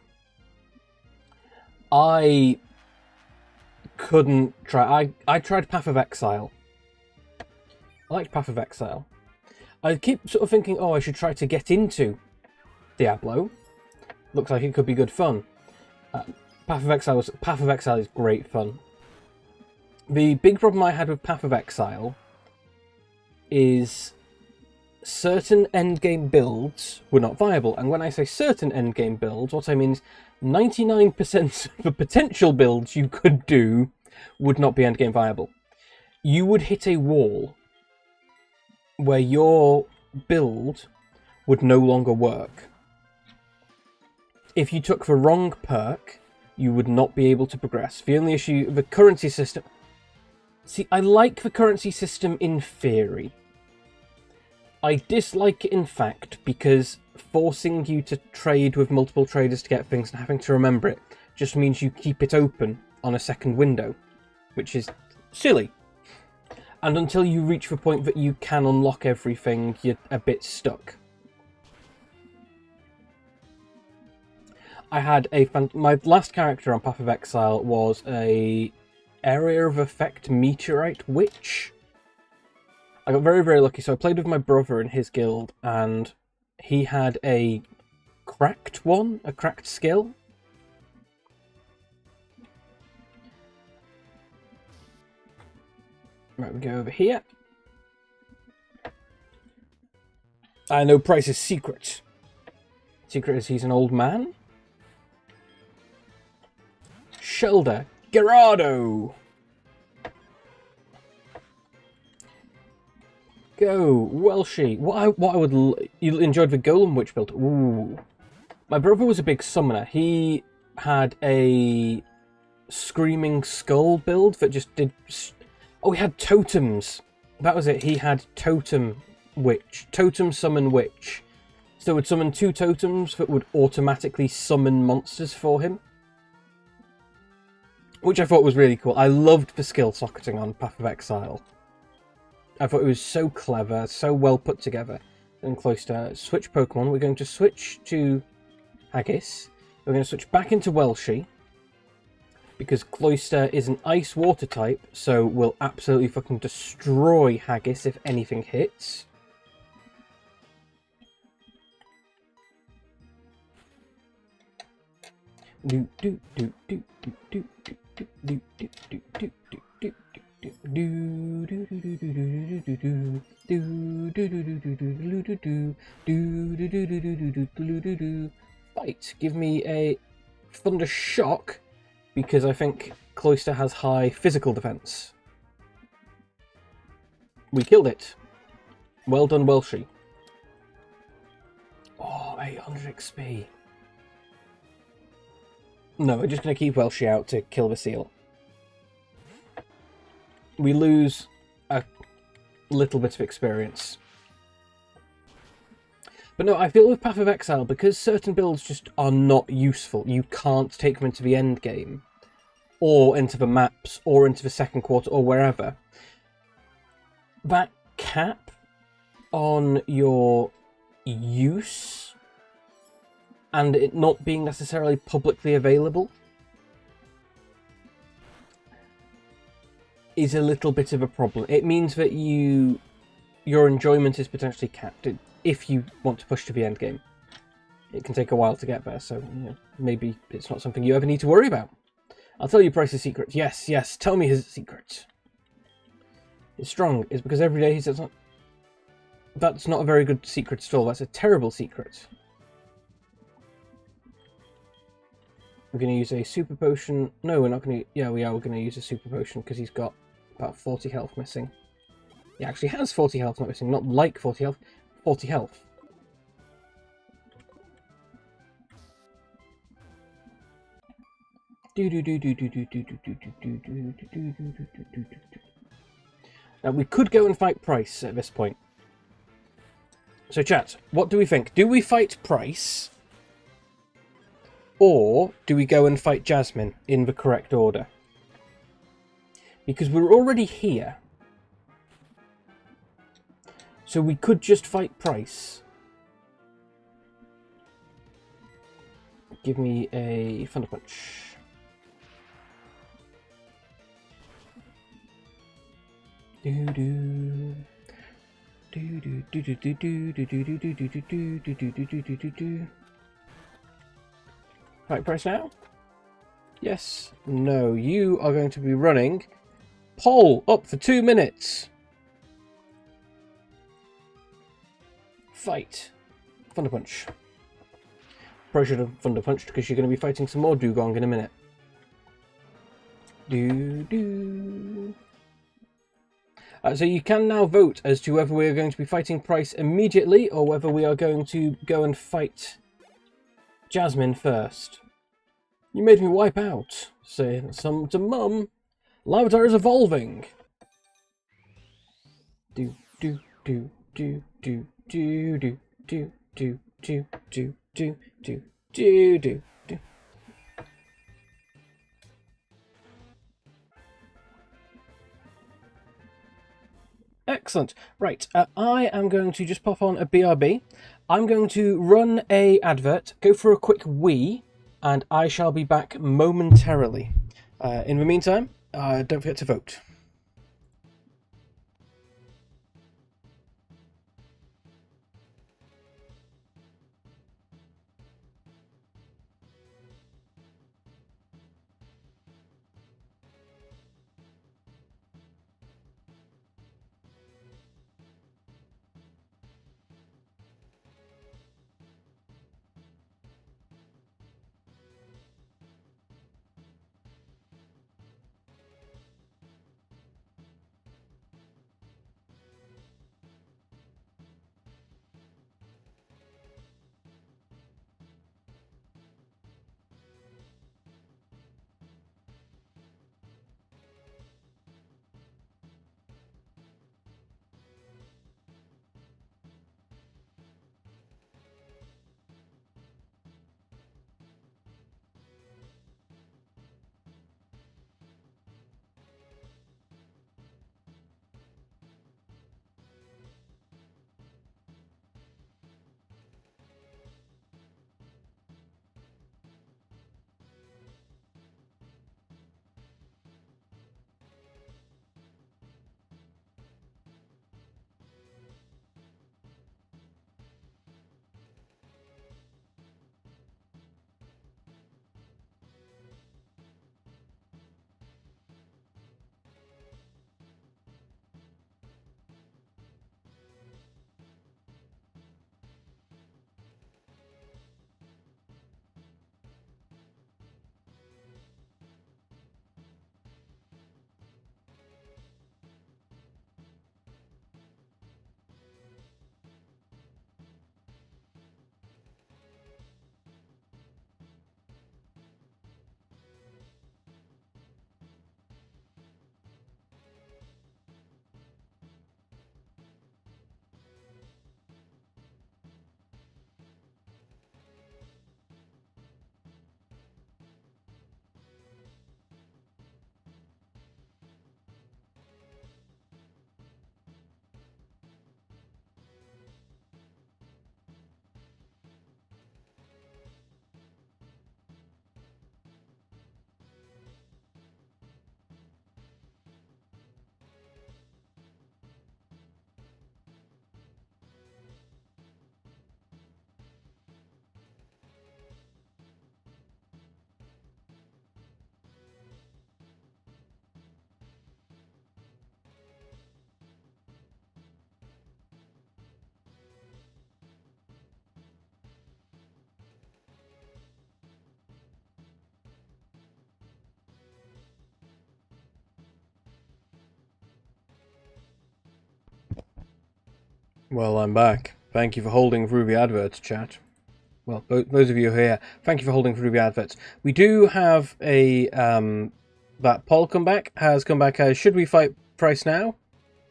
I couldn't try. I tried Path of Exile. I liked Path of Exile. I keep sort of thinking, oh, I should try to get into Diablo. Looks like it could be good fun. Path of Exile is great fun. The big problem I had with Path of Exile is certain endgame builds were not viable. And when I say certain endgame builds, what I mean is 99% of the potential builds you could do would not be endgame viable. You would hit a wall where your build would no longer work. If you took the wrong perk, you would not be able to progress. The only issue, the currency system... See, I like the currency system in theory. I dislike it in fact because forcing you to trade with multiple traders to get things and having to remember it just means you keep it open on a second window, which is silly. And until you reach the point that you can unlock everything, you're a bit stuck. I had my last character on Path of Exile was a Area of Effect Meteorite Witch. I got very, very lucky. So I played with my brother in his guild, and he had a cracked skill. Right, we go over here. I know Price's secret. Secret is he's an old man. Shelder. Gerardo! Go, Welshie. You enjoyed the Golem Witch build? Ooh. My brother was a big summoner. He had a Screaming Skull build that just did... Oh, he had totems. That was it. He had Totem Witch. Totem Summon Witch. So it would summon 2 totems that would automatically summon monsters for him. Which I thought was really cool. I loved the skill socketing on Path of Exile. I thought it was so clever, so well put together. And Cloister, switch Pokemon. We're going to switch to Haggis. We're going to switch back into Welshie. Because Cloister is an Ice-Water type, so will absolutely fucking destroy Haggis if anything hits. Do do do do do do do do do do do do do do. Fight. Give me a Thunder Shock because I think Cloister has high physical defense. We killed it. Well done, Welshie. Oh, 800 XP. No, we're just going to keep Welshie out to kill the seal. We lose a little bit of experience. But no, I feel with Path of Exile, because certain builds just are not useful, you can't take them into the end game, or into the maps, or into the second quarter, or wherever. That cap on your use, and it not being necessarily publicly available, is a little bit of a problem. It means that your enjoyment is potentially capped if you want to push to the end game. It can take a while to get there, so maybe it's not something you ever need to worry about. I'll tell you Price's secret. Yes, yes, tell me his secret. It's strong. It's because every day he says, that's not a very good secret at all. That's a terrible secret. We're going to use a super potion. No, we're not going to. Yeah, we are. We're going to use a super potion because he's got about 40 health missing. He actually has 40 health not missing. Not like 40 health. 40 health. Now we could go and fight Price at this point. So chat, what do we think? Do we fight Price? Or do we go and fight Jasmine in the correct order? Because we're already here. So we could just fight Price. Give me a Thunder Punch. Right, Price now? Yes. No, you are going to be running. Pole up for 2 minutes. Fight. Thunder Punch. Probably should have Thunder Punched because you're going to be fighting some more Dugong in a minute. So you can now vote as to whether we are going to be fighting Price immediately or whether we are going to go and fight Jasmine first. You made me wipe out. Say some to Mum. Lavatar is evolving. Do do do do do do do do do do do do do do do. Excellent. Right, I am going to just pop on a BRB. I'm going to run a advert, go for a quick wee, and I shall be back momentarily. In the meantime, don't forget to vote. Well, I'm back. Thank you for holding through the adverts, chat. Well, those of you who are here, thank you for holding through the adverts. We do have a, that poll has come back as, should we fight Price now?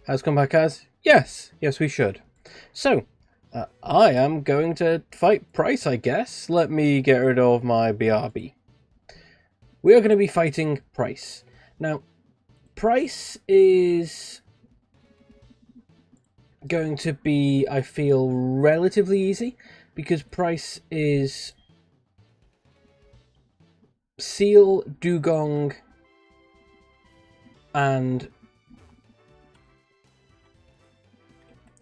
Has come back as, yes, we should. So, I am going to fight Price, I guess. Let me get rid of my BRB. We are going to be fighting Price. Now, Price is going to be, I feel, relatively easy, because Price is Seal, Dugong, and...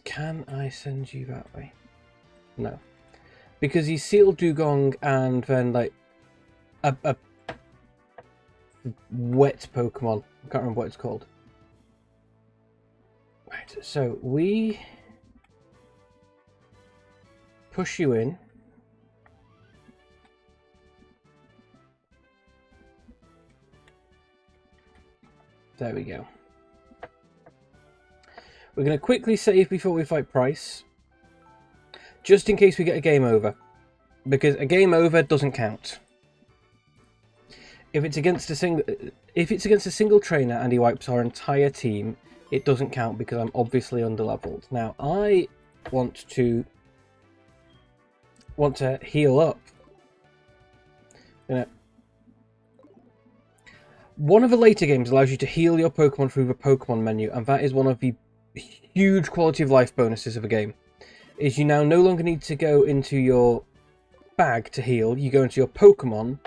Can I send you that way? No. Because he's Seal, Dugong, and then, like, a wet Pokemon. I can't remember what it's called. Right, so we push you in. There we go. We're going to quickly save before we fight Price, just in case we get a game over, because a game over doesn't count. If it's against a single trainer and he wipes our entire team, it doesn't count because I'm obviously underleveled. Now I want to heal up. One of the later games allows you to heal your Pokemon through the Pokemon menu, and that is one of the huge quality of life bonuses of a game. Is you now no longer need to go into your bag to heal. You go into your Pokemon,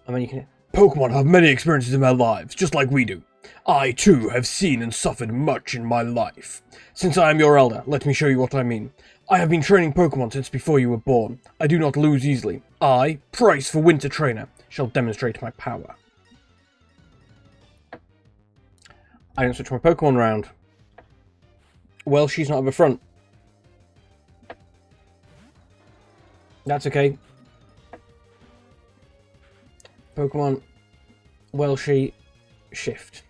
and then you can. Pokemon have many experiences in their lives, just like we do. I, too, have seen and suffered much in my life. Since I am your elder, let me show you what I mean. I have been training Pokemon since before you were born. I do not lose easily. I, Price for Winter Trainer, shall demonstrate my power. I don't switch my Pokemon around. Well, she's not at the front. That's okay. Pokemon, Welshie, shift.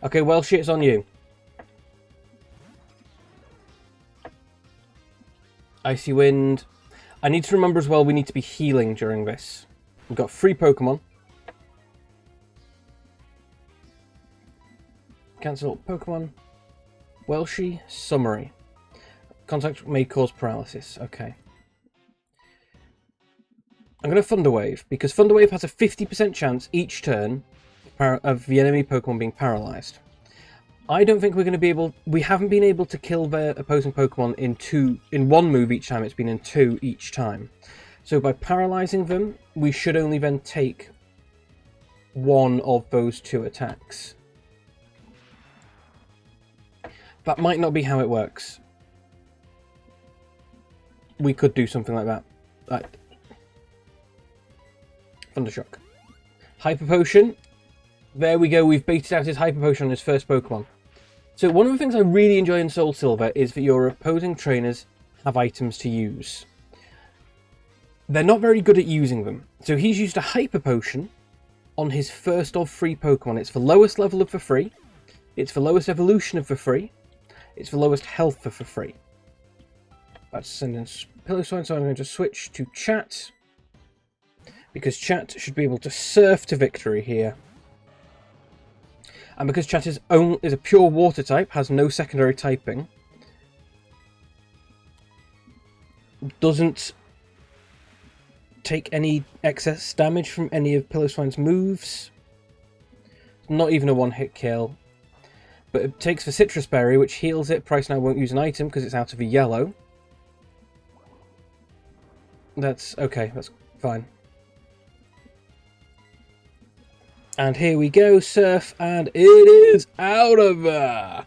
Okay, Welshie, it's on you. Icy Wind. I need to remember as well, we need to be healing during this. We've got 3 Pokemon. Cancel Pokemon. Welshie, summary. Contact may cause paralysis. Okay. I'm going to Thunder Wave, because Thunder Wave has a 50% chance each turn of the enemy Pokemon being paralyzed. I don't think we're going to be able... We haven't been able to kill the opposing Pokemon in one move each time. It's been in 2 each time. So by paralyzing them, we should only then take one of those 2 attacks. That might not be how it works. We could do something like that. Thundershock. Hyper Potion. There we go, we've baited out his Hyper Potion on his first Pokemon. So one of the things I really enjoy in Soul Silver is that your opposing trainers have items to use. They're not very good at using them. So he's used a Hyper Potion on his first of 3 Pokemon. It's the lowest level of the 3. It's the lowest evolution of the 3. It's the lowest health of the 3. Let's send in Pillow-Swine, so I'm going to switch to chat. Because chat should be able to surf to victory here. And because chat is a pure water type, has no secondary typing, doesn't take any excess damage from any of Pillow-Swine's moves. Not even a one-hit kill. But it takes the Citrus Berry, which heals it. Price now won't use an item because it's out of a yellow. That's okay, that's fine. And here we go, Surf, and it is out of there!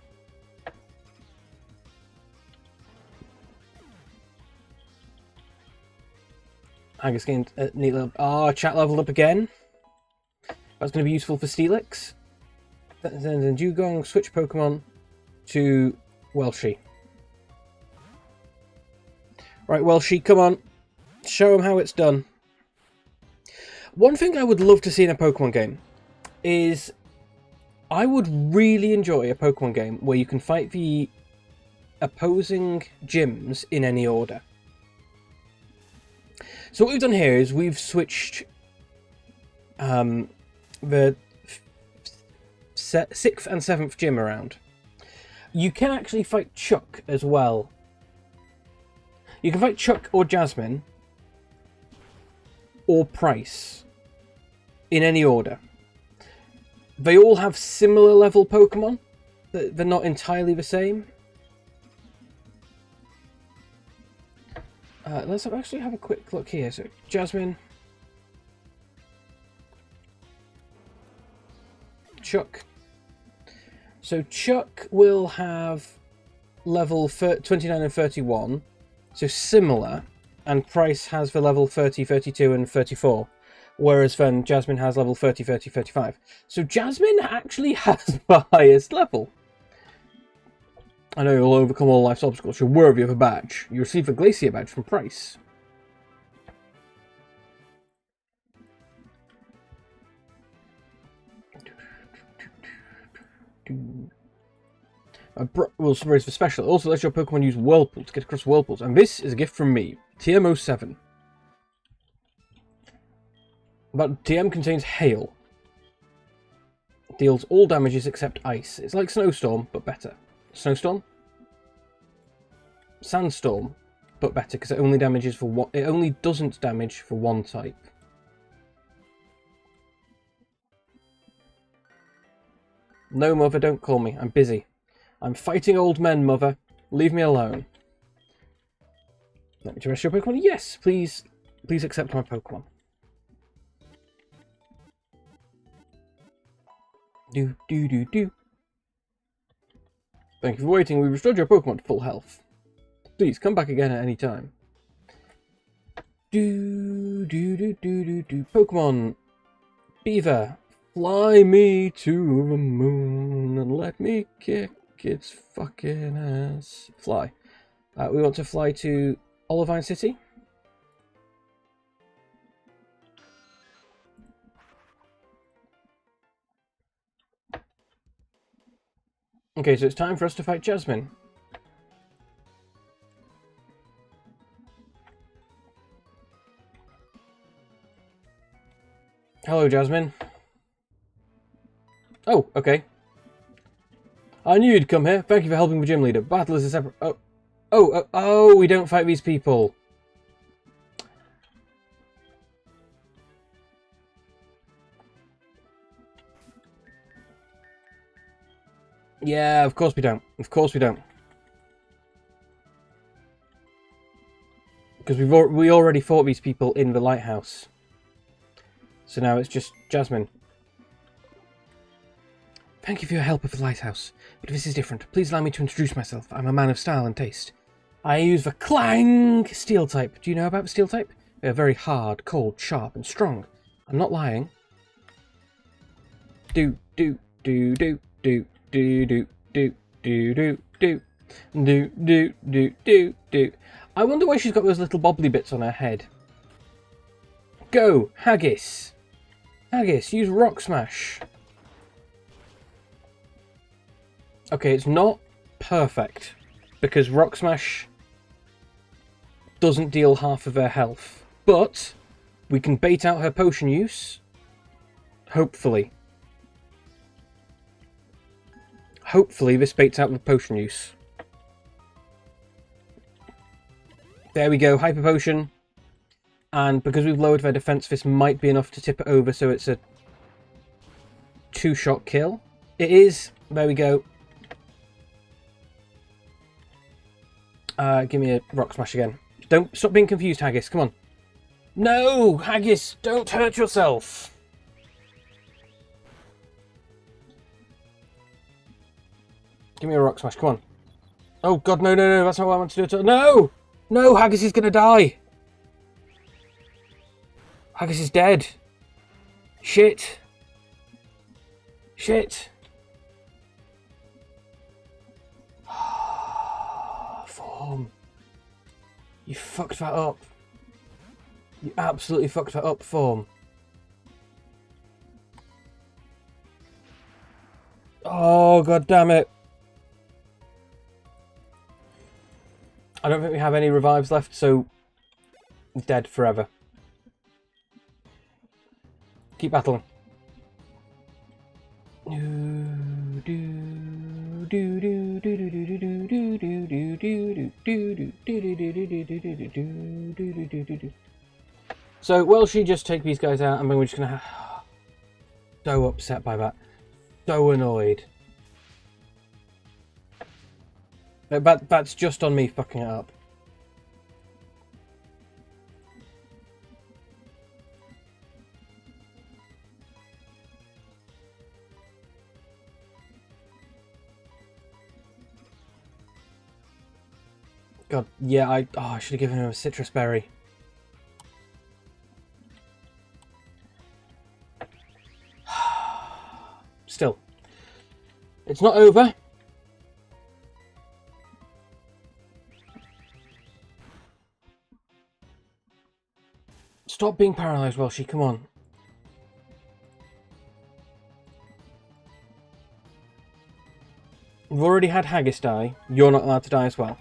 Haggis gained a neat level. Ah, chat leveled up again. That's going to be useful for Steelix. Then Dugong, switch Pokemon to Welshie. Right, Welshie, come on. Show him how it's done. One thing I would love to see in a Pokemon game is I would really enjoy a Pokemon game where you can fight the opposing gyms in any order. So what we've done here is we've switched the 6th and 7th gym around. You can actually fight Chuck as well. You can fight Chuck or Jasmine or Price in any order. They all have similar level Pokemon. They're not entirely the same. Let's actually have a quick look here. So Jasmine, Chuck. So Chuck will have level 29 and 31, so similar, and Price has the level 30, 32 and 34, whereas then Jasmine has level 30, 30, 35. So Jasmine actually has the highest level. I know you'll overcome all life's obstacles. You're worthy of a badge. You receive a Glacier badge from Price. Will raise for special. It also lets your Pokemon use Whirlpool to get across Whirlpools. And this is a gift from me. TM07. But TM contains Hail. Deals all damages except Ice. It's like Snowstorm, but better. Snowstorm? Sandstorm, but better, because it only damages for one. It only doesn't damage for one type. No, Mother, don't call me. I'm busy. I'm fighting old men, Mother. Leave me alone. Let me dress your Pokemon. Yes, please. Please accept my Pokemon. Do, do, do, do. Thank you for waiting. We've restored your Pokemon to full health. Please come back again at any time. Do, do, do, do, do, do. Pokemon. Beaver. Fly me to the moon and let me kick its fucking ass. Fly. We want to fly to Olivine City. Okay, so it's time for us to fight Jasmine. Hello, Jasmine. Oh, okay. I knew you'd come here. Thank you for helping the gym leader. Battle is a separate... Oh, we don't fight these people. Yeah, of course we don't. Of course we don't. Because we already fought these people in the lighthouse. So now it's just Jasmine. Thank you for your help at the lighthouse, but this is different. Please allow me to introduce myself. I'm a man of style and taste. I use the Clang Steel type. Do you know about the Steel type? They're very hard, cold, sharp, and strong. I'm not lying. Do, do, do, do, do, do, do, do, do, do, do, do, do, do, do, do. I wonder why she's got those little bobbly bits on her head. Go, Haggis. Haggis, use Rock Smash. Okay, it's not perfect, because Rock Smash doesn't deal half of her health. But we can bait out her potion use. Hopefully. Hopefully this baits out the potion use. There we go, Hyper Potion. And because we've lowered their defense, this might be enough to tip it over, so it's a 2-shot kill. It is. There we go. Give me a Rock Smash again. Don't stop being confused, Haggis. Come on. No, Haggis, don't hurt yourself. Give me a Rock Smash. Come on. Oh God, no, no, no! That's not what I want to do. No, no, Haggis is gonna die. Haggis is dead. Shit. Shit. Form. You fucked that up. You absolutely fucked that up, Form. Oh, God damn it. I don't think we have any revives left, so dead forever. Keep battling. So, will she just take these guys out, and then we're just gonna have... So upset by that. So annoyed. That's just on me fucking it up. God, yeah, I should have given him a citrus berry. Still, it's not over. Stop being paralysed, Welshie, come on. We've already had Haggis die. You're not allowed to die as well.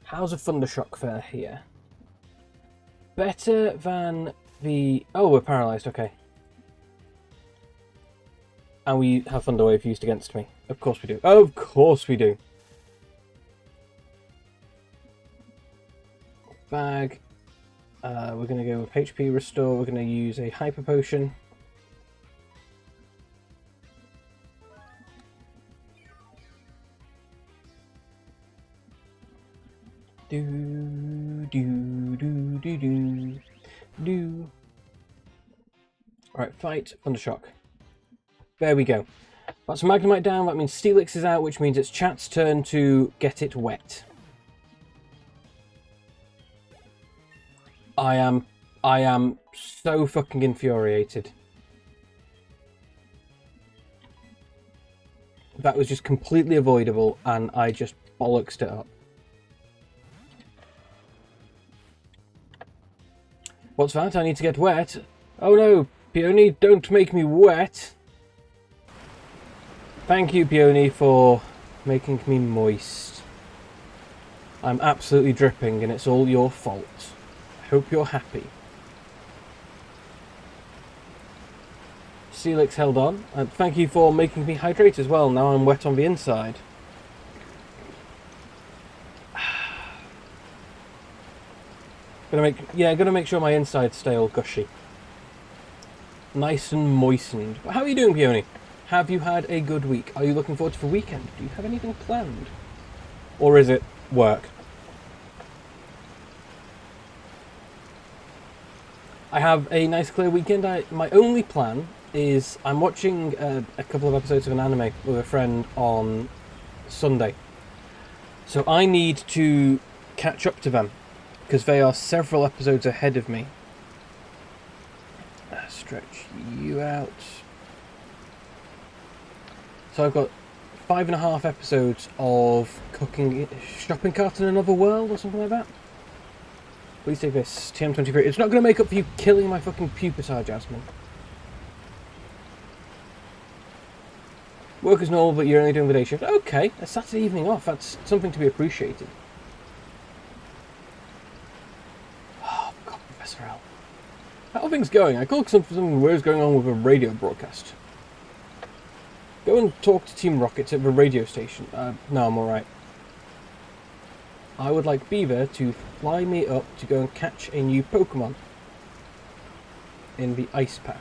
How's a Thundershock fare here? Better than the... Oh, we're paralysed, okay. And we have Thunderwave used against me. Of course we do. Of course we do. Bag. We're going to go with HP Restore. We're going to use a Hyper Potion. Alright, fight, Thundershock. There we go. That's Magnemite down, that means Steelix is out, which means it's chat's turn to get it wet. I am so fucking infuriated. That was just completely avoidable, and I just bollocksed it up. What's that? I need to get wet. Oh no, Peony, don't make me wet. Thank you, Peony, for making me moist. I'm absolutely dripping, and it's all your fault. I hope you're happy. Steelix held on, and thank you for making me hydrate as well. Now I'm wet on the inside. Gonna make sure my insides stay all gushy. Nice and moistened. But how are you doing, Peony? Have you had a good week? Are you looking forward to the weekend? Do you have anything planned? Or is it work? I have a nice clear weekend. My only plan is I'm watching a couple of episodes of an anime with a friend on Sunday. So I need to catch up to them, because they are several episodes ahead of me. Stretch you out. So I've got 5.5 episodes of cooking shopping cart in another world or something like that. Please take this, TM23. It's not going to make up for you killing my fucking pupitar, Jasmine. Work is normal, but you're only doing the day shift. Okay, a Saturday evening off. That's something to be appreciated. Oh, God, Professor L. How are things going? I called something weird's going on with a radio broadcast. Go and talk to Team Rockets at the radio station. No, I'm alright. I would like Beaver to fly me up to go and catch a new Pokemon in the ice path.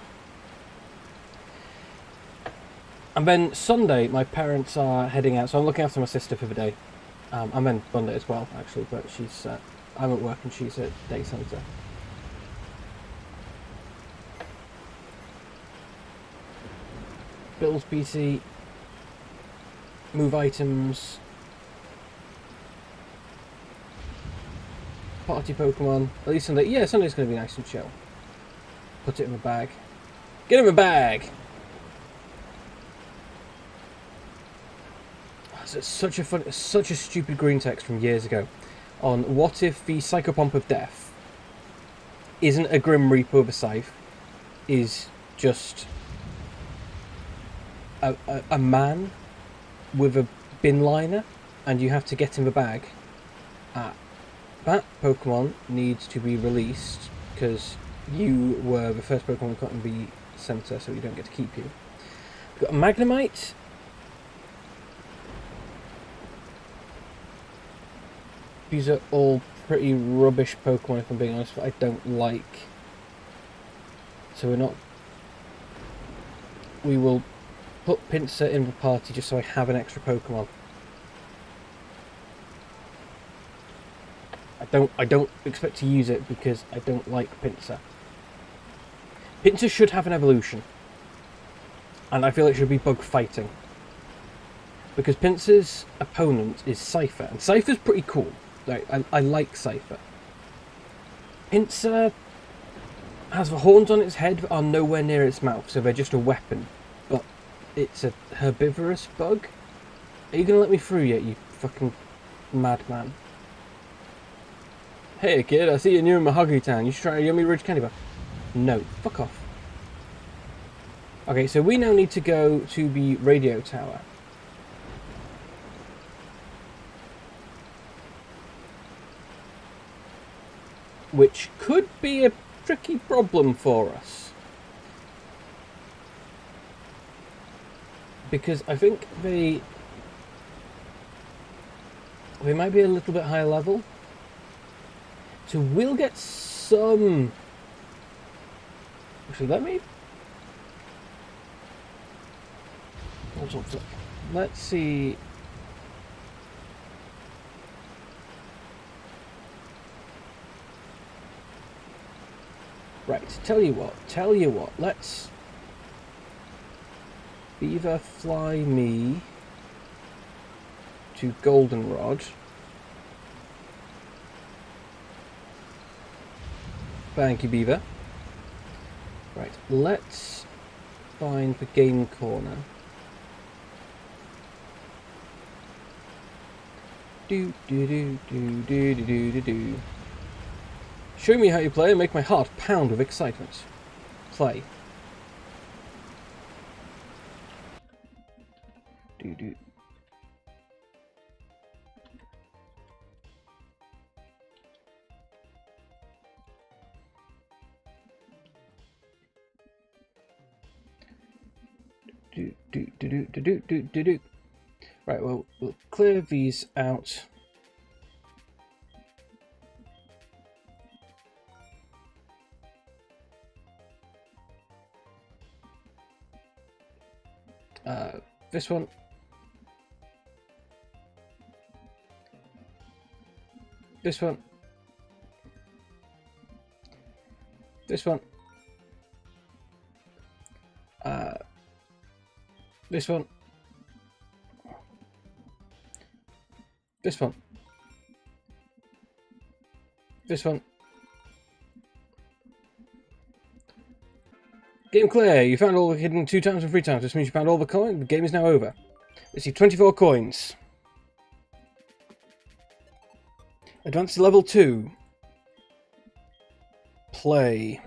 And then Sunday, my parents are heading out, so I'm looking after my sister for the day. I'm in Monday as well, actually, but she's I'm at work and she's at day centre. Bill's PC, move items, party Pokemon. At least Sunday. Yeah, Sunday's going to be nice and chill. Put it in my bag. Get in my bag! It's such a stupid green text from years ago on what if the Psychopomp of Death isn't a Grim Reaper with a scythe, is just a man with a bin liner, and you have to get him a bag. That Pokemon needs to be released because you were the first Pokemon we got in the centre, so we don't get to keep you. We've got a Magnemite. These are all pretty rubbish Pokemon, if I'm being honest, but I don't like. So we will put Pinsir in the party just so I have an extra Pokemon. I don't expect to use it because I don't like Pinsir. Pinsir should have an evolution. And I feel it should be bug fighting. Because Pinsir's opponent is Cypher. And Cypher's pretty cool. Like, I like Cypher. Pinsir has the horns on its head that are nowhere near its mouth, so they're just a weapon. But it's a herbivorous bug. Are you gonna let me through yet, you fucking madman? Hey kid, I see you're new in Mahogany Town. You should try a Yummy Ridge candy bar. No, fuck off. Okay, so we now need to go to the radio tower. Which could be a tricky problem for us. Because I think they might be a little bit higher level. So we'll get some... Actually, let's see... Right, tell you what, let's Beaver fly me to Goldenrod. Thank you, Beaver. Right, let's find the game corner. Do do do do do do do do. Show me how you play and make my heart pound with excitement. Play. Do do. Do do do do do do do do. Right, well, we'll clear these out. This one. This one. This one. This one. This one. This one. Game clear. You found all the hidden 2 times and 3 times. This means you found all the coins. The game is now over. Let's see, 24 coins. Advance to level 2. Play.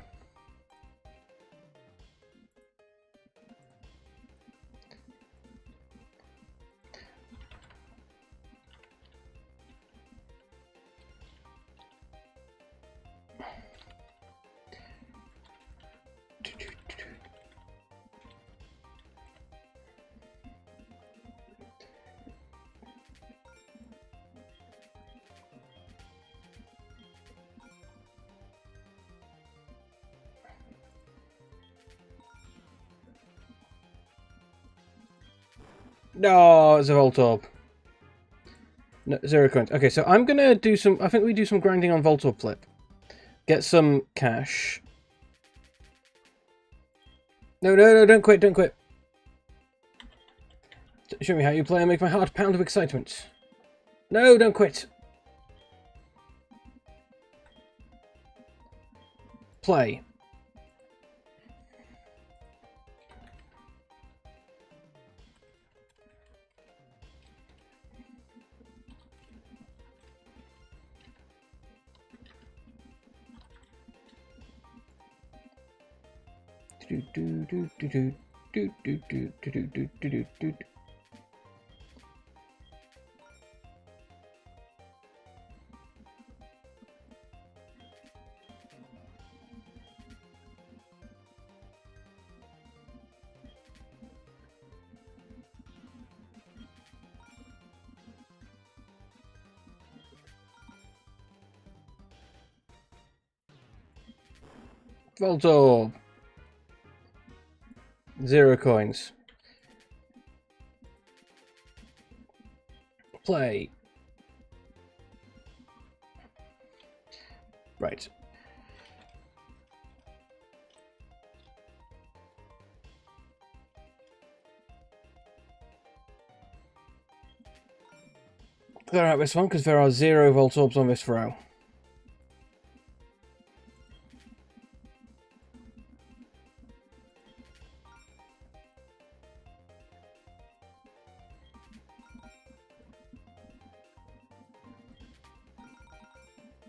No, it's a Voltorb. No, 0 coins. Okay, so I'm gonna do some. I think we do some grinding on Voltorb Flip. Get some cash. No, no, no! Don't quit! Don't quit! Show me how you play and make my heart pound with excitement. No, don't quit! Play. Voltorb. 0 coins. Play. Right. Clear out this one because there are 0 Voltorbs on this row.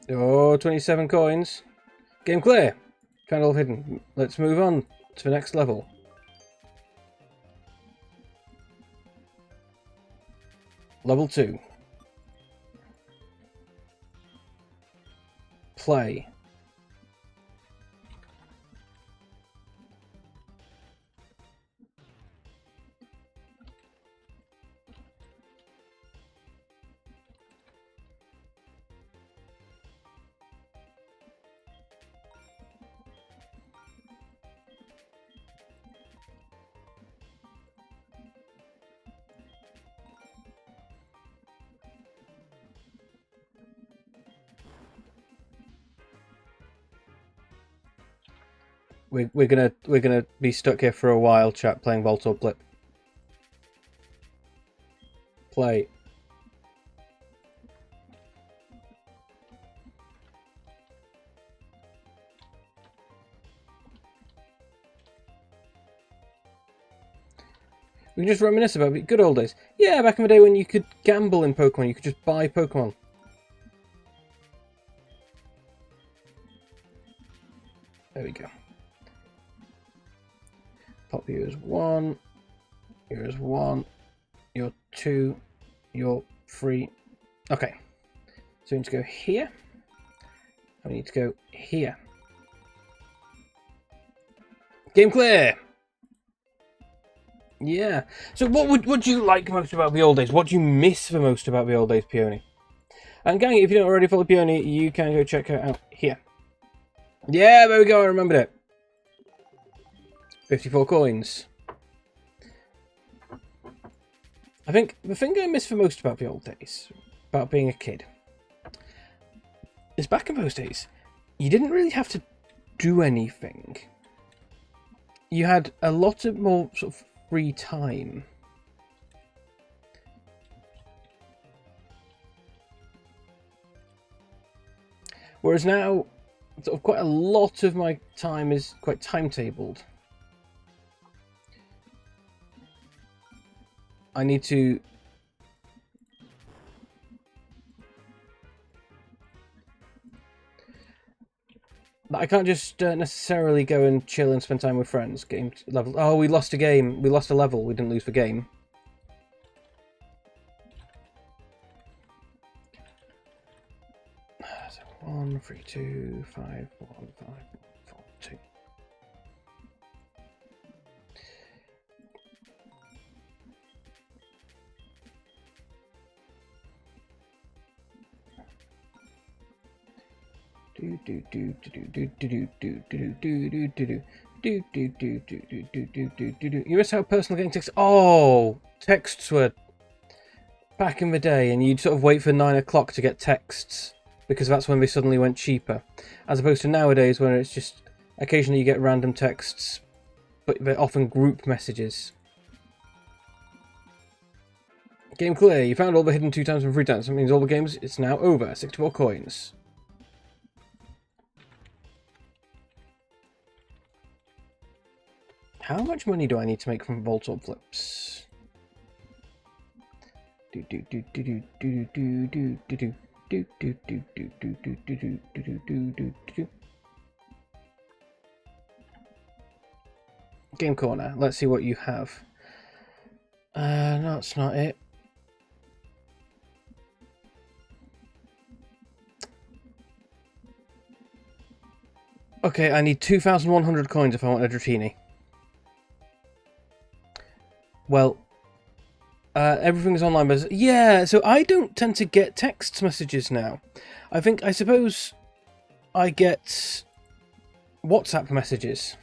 Oh, 27 coins. Game clear. Found all hidden. Let's move on to the next level. Level 2. Play. We're gonna be stuck here for a while, chat, playing Voltorb Blip. Play. We can just reminisce about the good old days. Yeah, back in the day when you could gamble in Pokemon, you could just buy Pokemon. There we go. Pop you as 1. You're as 1. You're 2. You're 3. Okay. So we need to go here. And we need to go here. Game clear! Yeah. So what do you like most about the old days? What do you miss the most about the old days, Peony? And gang, if you don't already follow Peony, you can go check her out here. Yeah, there we go, I remembered it. 54 coins. I think the thing I miss the most about the old days, about being a kid, is back in those days, you didn't really have to do anything. You had a lot of more sort of free time. Whereas now, sort of quite a lot of my time is quite timetabled. I need to I can't just necessarily go and chill and spend time with friends. Game level. Oh, we lost a game. We lost a level. We didn't lose the game. So 1, 3, 2, 5, 1, 5, 4, 2. You miss how personal getting texts. Oh, texts were back in the day, and you'd sort of wait for 9 o'clock to get texts because that's when they suddenly went cheaper, as opposed to nowadays when it's just occasionally you get random texts, but they're often group messages. Game clear. You found all the hidden 2 times and 3 times. That means all the games. It's now over. 64 coins. How much money do I need to make from Voltorb flips? Game Corner. Let's see what you have. No, that's not it. Okay, I need 2,100 coins if I want a Dratini. Well, everything's online, but yeah, so I don't tend to get text messages now. I suppose I get WhatsApp messages.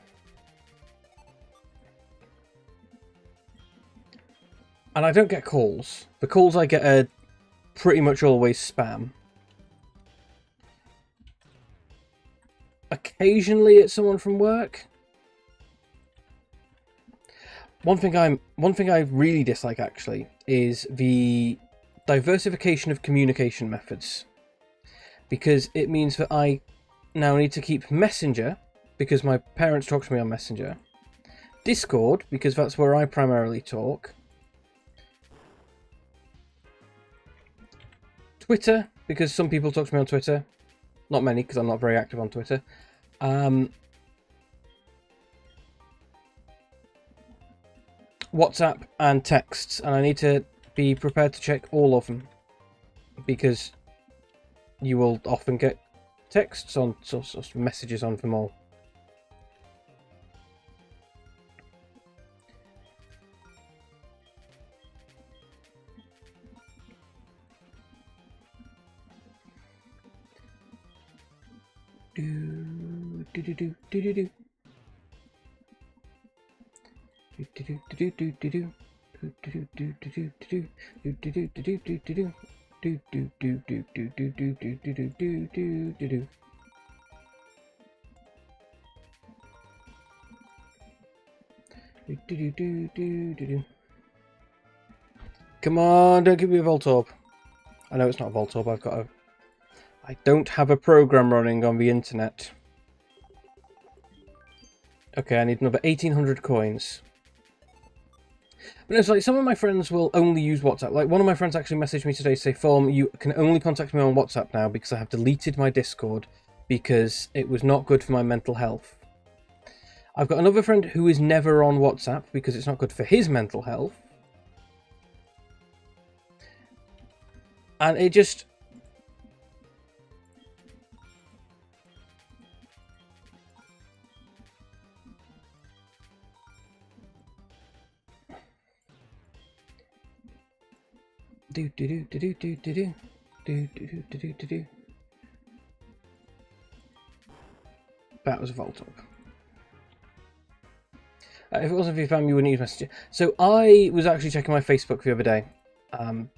And I don't get calls. The calls I get are pretty much always spam. Occasionally it's someone from work. One thing I really dislike actually is the diversification of communication methods. Because it means that I now need to keep Messenger, because my parents talk to me on Messenger. Discord, because that's where I primarily talk. Twitter, because some people talk to me on Twitter. Not many, because I'm not very active on Twitter. WhatsApp and texts, and I need to be prepared to check all of them, because you will often get texts on, sort of messages on them all. Come on, don't give me a Voltorb. I know it's not a Voltorb, I don't have a program running on the internet. Okay, I need another 1,800 coins. But it's like some of my friends will only use WhatsApp. Like one of my friends actually messaged me today to say, Form, you can only contact me on WhatsApp now because I have deleted my Discord because it was not good for my mental health. I've got another friend who is never on WhatsApp because it's not good for his mental health. And it just... That was a Voltorb. If it wasn't for your family, you wouldn't use Messenger. So I was actually checking my Facebook the other day.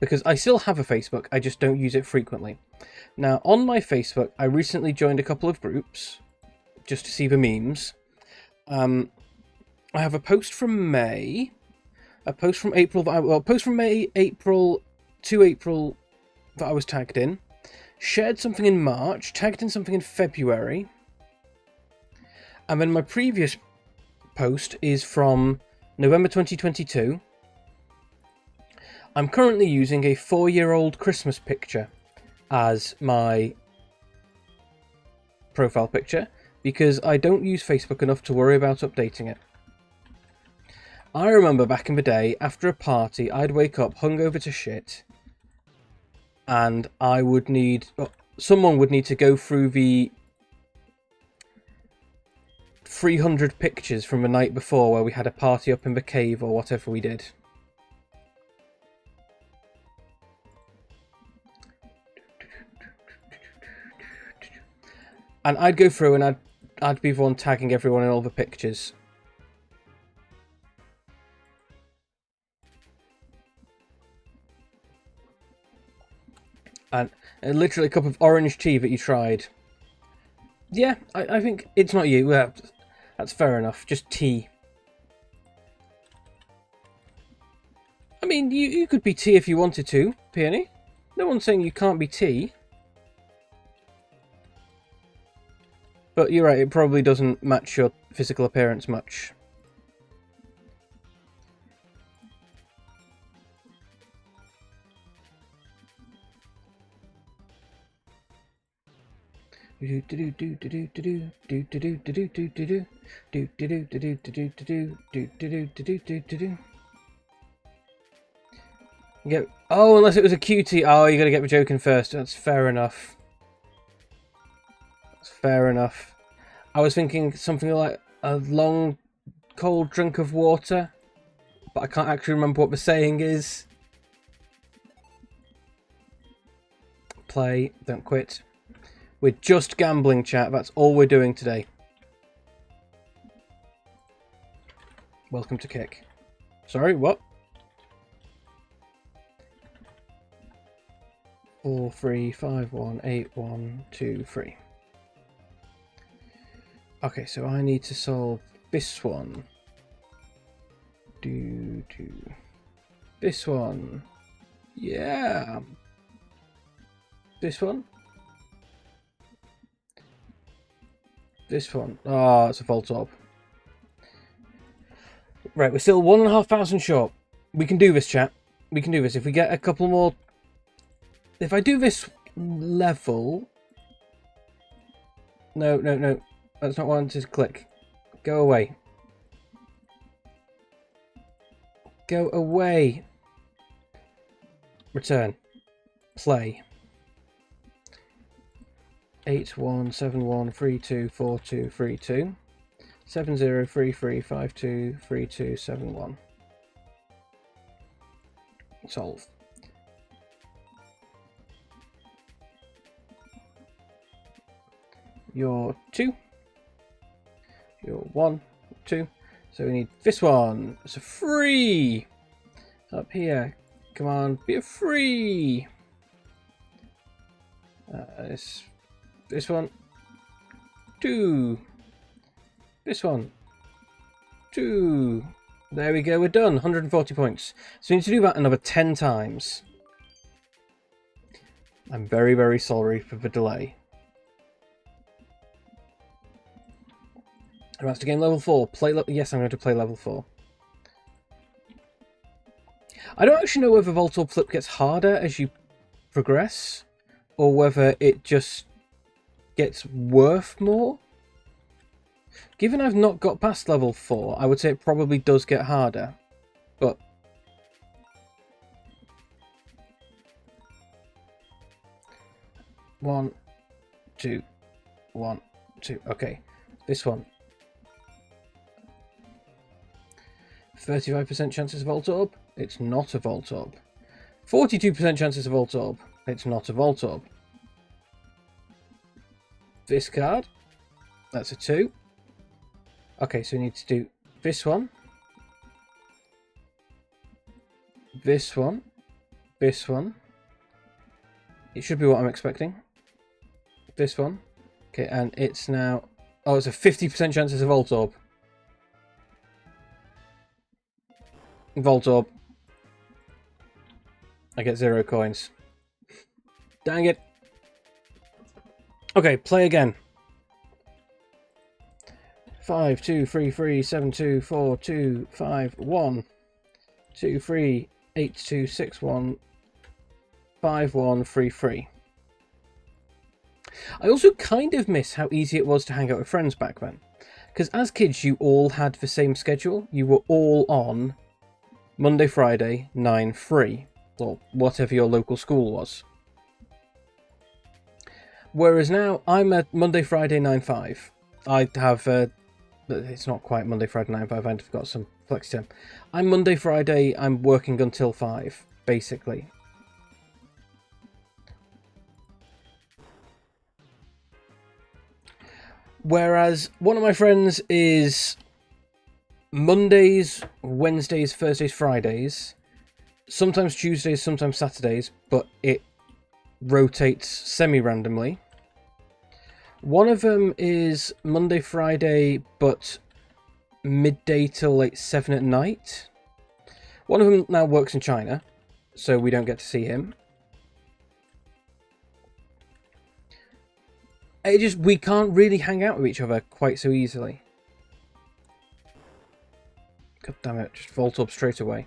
Because I still have a Facebook, I just don't use it frequently. Now, on my Facebook, I recently joined a couple of groups, just to see the memes. I have a post from May, a post from April, post from May, April to April that I was tagged in, shared something in March, tagged in something in February, and then my previous post is from November 2022. I'm currently using a 4-year-old Christmas picture as my profile picture because I don't use Facebook enough to worry about updating it. I remember back in the day, after a party, I'd wake up hungover to shit and I would need... someone would need to go through the 300 pictures from the night before where we had a party up in the cave or whatever we did. And I'd go through and I'd be the one tagging everyone in all the pictures. And literally a cup of orange tea that you tried. Yeah, I think it's not you. That's fair enough. Just tea. I mean, you could be tea if you wanted to, Peony. No one's saying you can't be tea. But you're right, it probably doesn't match your physical appearance much. Get, oh, unless it was a cutie. Oh, you gotta get me joking first. That's fair enough. That's fair enough. I was thinking something like a long, cold drink of water, but I can't actually remember what the saying is. Play, don't quit. We're just gambling, chat. That's all we're doing today. Welcome to Kick. Sorry, what? 4, 3, 5, 1, 8, 1, 2, 3. Okay, so I need to solve this one. This one. Yeah. This one. This one. Oh, it's a fault top. Right, we're still 1,500 short. We can do this, chat. We can do this. If we get a couple more... If I do this level... No. That's not what I wanted to click. Go away. Go away. Return. Play. 8, 1, 7, 1, 3, 2, 4, 2, 3, 2. 7, 0, 3, 3, 5, 2, 3, 2, 7, 1. Solve. You're 2. You're 1, 2. So we need this one. It's a 3. Up here. Come on, be a 3. This one. 2. This one. 2. There we go, we're done. 140 points. So we need to do that another 10 times. I'm very, very sorry for the delay. Advance to game level 4. Yes, I'm going to play level 4. I don't actually know whether Voltorb Flip gets harder as you progress, or whether it just gets worth more. Given I've not got past level 4, I would say it probably does get harder. But... One, 2, 1, 2. Okay, this one. 35% chances of Voltorb. It's not a Voltorb. 42% chances of Voltorb. It's not a Voltorb. This card. That's a 2. Okay, so we need to do this one. This one. This one. It should be what I'm expecting. This one. Okay, and it's now... Oh, it's a 50% chances of Voltorb. Voltorb. I get 0 coins. Dang it. Okay, play again. 5, 2, 3, 3, 7, 2, 4, 2, 5, 1, 2, 3, 8, 2, 6, 1, 5, 1, 3, 3. I also kind of miss how easy it was to hang out with friends back then. Because as kids, you all had the same schedule. You were all on Monday, Friday, 9-3, or whatever your local school was. Whereas now, I'm at Monday, Friday, 9-5. I have... it's not quite Monday, Friday, 9-5. I've got some flexi time. I'm Monday, Friday. I'm working until 5, basically. Whereas one of my friends is Mondays, Wednesdays, Thursdays, Fridays, sometimes Tuesdays, sometimes Saturdays, but it rotates semi-randomly. One of them is Monday, Friday, but midday till like 7 at night. One of them now works in China, so we don't get to see him. We can't really hang out with each other quite so easily. God damn it, just Voltorb straight away.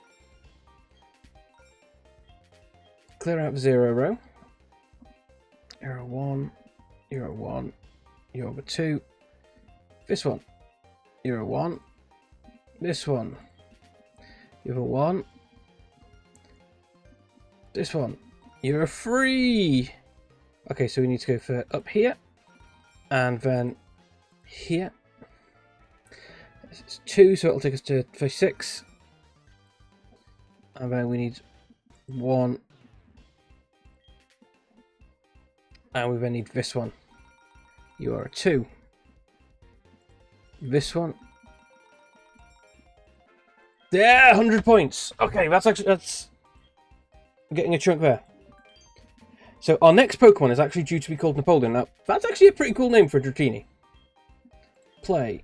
clear out 0 row. You're a 1. You're a 1. You're over 2. This one. You're a 1. This one. You're a 1. This one. You're a 3. Okay, so we need to go for up here. And then here. It's 2, so it'll take us to 36. And then we need 1. And we then need this one. You are a 2. This one. Yeah, 100 points. Okay, that's getting a chunk there. So our next Pokemon is actually due to be called Napoleon. Now, that's actually a pretty cool name for a Dratini. Play.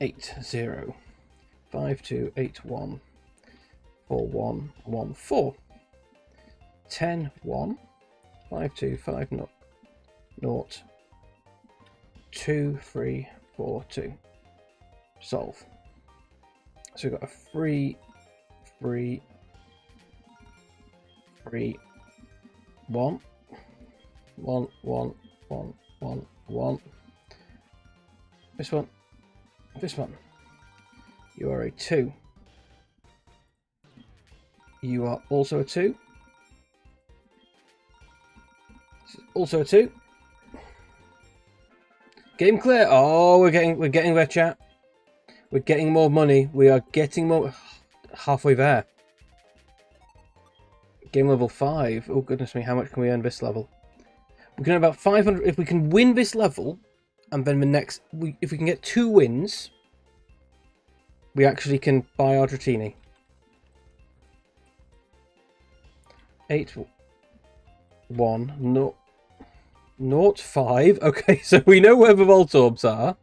8-0. 5-2-8-1. 4-1-1-4. 10-1. 5-2-5-0. 2-3-4-2. Solve. So we've got a 3, 3, 3, 1, 1, 1, 1, 1, 1. This one. This one. You are a 2. You are also a 2. Also a 2. Game clear. Oh, we're getting there, chat. We're getting more money. We are getting more. Halfway there. Game level 5. Oh goodness me, how much can we earn this level? We can earn about 500 if we can win this level, and then the next, if we can get 2 wins, we actually can buy our Dratini. 8-1. No. 0-5. Okay, so we know where the Voltorbs are.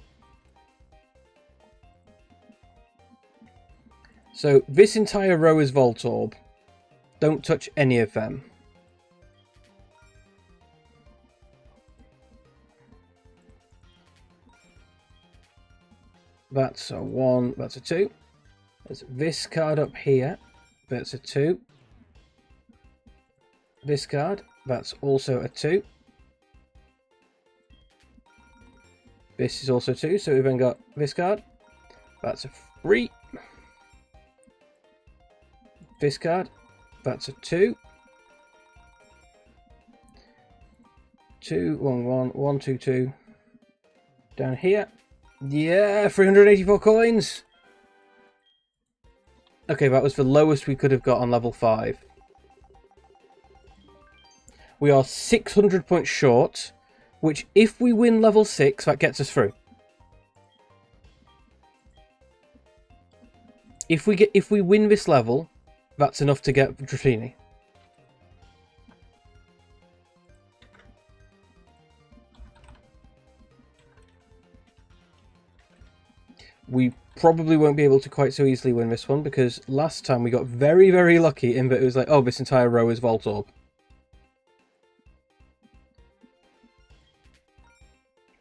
So this entire row is Voltorb. Don't touch any of them. That's a 1, that's a 2. There's this card up here. That's a 2. This card, that's also a 2. This is also 2, so we've then got this card. That's a 3. This card, that's a 2. 2, 1, 1, 1, 2, 2. Down here. Yeah, 384 coins. Okay, that was the lowest we could have got on level 5. We are 600 points short, which if we win level 6, that gets us through. If we win this level, that's enough to get Dratini. We probably won't be able to quite so easily win this one, because last time we got very, very lucky in that it was like, oh, this entire row is Voltorb.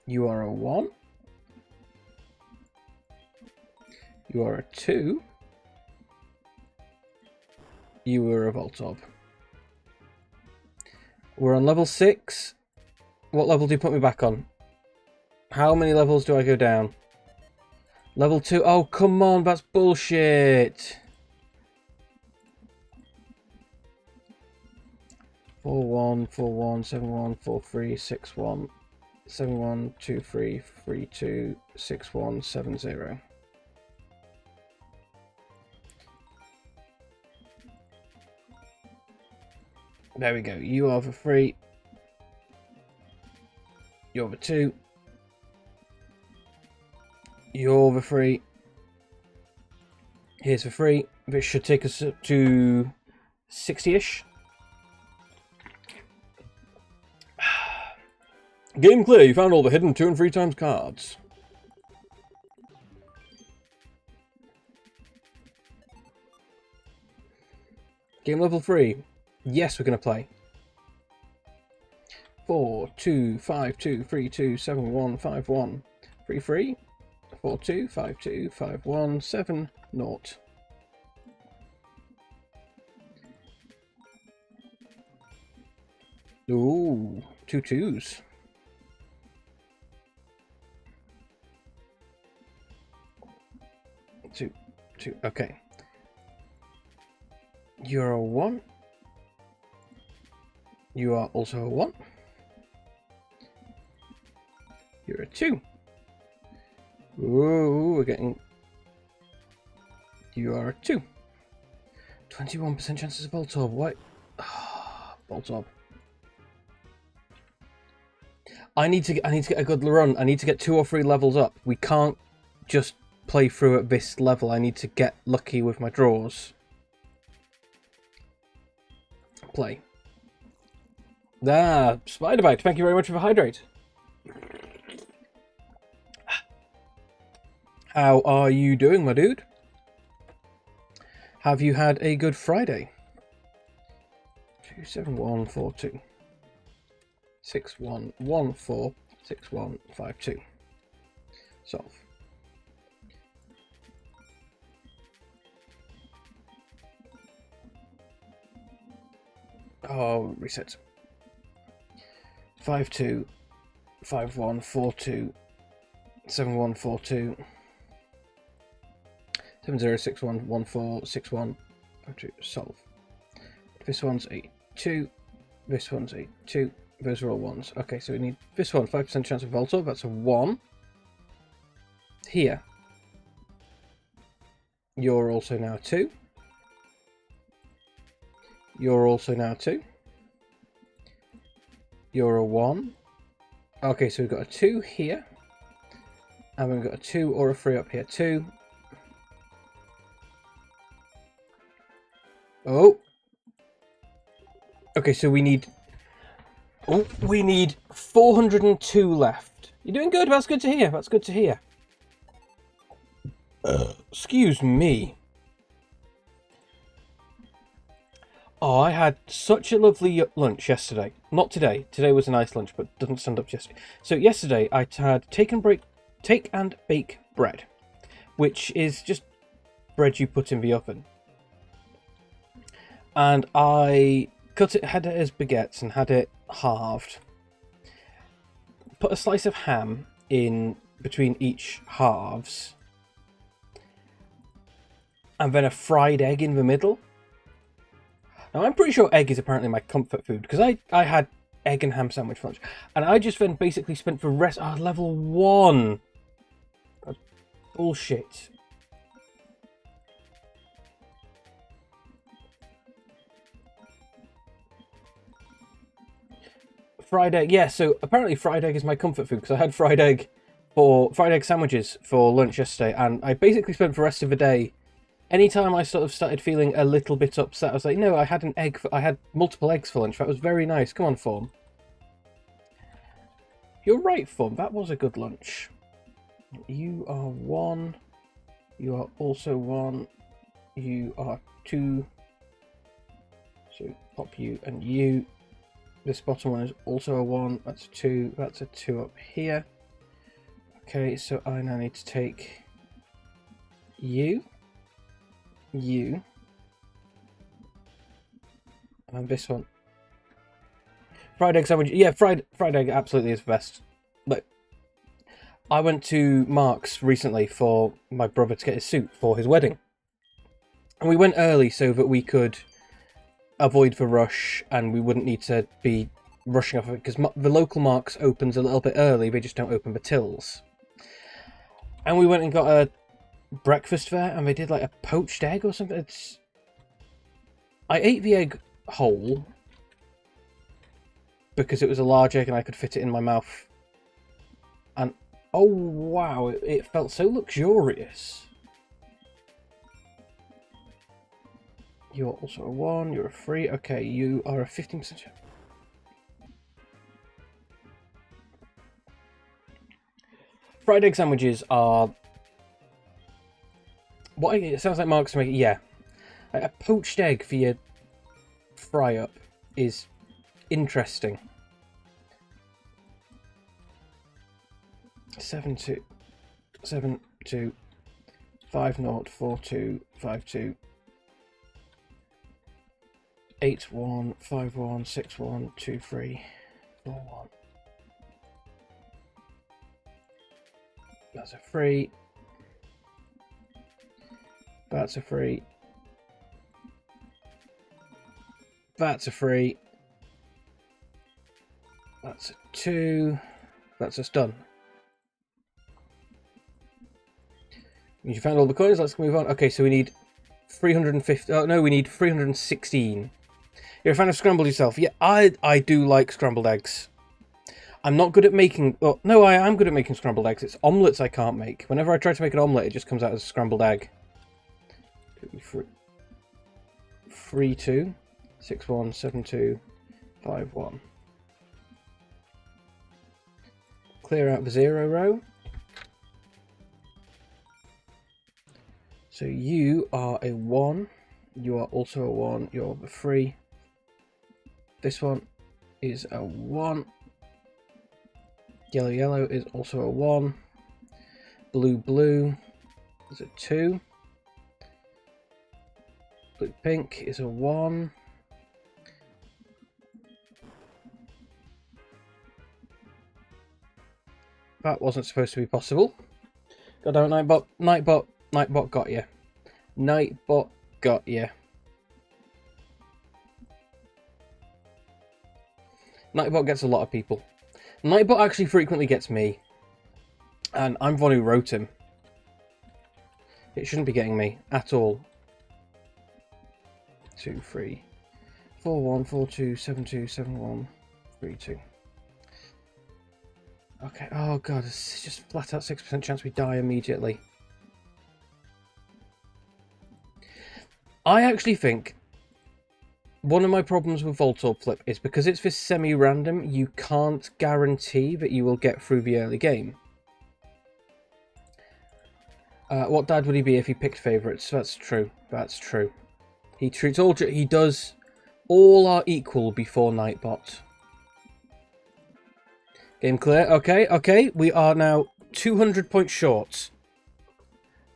You are a 1. You are a 2. You were a Voltorb. We're on level 6. What level do you put me back on? How many levels do I go down? Level 2. Oh, come on, that's bullshit. 4-1, 4-1, 7-1, 4-3, 6-1, 7-1, 2-3, 3-2, 6-1, 7-0. There we go. You are for 3. You're for 2. You're the 3. Here's the 3. This should take us up to 60-ish. Game clear. You found all the hidden 2 and 3 times cards. Game level 3. Yes, we're going to play. 4, 2, 5, 2, 3, 2, 7, 1, 5, 1. 3, 3. 4, 2, 5, 2, 5, 1, 7, 0. 2 2s. Two. Okay. You're a 1. You are also a 1. You're a 2. Ooh, we're getting... You are a 2. 21% chances of Voltorb. Why? Voltorb. I need to get a good run. I need to get 2 or 3 levels up. We can't just play through at this level. I need to get lucky with my draws. Play. Ah, Spiderbite, thank you very much for the hydrate. How are you doing, my dude? Have you had a good Friday? 27142 6114 6152. Solve. Oh, reset. 52 5142 7142 706114 6152. Solve. This one's a 2. This one's a 2. Those are all 1s. Okay, so we need this one. 5% chance of Voltorb. That's a 1. Here. You're also now 2. You're also now 2. You're a 1. Okay, so we've got a 2 here. And we've got a 2 or a 3 up here. 2. Oh. Okay, so we need... Oh, we need 402 left. You're doing good. That's good to hear. That's good to hear. Excuse me. Oh, I had such a lovely lunch yesterday. Not today. Today was a nice lunch, but doesn't stand up to yesterday. So yesterday I had take and bake bread, which is just bread you put in the oven. And I had it as baguettes and had it halved. Put a slice of ham in between each halves. And then a fried egg in the middle. Now, I'm pretty sure egg is apparently my comfort food, because I had egg and ham sandwich for lunch. And I just then basically spent the rest... Oh, level 1! That's bullshit. Fried egg, yeah, so apparently fried egg is my comfort food, because I had fried egg sandwiches for lunch yesterday, and I basically spent the rest of the day... Anytime I sort of started feeling a little bit upset, I was like, no, I had I had multiple eggs for lunch. That was very nice. Come on, Form. You're right, Form. That was a good lunch. You are 1. You are also 1. You are 2. So pop you and you. This bottom one is also a 1. That's a 2. That's a 2 up here. Okay, so I now need to take you. You and this one. Fried egg sandwich. Yeah, fried egg absolutely is the best. Look, I went to Mark's recently for my brother to get his suit for his wedding, and we went early so that we could avoid the rush and we wouldn't need to be rushing off of it, because the local Mark's opens a little bit early. They just don't open the tills. And we went and got a breakfast there, and they did like a poached egg or something. I ate the egg whole because it was a large egg and I could fit it in my mouth, and oh wow, it felt so luxurious. You're also a 1. You're a 3. Okay, you are a 15%. Fried egg sandwiches are... it sounds like Mark's making... Yeah. A poached egg for your fry-up is interesting. 7-2. 7-2. 5-0. 4-2. 5-2. 8-1. 5-1. 6-1. 2-3. 4-1. That's a free. That's a free. That's a free. That's a 2. That's us done. You found all the coins. Let's move on. Okay, so we need 350. Oh no, we need 316. You're a fan of scrambled yourself? Yeah, I do like scrambled eggs. I'm not good at making... Well, no, I am good at making scrambled eggs. It's omelettes I can't make. Whenever I try to make an omelette, it just comes out as a scrambled egg. 3-2. 6-1. 7-2. 5-1. Clear out the 0 row. So you are a 1. You are also a 1. You're a 3. This one is a 1. Yellow, yellow is also a 1. Blue, blue is a 2. Blue, pink is a 1. That wasn't supposed to be possible. God damn it, Nightbot. Nightbot. Nightbot got you. Nightbot got you. Nightbot gets a lot of people. Nightbot actually frequently gets me. And I'm the one who wrote him. It shouldn't be getting me at all. 2, 3, 4, 1, 4, 2, 7, 2, 7, 1, 3, 2. Okay, oh god, it's just flat out 6% chance we die immediately. I actually think one of my problems with Voltorb Flip is because it's this semi-random, you can't guarantee that you will get through the early game. What dad would he be if he picked favourites? That's true. That's true. He treats all. He does. All are equal before Nightbot. Game clear. Okay, okay. We are now 200 points short.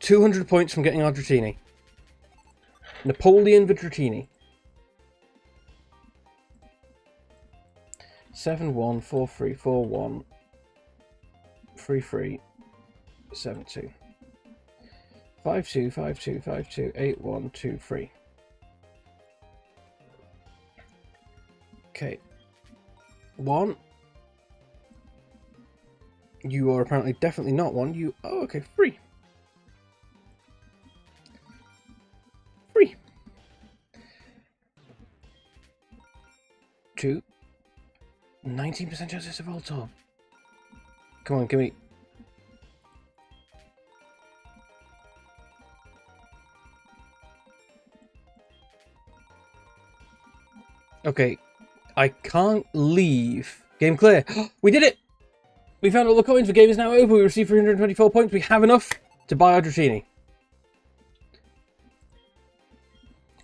200 points from getting our Dratini. Napoleon the Dratini. 7-1, 4-3, 4-1, 3-3, 7-2. 5-2, 5-2, 5-2, 8-1, 2-3. Okay. 1. You are apparently definitely not 1. You... Oh, okay. 3. 3. 2. 19% chances of Voltorb. Come on, give me... Okay, I can't leave. Game clear. We did it! We found all the coins. The game is now over. We received 324 points. We have enough to buy our Dratini.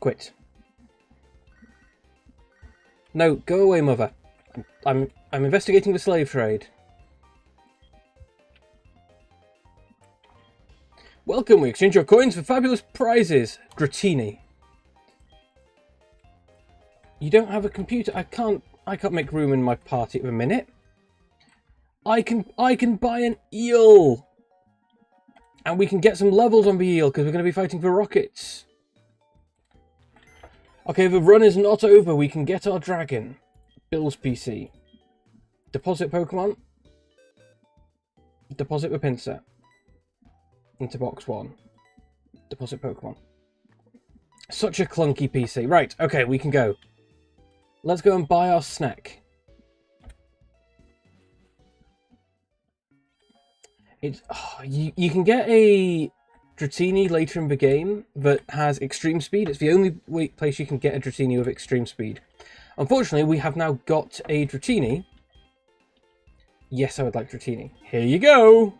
Quit. No, go away, mother. I'm investigating the slave trade. Welcome. We exchange your coins for fabulous prizes. Dratini. You don't have a computer. I can't make room in my party at the minute. I can buy an eel. And we can get some levels on the eel because we're going to be fighting for rockets. Okay, the run is not over. We can get our dragon. Bill's PC. Deposit Pokemon. Deposit the pin set. Into box 1. Deposit Pokemon. Such a clunky PC. Right, okay, we can go. Let's go and buy our snack. It's you can get a Dratini later in the game that has extreme speed. It's the only place you can get a Dratini with extreme speed. Unfortunately, we have now got a Dratini. Yes, I would like Dratini. Here you go!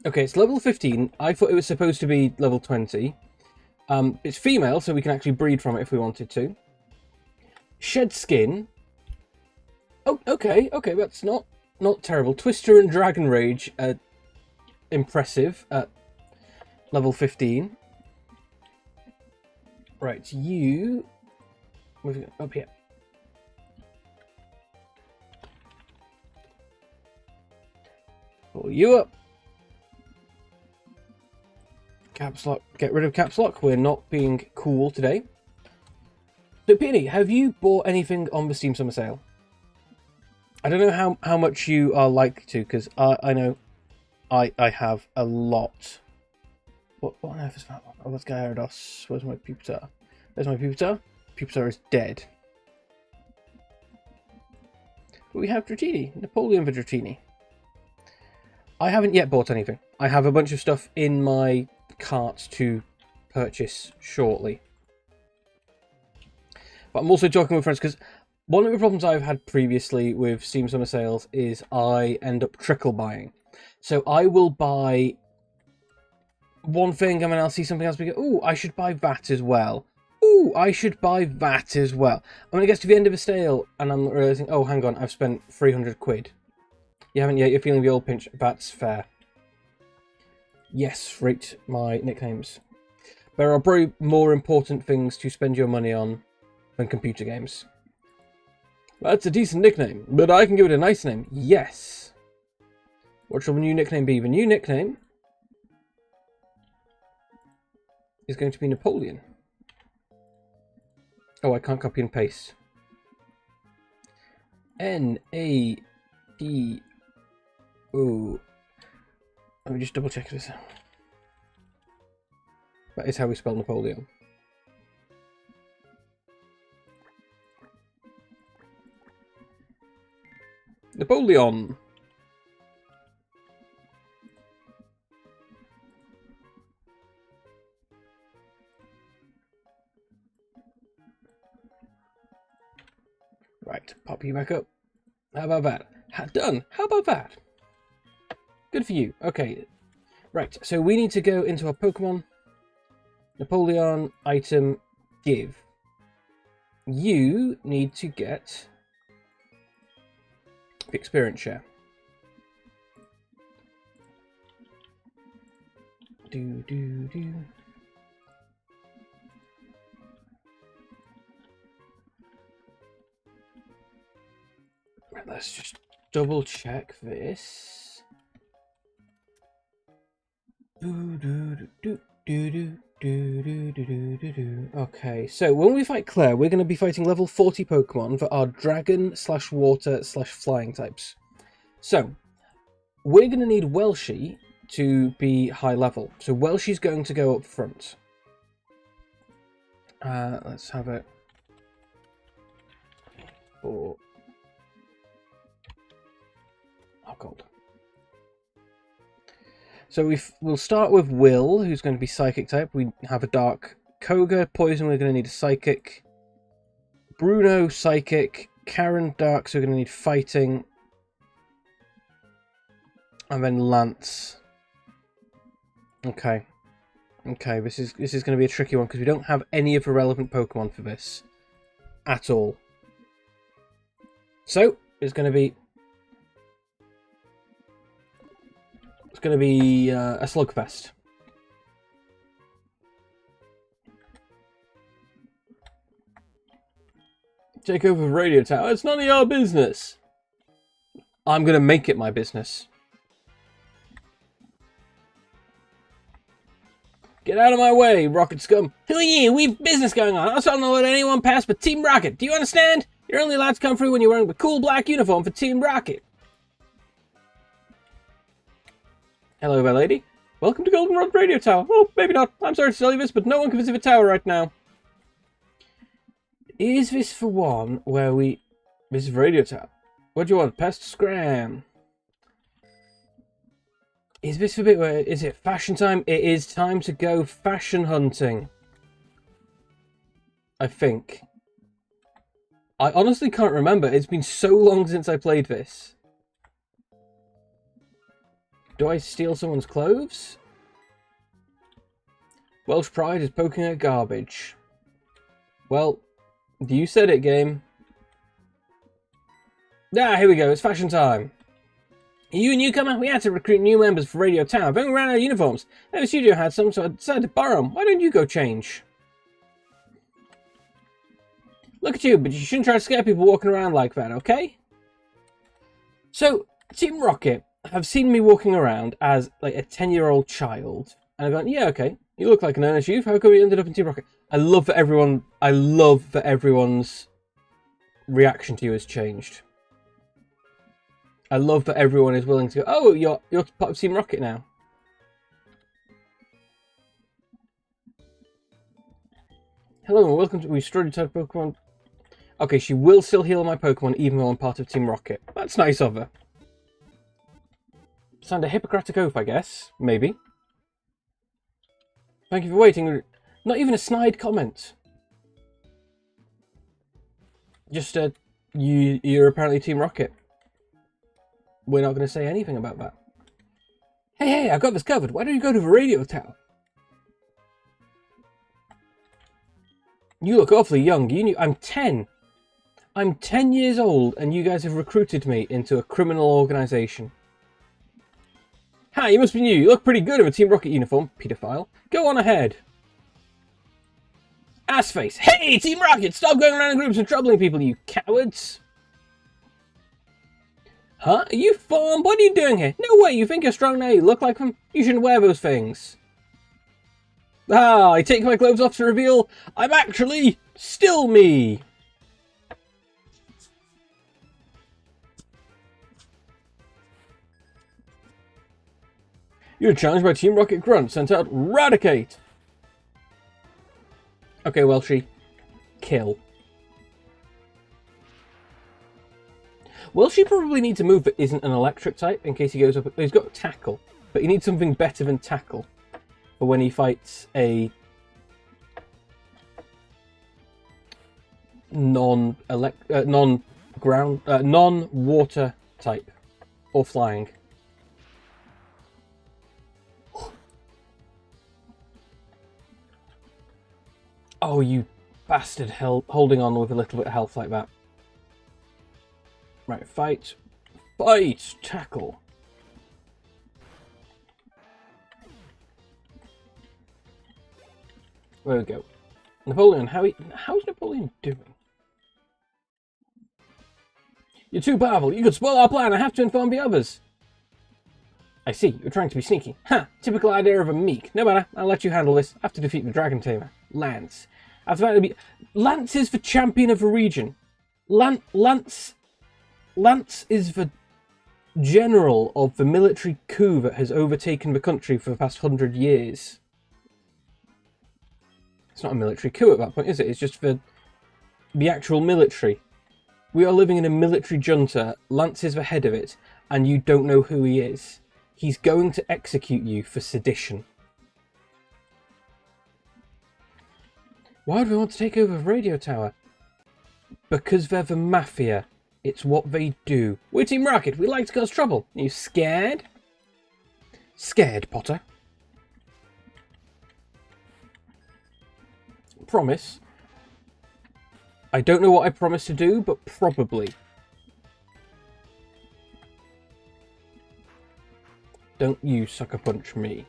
Okay, it's level 15. I thought it was supposed to be level 20. It's female, so we can actually breed from it if we wanted to. Shed skin. Oh, okay, that's not terrible. Twister and Dragon Rage are impressive at level 15. Right, you... Moving up here. Pull you up. Caps lock. Get rid of caps lock. We're not being cool today. So, Peony, have you bought anything on the Steam Summer Sale? I don't know how much you are likely to, because I know I have a lot. What on earth is that one? Oh, that's Gyarados. Where's my Pupitar? There's my Pupitar. Pupitar is dead. But we have Dratini. Napoleon for Dratini. I haven't yet bought anything. I have a bunch of stuff in my cart to purchase shortly. But I'm also talking with friends because one of the problems I've had previously with Steam Summer Sales is I end up trickle buying. So I will buy one thing and then I'll see something else and go, ooh, I should buy that as well. Ooh, I should buy that as well. And when it gets to the end of a sale and I'm realising, oh, hang on, I've spent 300 quid. You haven't yet, you're feeling the old pinch. That's fair. Yes, rate my nicknames. There are probably more important things to spend your money on than computer games. That's a decent nickname, but I can give it a nice name. Yes. What shall the new nickname be? The new nickname is going to be Napoleon. Oh, I can't copy and paste. N-A-P-O. Let me just double check this. That is how we spell Napoleon. Napoleon. Right, pop you back up. How about that? Done. How about that? Good for you. Okay. Right, so we need to go into our Pokemon. Napoleon, item, give. You need to get the experience share. Do. Right, let's just double check this. Okay, so when we fight Claire, we're going to be fighting level 40 Pokemon that are Dragon / Water / Flying types. So, we're going to need Welshie to be high level. So Welshie's going to go up front. Let's have it. Oh, gold. So we'll start with Will, who's going to be Psychic type. We have a Dark Koga. Poison, we're going to need a Psychic. Bruno, Psychic. Karen, Dark, so we're going to need Fighting. And then Lance. Okay. Okay, this is going to be a tricky one because we don't have any of the relevant Pokemon for this. At all. So, it's going to be a slugfest. Take over the radio tower. It's none of your business. I'm going to make it my business. Get out of my way, Rocket Scum. Who are you? We've business going on. I don't let anyone pass but Team Rocket. Do you understand? You're only allowed to come through when you're wearing the cool black uniform for Team Rocket. Hello there, lady. Welcome to Goldenrod Radio Tower. Oh, maybe not. I'm sorry to tell you this, but no one can visit the tower right now. Is this for one where we... This is Radio Tower. What do you want? Pest Scram. Is this a bit where... Is it fashion time? It is time to go fashion hunting. I think. I honestly can't remember. It's been so long since I played this. Do I steal someone's clothes? Welsh Pride is poking at garbage. Well, you said it, game. Ah, here we go. It's fashion time. Are you a newcomer? We had to recruit new members for Radio Tower. We've only ran out of uniforms. The studio had some, so I decided to borrow them. Why don't you go change? Look at you, but you shouldn't try to scare people walking around like that, okay? So, Team Rocket have seen me walking around as like a 10-year-old child, and I've gone, yeah, okay, you look like an earnest youth. How come you ended up in Team Rocket? I love that everyone's reaction to you has changed. I love that everyone is willing to go, oh, you're part of Team Rocket now. Hello and welcome to... We struggled to Pokemon. Okay, she will still heal my Pokemon even though I'm part of Team Rocket. That's nice of her. Signed a Hippocratic Oath, I guess. Maybe. Thank you for waiting. Not even a snide comment. Just, you're apparently Team Rocket. We're not going to say anything about that. Hey, I got this covered. Why don't you go to the radio tower? You look awfully young. I'm 10. I'm 10 years old, and you guys have recruited me into a criminal organisation. Hi, you must be new. You look pretty good in a Team Rocket uniform, pedophile. Go on ahead. Assface. Hey, Team Rocket, stop going around in groups and troubling people, you cowards. Huh? Are you formed? What are you doing here? No way, you think you're strong now? You look like them? You shouldn't wear those things. Ah, I take my clothes off to reveal I'm actually still me. You're challenged by Team Rocket Grunt, sent out Radicate. Okay, Welshie. Kill. Welshie probably needs a move that isn't an electric type in case he goes up. He's got Tackle, but he needs something better than Tackle for when he fights a non-water type or flying. Oh, you bastard, holding on with a little bit of health like that. Right, fight. Fight! Tackle. There we go. Napoleon, how's Napoleon doing? You're too powerful. You could spoil our plan. I have to inform the others. I see. You're trying to be sneaky. Ha! Typical idea of a meek. No matter. I'll let you handle this. I have to defeat the Dragon Tamer. Lance. After that, it'll be... Lance is the champion of a region. Lance is the general of the military coup that has overtaken the country for the past 100 years. It's not a military coup at that point, is it? It's just the actual military. We are living in a military junta. Lance is the head of it, and you don't know who he is. He's going to execute you for sedition. Why would we want to take over the radio tower? Because they're the mafia. It's what they do. We're Team Rocket. We like to cause trouble. Are you scared? Scared, Potter. Promise. I don't know what I promised to do, but probably. Don't you sucker punch me.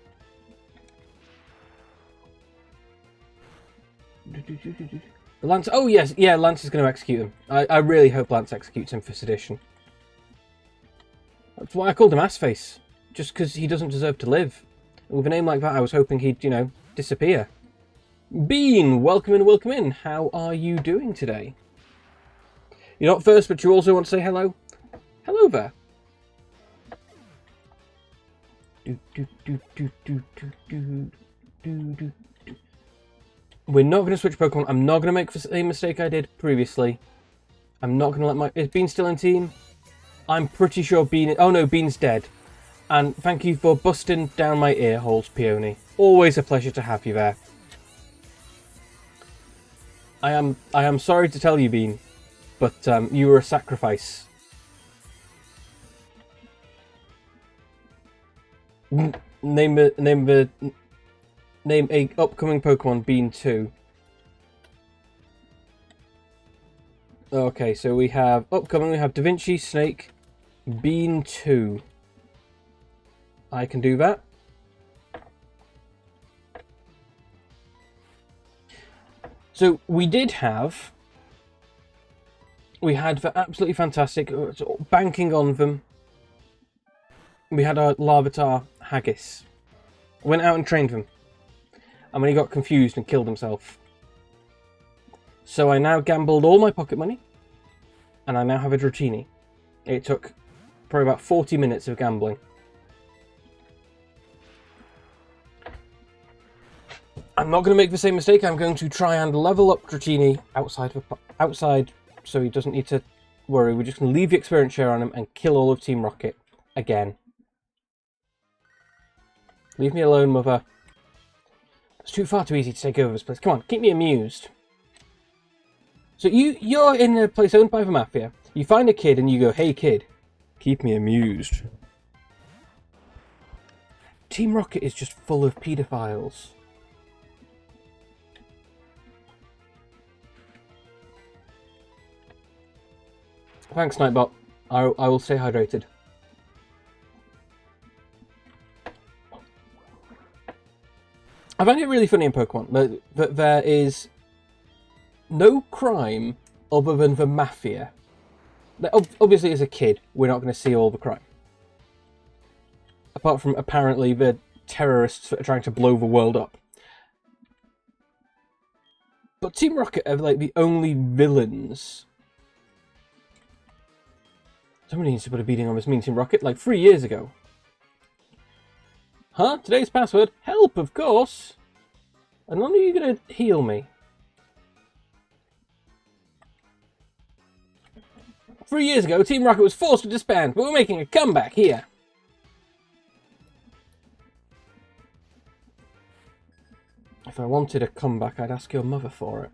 Lance, oh yes, yeah, Lance is going to execute him. I really hope Lance executes him for sedition. That's why I called him Assface. Just because he doesn't deserve to live. With a name like that, I was hoping he'd, you know, disappear. Bean, welcome in, welcome in. How are you doing today? You're not first, but you also want to say hello? Hello there. We're not going to switch Pokemon. I'm not going to make the same mistake I did previously. I'm not going to let my... Is Bean still in team? I'm pretty sure Bean... Oh no, Bean's dead. And thank you for busting down my ear holes, Peony. Always a pleasure to have you there. I am sorry to tell you, Bean, but you were a sacrifice. Name a upcoming Pokemon, Bean 2. Okay, so we have upcoming, we have Da Vinci, Snake, Bean 2. I can do that. So we did have we had were absolutely fantastic, banking on them. We had our Larvitar Haggis. Went out and trained them. And when he got confused and killed himself. So I now gambled all my pocket money. And I now have a Dratini. It took probably about 40 minutes of gambling. I'm not going to make the same mistake. I'm going to try and level up Dratini outside so he doesn't need to worry. We're just going to leave the experience share on him and kill all of Team Rocket again. Leave me alone, mother. It's far too easy to take over this place. Come on, keep me amused. So you're in a place owned by the Mafia. You find a kid and you go, hey kid, keep me amused. Team Rocket is just full of paedophiles. Thanks, Nightbot. I will stay hydrated. I find it really funny in Pokemon that there is no crime other than the Mafia. Obviously, as a kid, we're not going to see all the crime. Apart from, apparently, the terrorists that are trying to blow the world up. But Team Rocket are, like, the only villains. Somebody needs to put a beating on this mean Team Rocket, like 3 years ago. Huh? Today's password? Help, of course! And when are you going to heal me? 3 years ago, Team Rocket was forced to disband, but we're making a comeback here. If I wanted a comeback, I'd ask your mother for it.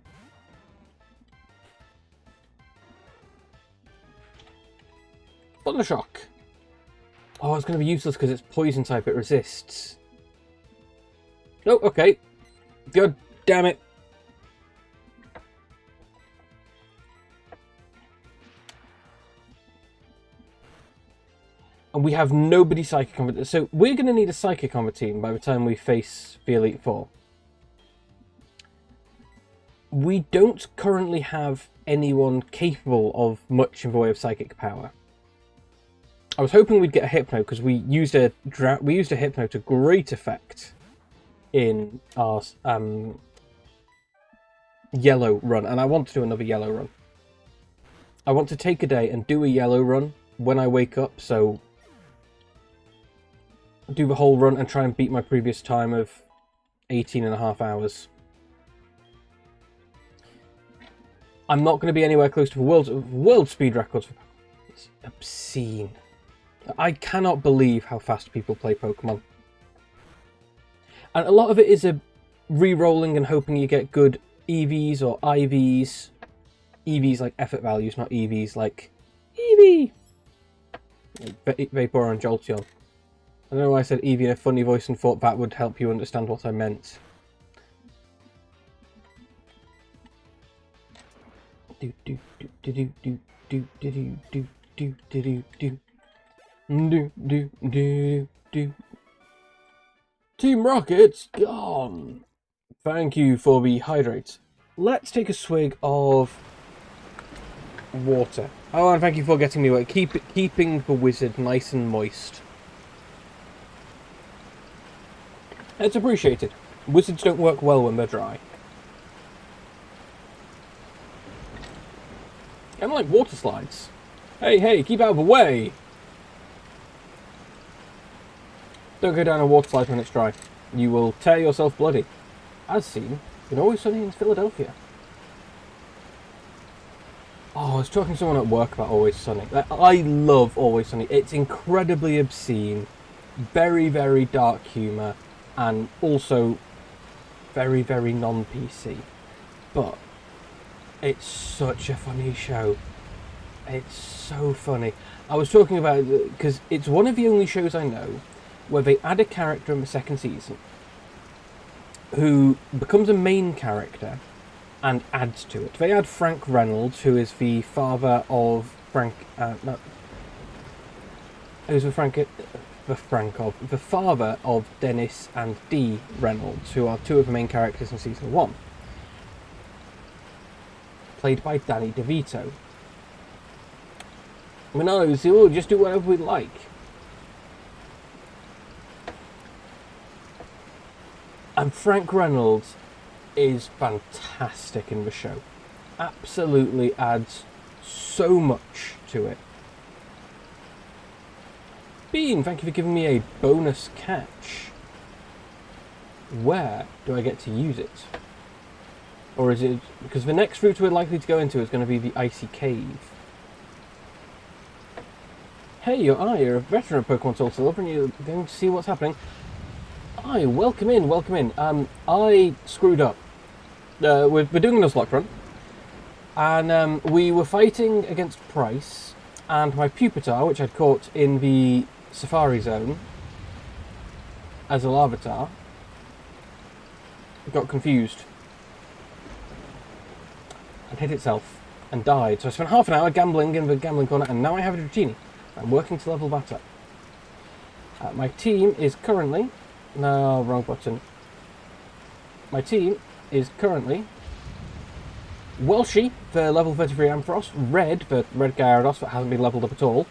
Thunder Shock! Oh, it's going to be useless because it's poison type, it resists. Oh, okay. God damn it. And we have nobody Psychic on the... So we're going to need a Psychic on the team by the time we face the Elite Four. We don't currently have anyone capable of much in the way of Psychic power. I was hoping we'd get a Hypno because we used a Hypno to great effect in our yellow run, and I want to do another yellow run. I want to take a day and do a yellow run when I wake up, so do the whole run and try and beat my previous time of 18.5 hours. I'm not going to be anywhere close to the world speed records. It's obscene. I cannot believe how fast people play Pokemon. And a lot of it is a re-rolling and hoping you get good EVs or IVs. EVs like effort values, not EVs like EV. Vaporeon and Jolteon. I don't know why I said EV in a funny voice and thought that would help you understand what I meant. Do do do do do do do do do do do do. Do. Team Rocket's gone. Thank you for the hydrate. Let's take a swig of water. Oh, and thank you for getting me wet. Keeping the wizard nice and moist. It's appreciated. Wizards don't work well when they're dry. I don't like water slides. Hey, keep out of the way! Don't go down a water slide when it's dry. You will tear yourself bloody. As seen in Always Sunny in Philadelphia. Oh, I was talking to someone at work about Always Sunny. I love Always Sunny. It's incredibly obscene, very, very dark humour, and also very, very non-PC. But it's such a funny show. It's so funny. I was talking about it because it's one of the only shows I know where they add a character in the second season who becomes a main character and adds to it. They add Frank Reynolds, who is the father of the father of Dennis and Dee Reynolds, who are two of the main characters in season 1, played by Danny DeVito. I mean, no, see, we'll just do whatever we like. And Frank Reynolds is fantastic in the show. Absolutely adds so much to it. Bean, thank you for giving me a bonus catch. Where do I get to use it? Or is it... because the next route we're likely to go into is going to be the Icy Cave. Hey, you're a veteran of Pokemon Soul Silver and you're going to see what's happening. Hi, welcome in, welcome in. I screwed up. We're doing a Nuzlocke run. And we were fighting against Price, and my Pupitar, which I'd caught in the Safari Zone as a Larvitar, got confused and hit itself and died. So I spent half an hour gambling in the gambling corner, and now I have a Dratini. I'm working to level that up. My team is currently... no, wrong button. My team is currently Welshie for level 33 Ampharos, Red for Red Gyarados that hasn't been leveled up at all,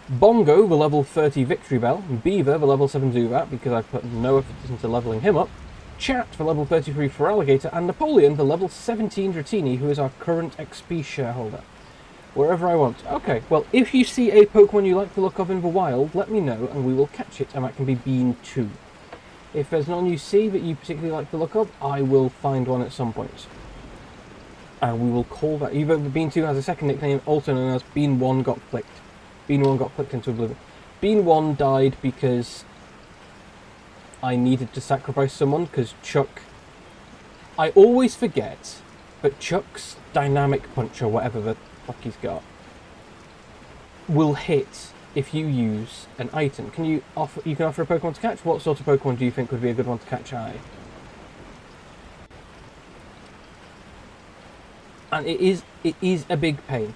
Bongo the level 30 Victory Bell, Beaver the level 7 Zubat because I've put no effort into leveling him up, Chat for level 33 for Alligator, and Napoleon the level 17 Dratini, who is our current XP shareholder. Wherever I want. Okay, well, if you see a Pokemon you like the look of in the wild, let me know and we will catch it, and that can be Bean 2. If there's none you see that you particularly like the look of, I will find one at some point. And we will call that... either Bean 2 has a second nickname, also known as Bean 1 got flicked. Bean 1 got flicked into oblivion. Bean 1 died because I needed to sacrifice someone, because Chuck... I always forget, but Chuck's Dynamic Punch, or whatever the fuck he's got, will hit if you use an item. You can offer a Pokemon to catch? What sort of Pokemon do you think would be a good one to catch eye? And it is a big pain.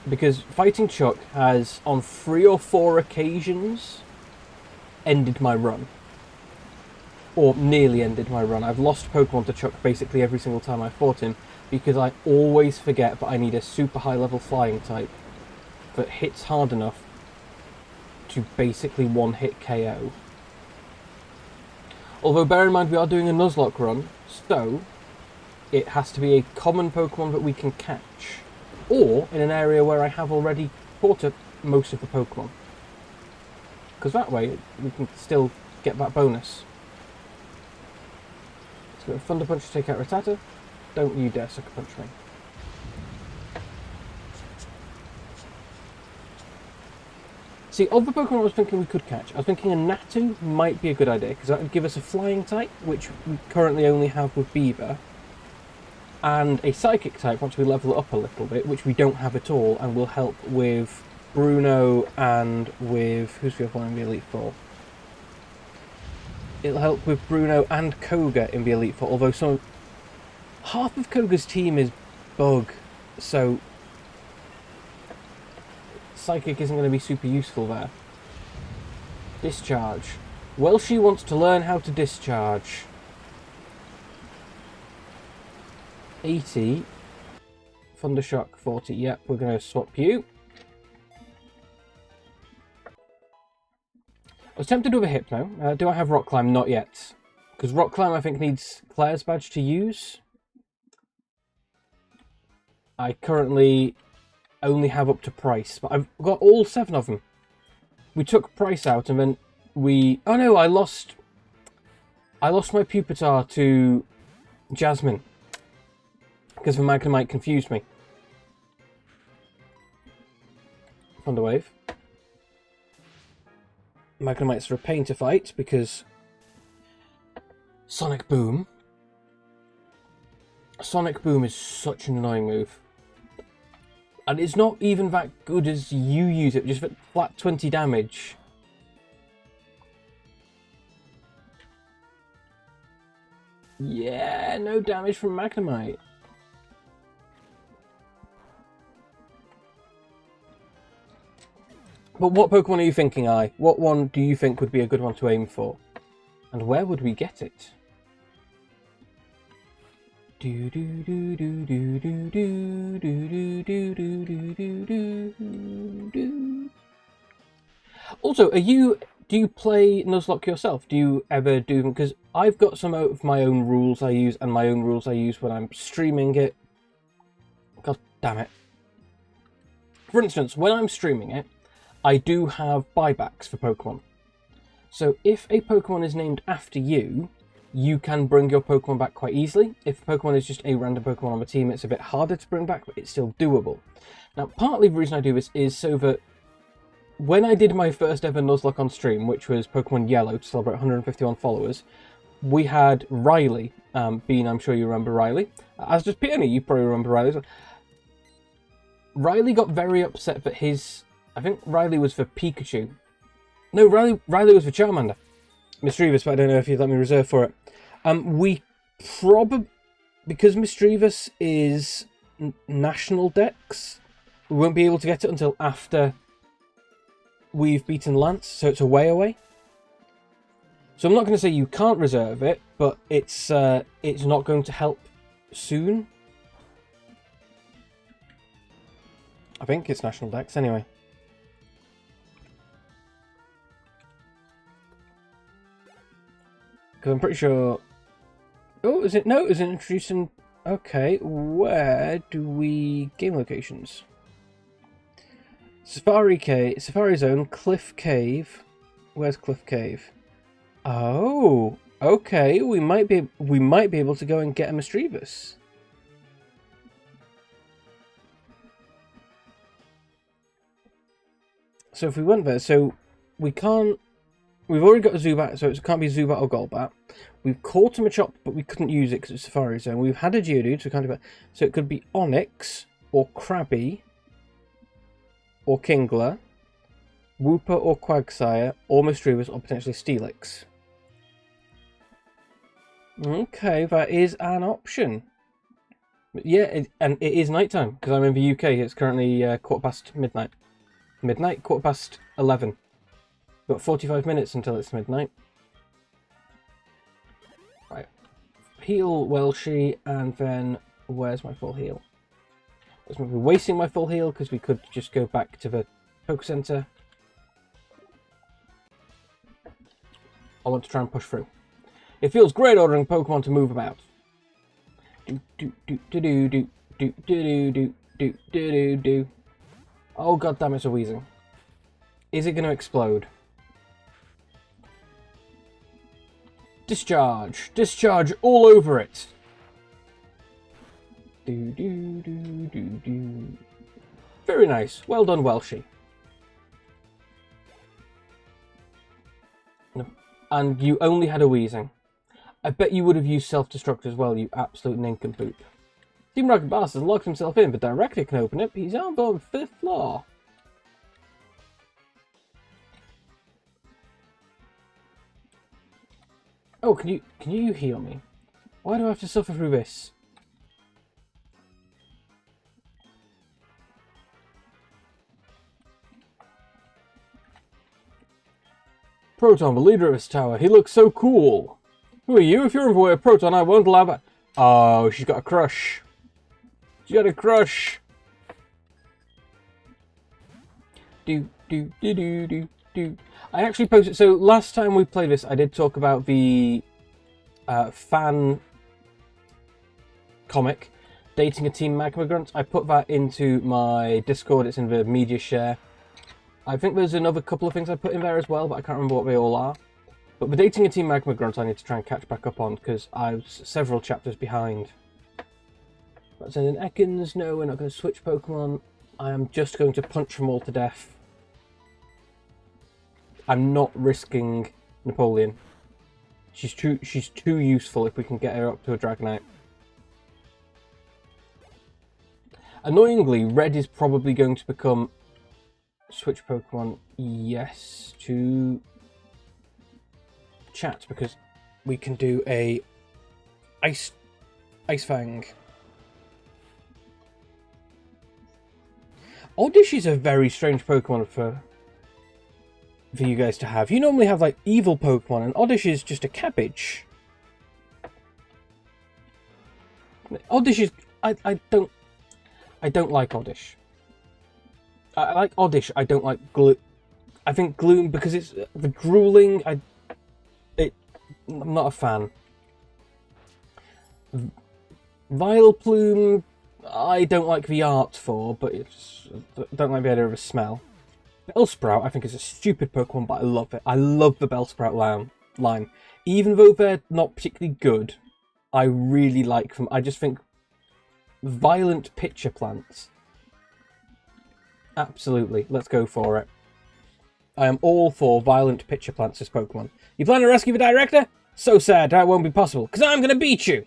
Because fighting Chuck has, on 3 or 4 occasions, ended my run. Or nearly ended my run. I've lost Pokemon to Chuck basically every single time I fought him, because I always forget that I need a super high level flying type that hits hard enough to basically one-hit KO. Although bear in mind we are doing a Nuzlocke run, so it has to be a common Pokemon that we can catch, or in an area where I have already caught up most of the Pokemon. Because that way we can still get that bonus. Let's go Thunder Punch to take out Rattata. Don't you dare Sucker Punch me. See, of the Pokemon I was thinking we could catch, I was thinking a Natu might be a good idea, because that would give us a flying type, which we currently only have with Beaver, and a Psychic type once we level it up a little bit, which we don't have at all, and will help with Bruno and with... who's the other one in the Elite Four? It'll help with Bruno and Koga in the Elite Four, although half of Koga's team is Bug, so Psychic isn't going to be super useful there. Discharge. Well, she wants to learn how to discharge. 80. Thundershock 40. Yep, we're going to swap you. I was tempted with a Hypno. Do I have Rock Climb? Not yet. Because Rock Climb I think needs Claire's badge to use. I currently only have up to Price, but I've got all 7 of them. We took Price out and then we... oh no, I lost my Pupitar to Jasmine. Because the Magnemite confused me. Thunder Wave. Magnemites are a pain to fight because Sonic Boom. Sonic Boom is such an annoying move. And it's not even that good as you use it, just flat 20 damage. Yeah, no damage from Magnemite. But what Pokemon are you thinking, I? What one do you think would be a good one to aim for? And where would we get it? Do do do do do do do do do do do do do. Also, do you play Nuzlocke yourself? Do you ever do them? Because I've got some of my own rules I use, and my own rules I use when I'm streaming it. God damn it. For instance, when I'm streaming it, I do have buybacks for Pokemon. So if a Pokemon is named after you, you can bring your Pokemon back quite easily. If Pokemon is just a random Pokemon on the team, it's a bit harder to bring back, but it's still doable. Now, partly the reason I do this is so that when I did my first ever Nuzlocke on stream, which was Pokemon Yellow to celebrate 151 followers, we had Riley. Bean, I'm sure you remember Riley. As does Peony, you probably remember Riley. Riley got very upset that I think Riley was for Pikachu. No, Riley was for Charmander. Mischievous, but I don't know if you'd let me reserve for it. Because Mischievous is national dex, we won't be able to get it until after we've beaten Lance, so it's a way away. So I'm not going to say you can't reserve it, but it's not going to help soon. I think it's national dex anyway. Because I'm pretty sure... Oh, is it? No, is it introducing... Okay, where do we... Game locations. Safari Zone, Cliff Cave. Where's Cliff Cave? Oh, okay. We might be able to go and get a Mischievous. So if we went there, so we can't... We've already got a Zubat, so it can't be Zubat or Golbat. We've caught a Machop, but we couldn't use it because it's Safari Zone. We've had a Geodude, so we can't do that. So it could be Onix, or Krabby, or Kingler, Wooper or Quagsire, or Mischievous, or potentially Steelix. Okay, that is an option. But yeah, and it is nighttime, because I'm in the UK. It's currently midnight. Midnight? 11:15. We've got 45 minutes until it's midnight. Right. Heal Welshie, and then where's my full heal? We're wasting my full heal because we could just go back to the Poke Center. I want to try and push through. It feels great ordering Pokemon to move about. Do do do do do do do do do do do do. Oh god damn, it's a wheezing. Is it going to explode? Discharge! Discharge all over it! Do do do do do. Very nice. Well done, Welshie. No. And you only had a wheezing. I bet you would have used self-destruct as well, you absolute nincompoop. Team Rocket Boss has locked himself in, but Director can open it. He's on the 5th floor. Oh, can you heal me? Why do I have to suffer through this? Proton, the leader of this tower. He looks so cool. Who are you? If you're in the way of Proton, I won't allow that. Oh, she's got a crush. She's got a crush. Do do do do do do. I actually posted. So last time we played this, I did talk about the fan comic, Dating a Team Magma Grunt. I put that into my Discord. It's in the media share. I think there's another couple of things I put in there as well, but I can't remember what they all are. But the Dating a Team Magma Grunt I need to try and catch back up on, because I was several chapters behind. That's in Ekans. No, we're not going to switch Pokemon. I am just going to punch them all to death. I'm not risking Napoleon. She's too useful if we can get her up to a Dragonite. Annoyingly, Red is probably going to become... Switch Pokemon, yes, to chat, because we can do a Ice Fang. Oddish is a very strange Pokemon for you guys to have. You normally have like evil Pokemon, and Oddish is just a cabbage. Oddish is... I don't like Oddish. I like Oddish, I don't like Gloom. I think Gloom, because it's the drooling, I'm not a fan. Vileplume, I don't like the art for, but don't like the idea of a smell. Bellsprout, I think, is a stupid Pokemon, but I love it. I love the Bellsprout line. Even though they're not particularly good, I really like them. I just think violent pitcher plants. Absolutely, let's go for it. I am all for violent pitcher plants as Pokemon. You plan to rescue the director? So sad, that won't be possible, because I'm going to beat you!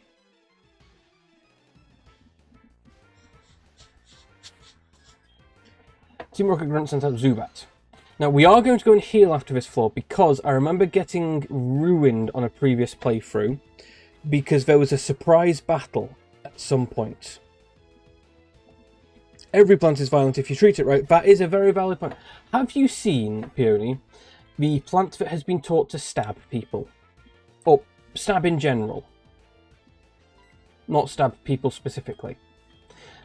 Team Rocket Grunt sent out Zubat. Now, we are going to go and heal after this floor, because I remember getting ruined on a previous playthrough, because there was a surprise battle at some point. Every plant is violent if you treat it right. That is a very valid point. Have you seen, Peony, the plant that has been taught to stab people? Or stab in general. Not stab people specifically.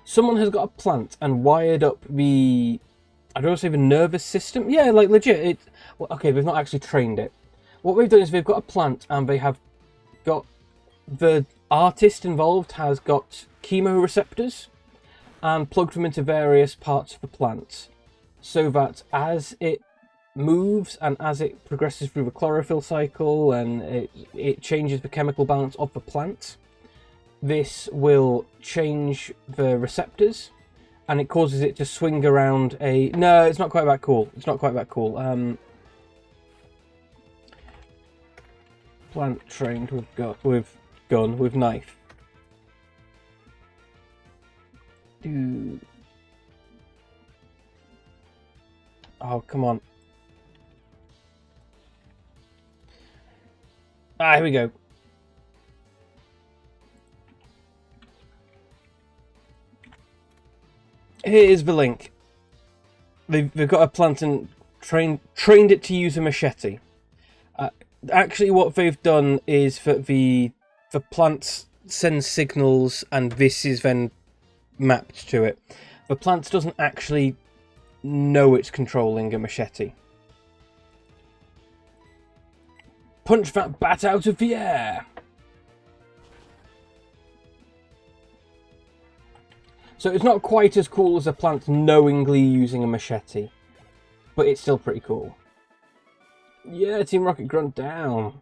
Someone has got a plant and wired up the... I don't want to say the nervous system. Yeah, like legit. Well, okay, they've not actually trained it. What they've done is they've got a plant and they have got... The artist involved has got chemoreceptors and plugged them into various parts of the plant, so that as it moves and as it progresses through the chlorophyll cycle and it changes the chemical balance of the plant, this will change the receptors and it causes it to swing around a... No, it's not quite that cool. It's not quite that cool. Plant trained with knife. Oh, come on. Ah, here we go. Here is the link. They've got a plant and trained it to use a machete. Actually, what they've done is that the plant sends signals, and this is then mapped to it. The plant doesn't actually know it's controlling a machete. Punch that bat out of the air! So it's not quite as cool as a plant knowingly using a machete, but it's still pretty cool. Yeah, Team Rocket Grunt down.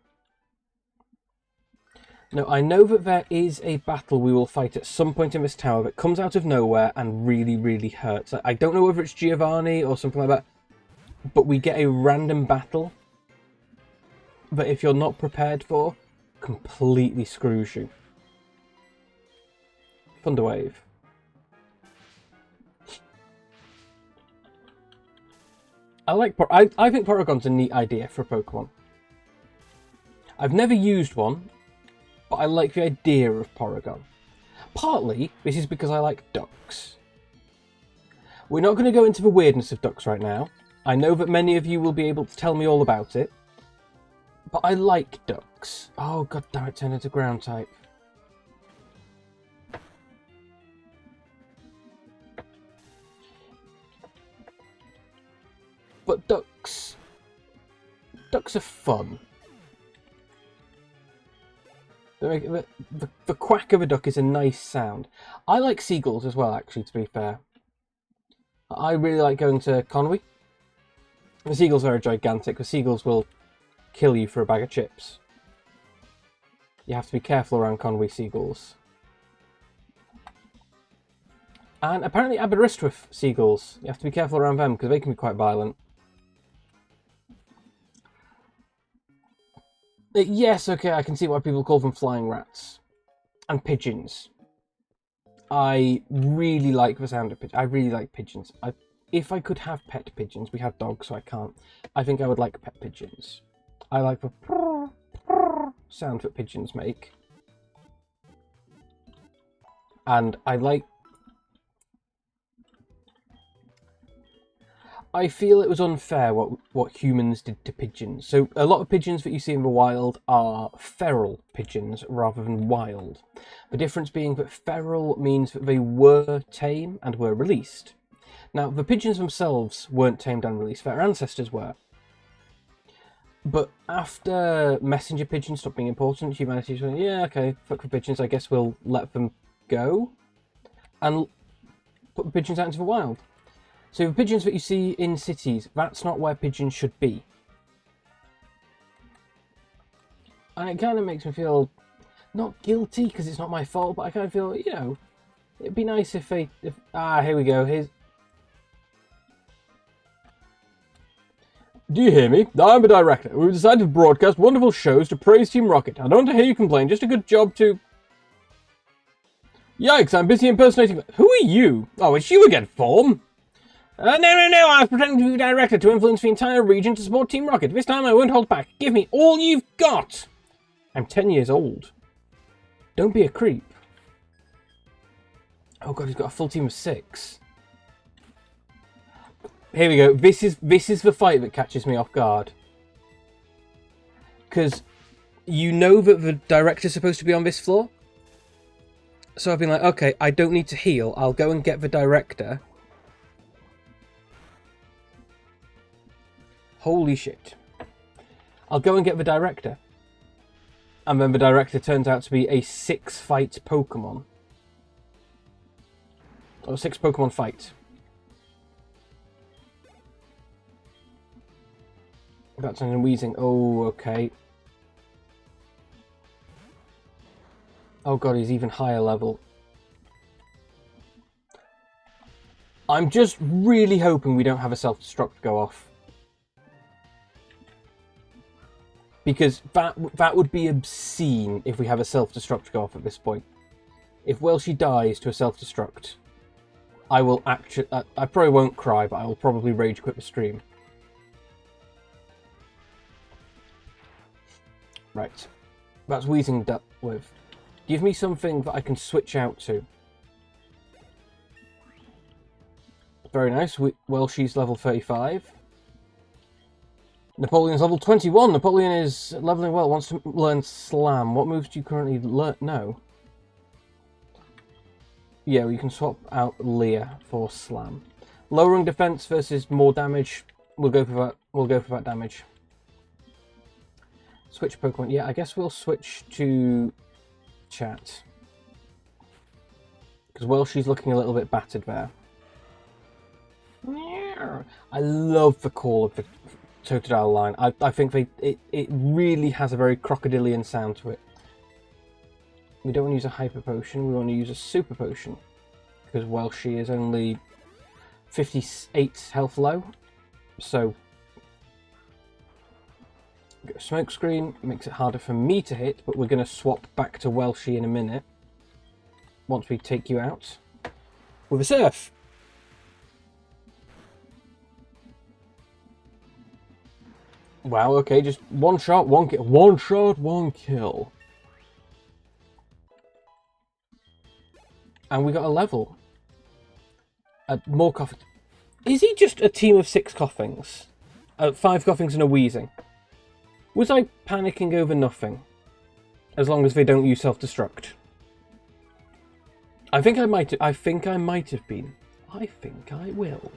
Now, I know that there is a battle we will fight at some point in this tower that comes out of nowhere and really, really hurts. I don't know whether it's Giovanni or something like that, but we get a random battle that if you're not prepared for, completely screws you. Thunderwave. I think Porygon's a neat idea for a Pokemon. I've never used one, but I like the idea of Porygon. Partly, this is because I like ducks. We're not going to go into the weirdness of ducks right now. I know that many of you will be able to tell me all about it, but I like ducks. Oh, god damn it, turn into ground type. But ducks are fun. The quack of a duck is a nice sound. I like seagulls as well, actually, to be fair. I really like going to Conwy. The seagulls are gigantic. The seagulls will kill you for a bag of chips. You have to be careful around Conwy seagulls. And apparently Aberystwyth seagulls. You have to be careful around them because they can be quite violent. Yes, okay, I can see why people call them flying rats. And pigeons. I really like the sound of pigeons. I really like pigeons. If I could have pet pigeons, we have dogs, so I can't. I think I would like pet pigeons. I like the prrr, prrr sound that pigeons make. And I like... I feel it was unfair what humans did to pigeons. So a lot of pigeons that you see in the wild are feral pigeons rather than wild. The difference being that feral means that they were tame and were released. Now, the pigeons themselves weren't tamed and released, their ancestors were. But after messenger pigeons stopped being important, humanity was going, yeah, okay, fuck the pigeons, I guess we'll let them go and put the pigeons out into the wild. So the pigeons that you see in cities, that's not where pigeons should be. And it kind of makes me feel, not guilty because it's not my fault, but I kind of feel, you know, it'd be nice if they, here we go, Do you hear me? I'm a director. We've decided to broadcast wonderful shows to praise Team Rocket. I don't want to hear you complain, just a good job to... Yikes, I'm busy impersonating... Who are you? Oh, it's you again, Form. No, I was pretending to be a director to influence the entire region to support Team Rocket. This time I won't hold back. Give me all you've got. I'm 10 years old. Don't be a creep. Oh god, he's got a full team of 6. Here we go. This is the fight that catches me off guard. Because you know that the director's supposed to be on this floor. So I've been like, okay, I don't need to heal. I'll go and get the director. Holy shit. I'll go and get the director. And then the director turns out to be a 6-fight Pokemon. Or 6 Pokemon fight. That's an wheezing. Oh, okay. Oh god, he's even higher level. I'm just really hoping we don't have a self-destruct go off. Because that would be obscene if we have a self-destruct go off at this point. If Welshie dies to a self-destruct, I will actually... I probably won't cry, but I will probably rage quit the stream. Right. That's wheezing with. Give me something that I can switch out to. Very nice. Welshie's level 35. Napoleon's level 21. Napoleon is leveling well. Wants to learn Slam. What moves do you currently know? Yeah, well, you can swap out Leah for Slam. Lowering defense versus more damage. We'll go for that. We'll go for that damage. Switch Pokemon. Yeah, I guess we'll switch to chat. Because, well, she's looking a little bit battered there. I love the call of the Totodile line. I think it really has a very crocodilian sound to it. We don't want to use a Hyper Potion, we want to use a Super Potion. Because, well, she is only 58 health low. So, Smoke Screen makes it harder for me to hit, but we're going to swap back to Welshie in a minute. Once we take you out. With a Surf. Wow, okay, just one shot, one kill. One shot, one kill. And we got a level. More coughing. Is he just a team of 6 coughings? 5 coughings and a wheezing. Was I panicking over nothing? As long as they don't use self-destruct. I think I might have been. I think I will.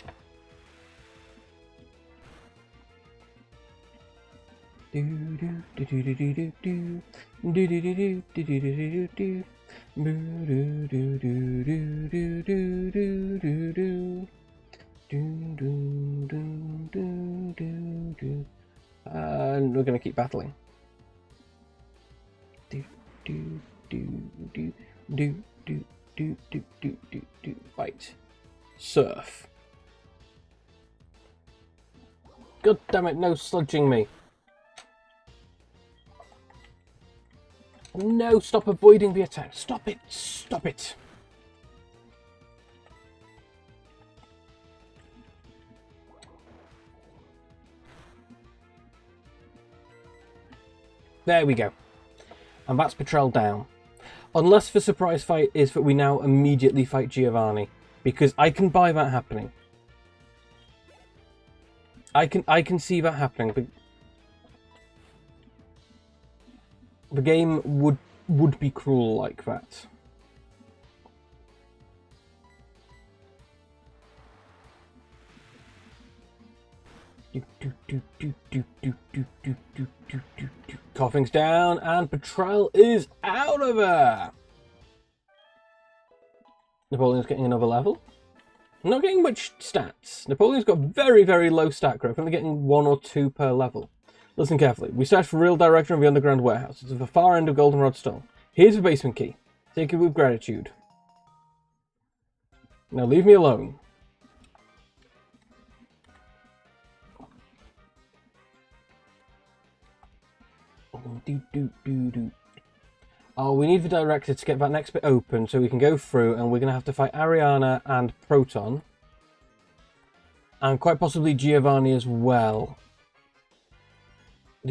And we're going to keep battling. Right. Surf. God damn it, no sludging me. No, stop avoiding the attack. Stop it. Stop it. There we go. And that's Petrel down. Unless the surprise fight is that we now immediately fight Giovanni. Because I can buy that happening. I can see that happening, but the game would be cruel like that. Coughing's down and Betrayal is out of her. Napoleon's getting another level. I'm not getting much stats. Napoleon's got very, very low stat growth, only getting 1 or 2 per level. Listen carefully. We search for real direction of the underground warehouse. It's at the far end of Goldenrod Stone. Here's the basement key. Take it with gratitude. Now leave me alone. Oh, we need the director to get that next bit open so we can go through, and we're going to have to fight Ariana and Proton. And quite possibly Giovanni as well. I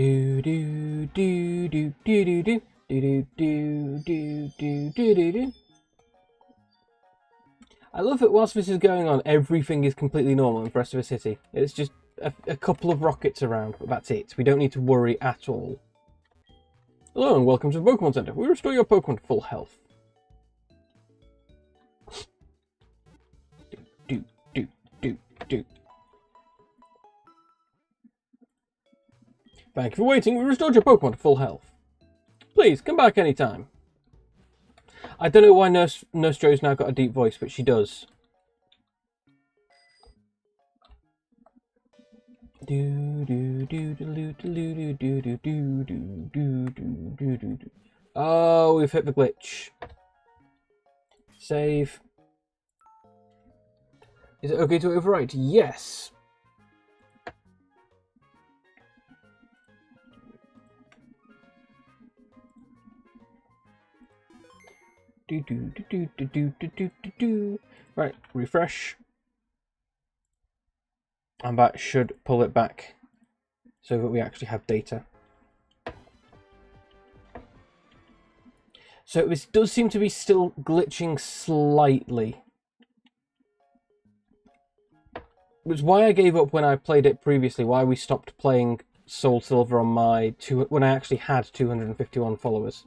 love it whilst this is going on, everything is completely normal in the rest of the city. It's just a couple of rockets around, but that's it. We don't need to worry at all. Hello and welcome to the Pokemon Center. We restore your Pokemon to full health. Do. Thank you for waiting. We restored your Pokemon to full health. Please, come back anytime. I don't know why Nurse Joe's now got a deep voice, but she does. Oh, we've hit the glitch. Save. Is it okay to overwrite? Yes. Right, refresh. And that should pull it back so that we actually have data. So this does seem to be still glitching slightly. Which is why I gave up when I played it previously, why we stopped playing Soul Silver on my when I actually had 251 followers.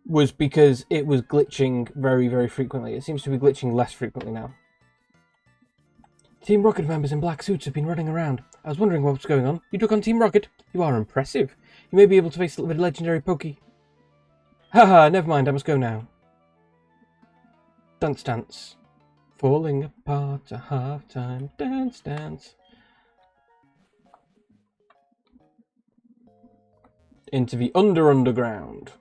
Was because it was glitching very, very frequently. It seems to be glitching less frequently now. Team Rocket members in black suits have been running around. I was wondering what was going on. You took on Team Rocket? You are impressive. You may be able to face a little bit of legendary Pokey. Haha, never mind, I must go now. Dance, dance. Falling apart at half-time. Dance, dance. Into the underground.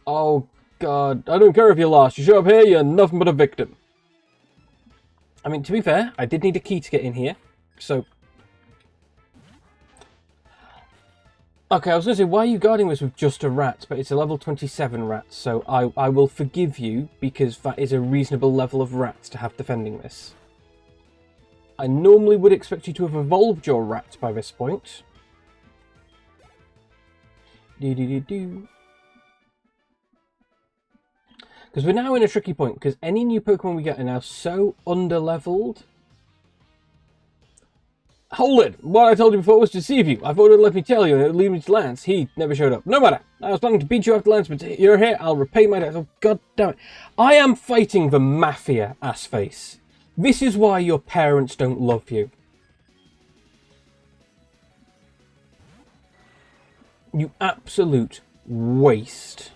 Oh, God. I don't care if you're lost. You show up here, you're nothing but a victim. I mean, to be fair, I did need a key to get in here. So... Okay, I was going to say, why are you guarding this with just a rat? But it's a level 27 rat, so I will forgive you, because that is a reasonable level of rats to have defending this. I normally would expect you to have evolved your rat by this point. Do-do-do-do. Because we're now in a tricky point, because any new Pokemon we get are now so under-leveled. Hold it! What I told you before was to deceive you. I thought it would let me tell you and it would lead me to Lance. He never showed up. No matter. I was planning to beat you after Lance, but you're here. I'll repay my debt. Oh, God damn it. I am fighting the Mafia, assface. This is why your parents don't love you. You absolute waste.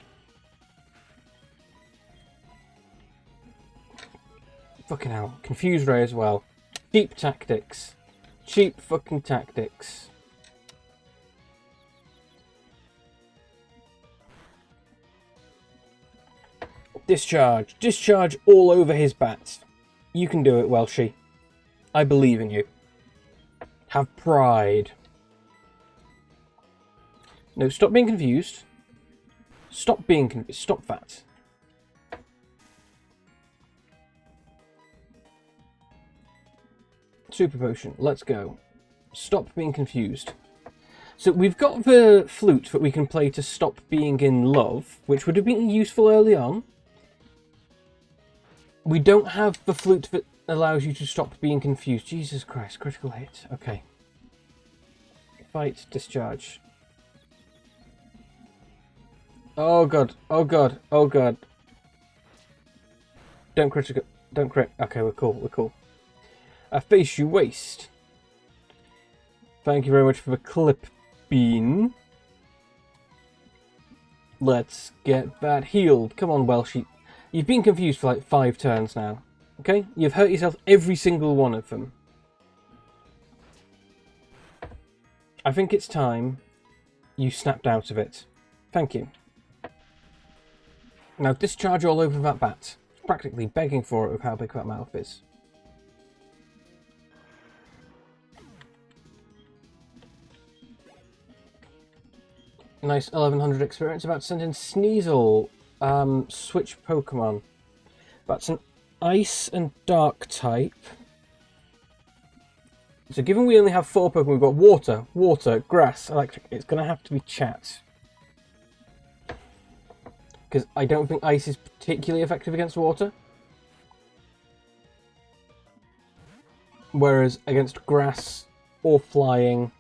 Fucking hell. Confuse Ray as well. Cheap tactics. Cheap fucking tactics. Discharge. Discharge all over his bats. You can do it, Welshie. I believe in you. Have pride. No, stop being confused. Stop being confused. Stop that. Super Potion, let's go. Stop being confused. So we've got the flute that we can play to stop being in love, which would have been useful early on. We don't have the flute that allows you to stop being confused. Jesus Christ, critical hit. Okay. Fight, discharge. Oh god, oh god, oh god. Don't critical, don't crit. Okay, we're cool, we're cool. Face you waste. Thank you very much for the clip bean. Let's get that healed. Come on, Welshie. You've been confused for like 5 turns now. Okay? You've hurt yourself every single one of them. I think it's time you snapped out of it. Thank you. Now discharge all over that bat. Practically begging for it with how big that mouth is. Nice 1100 experience. About to send in Sneasel. Switch Pokemon. That's an Ice and Dark type. So given we only have 4 Pokemon, we've got Water, Water, Grass, Electric. It's going to have to be Chat. Because I don't think Ice is particularly effective against Water. Whereas against Grass or Flying...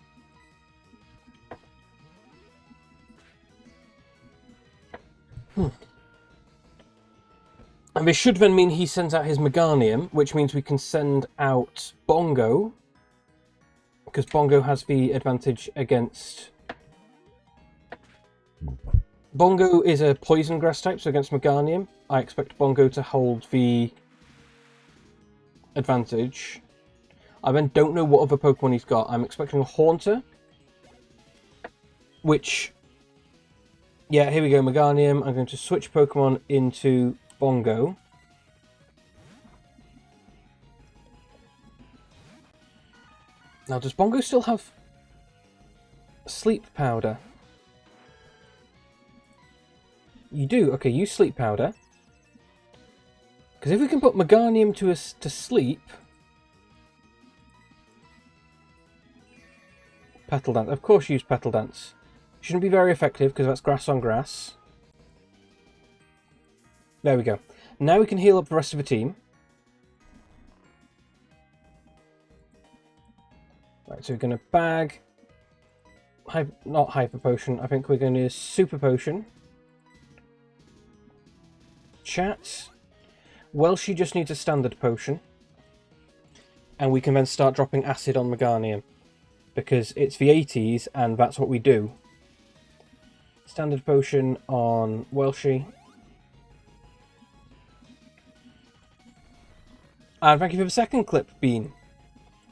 And this should then mean he sends out his Meganium, which means we can send out Bongo. Because Bongo has the advantage against... Bongo is a Poison Grass type, so against Meganium, I expect Bongo to hold the advantage. I then don't know what other Pokemon he's got. I'm expecting a Haunter. Which... Yeah, here we go, Meganium. I'm going to switch Pokemon into Bongo. Now, does Bongo still have Sleep Powder? You do? Okay, use Sleep Powder. Because if we can put Meganium to sleep... Petal Dance. Of course use Petal Dance. Shouldn't be very effective because that's grass on grass. There we go. Now we can heal up the rest of the team. Right, so we're going to bag... not Hyper Potion, I think we're going to use Super Potion. Chat. Welshie just needs a Standard Potion. And we can then start dropping Acid on Meganium. Because it's the 80s and that's what we do. Standard Potion on Welshie. And thank you for the second clip, Bean.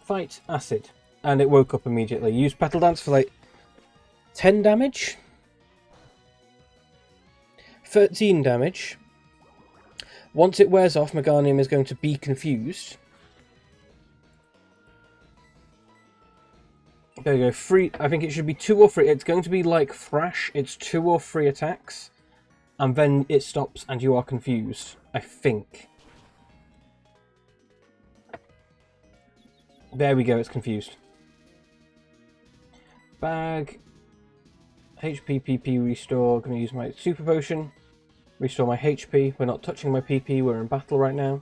Fight Acid. And it woke up immediately. Use Petal Dance for like 10 damage. 13 damage. Once it wears off, Meganium is going to be confused. There we go. 3. I think it should be 2 or 3. It's going to be like Thrash. It's 2 or 3 attacks. And then it stops and you are confused. I think. There we go. It's confused. Bag. HP, PP, restore. Going to use my Super Potion. Restore my HP. We're not touching my PP. We're in battle right now.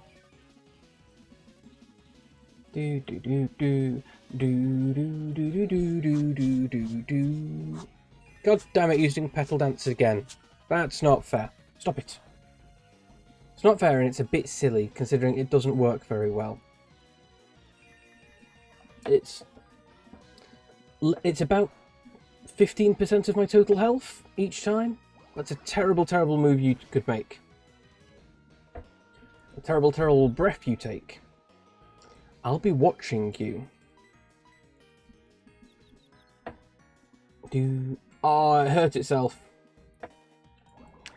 Do do do do do do do do do do do do. God damn it! Using Petal Dance again. That's not fair. Stop it. It's not fair, and it's a bit silly considering it doesn't work very well. It's about 15% of my total health each time. That's a terrible, terrible move you could make. A terrible, terrible breath you take. I'll be watching you. Oh, it hurt itself.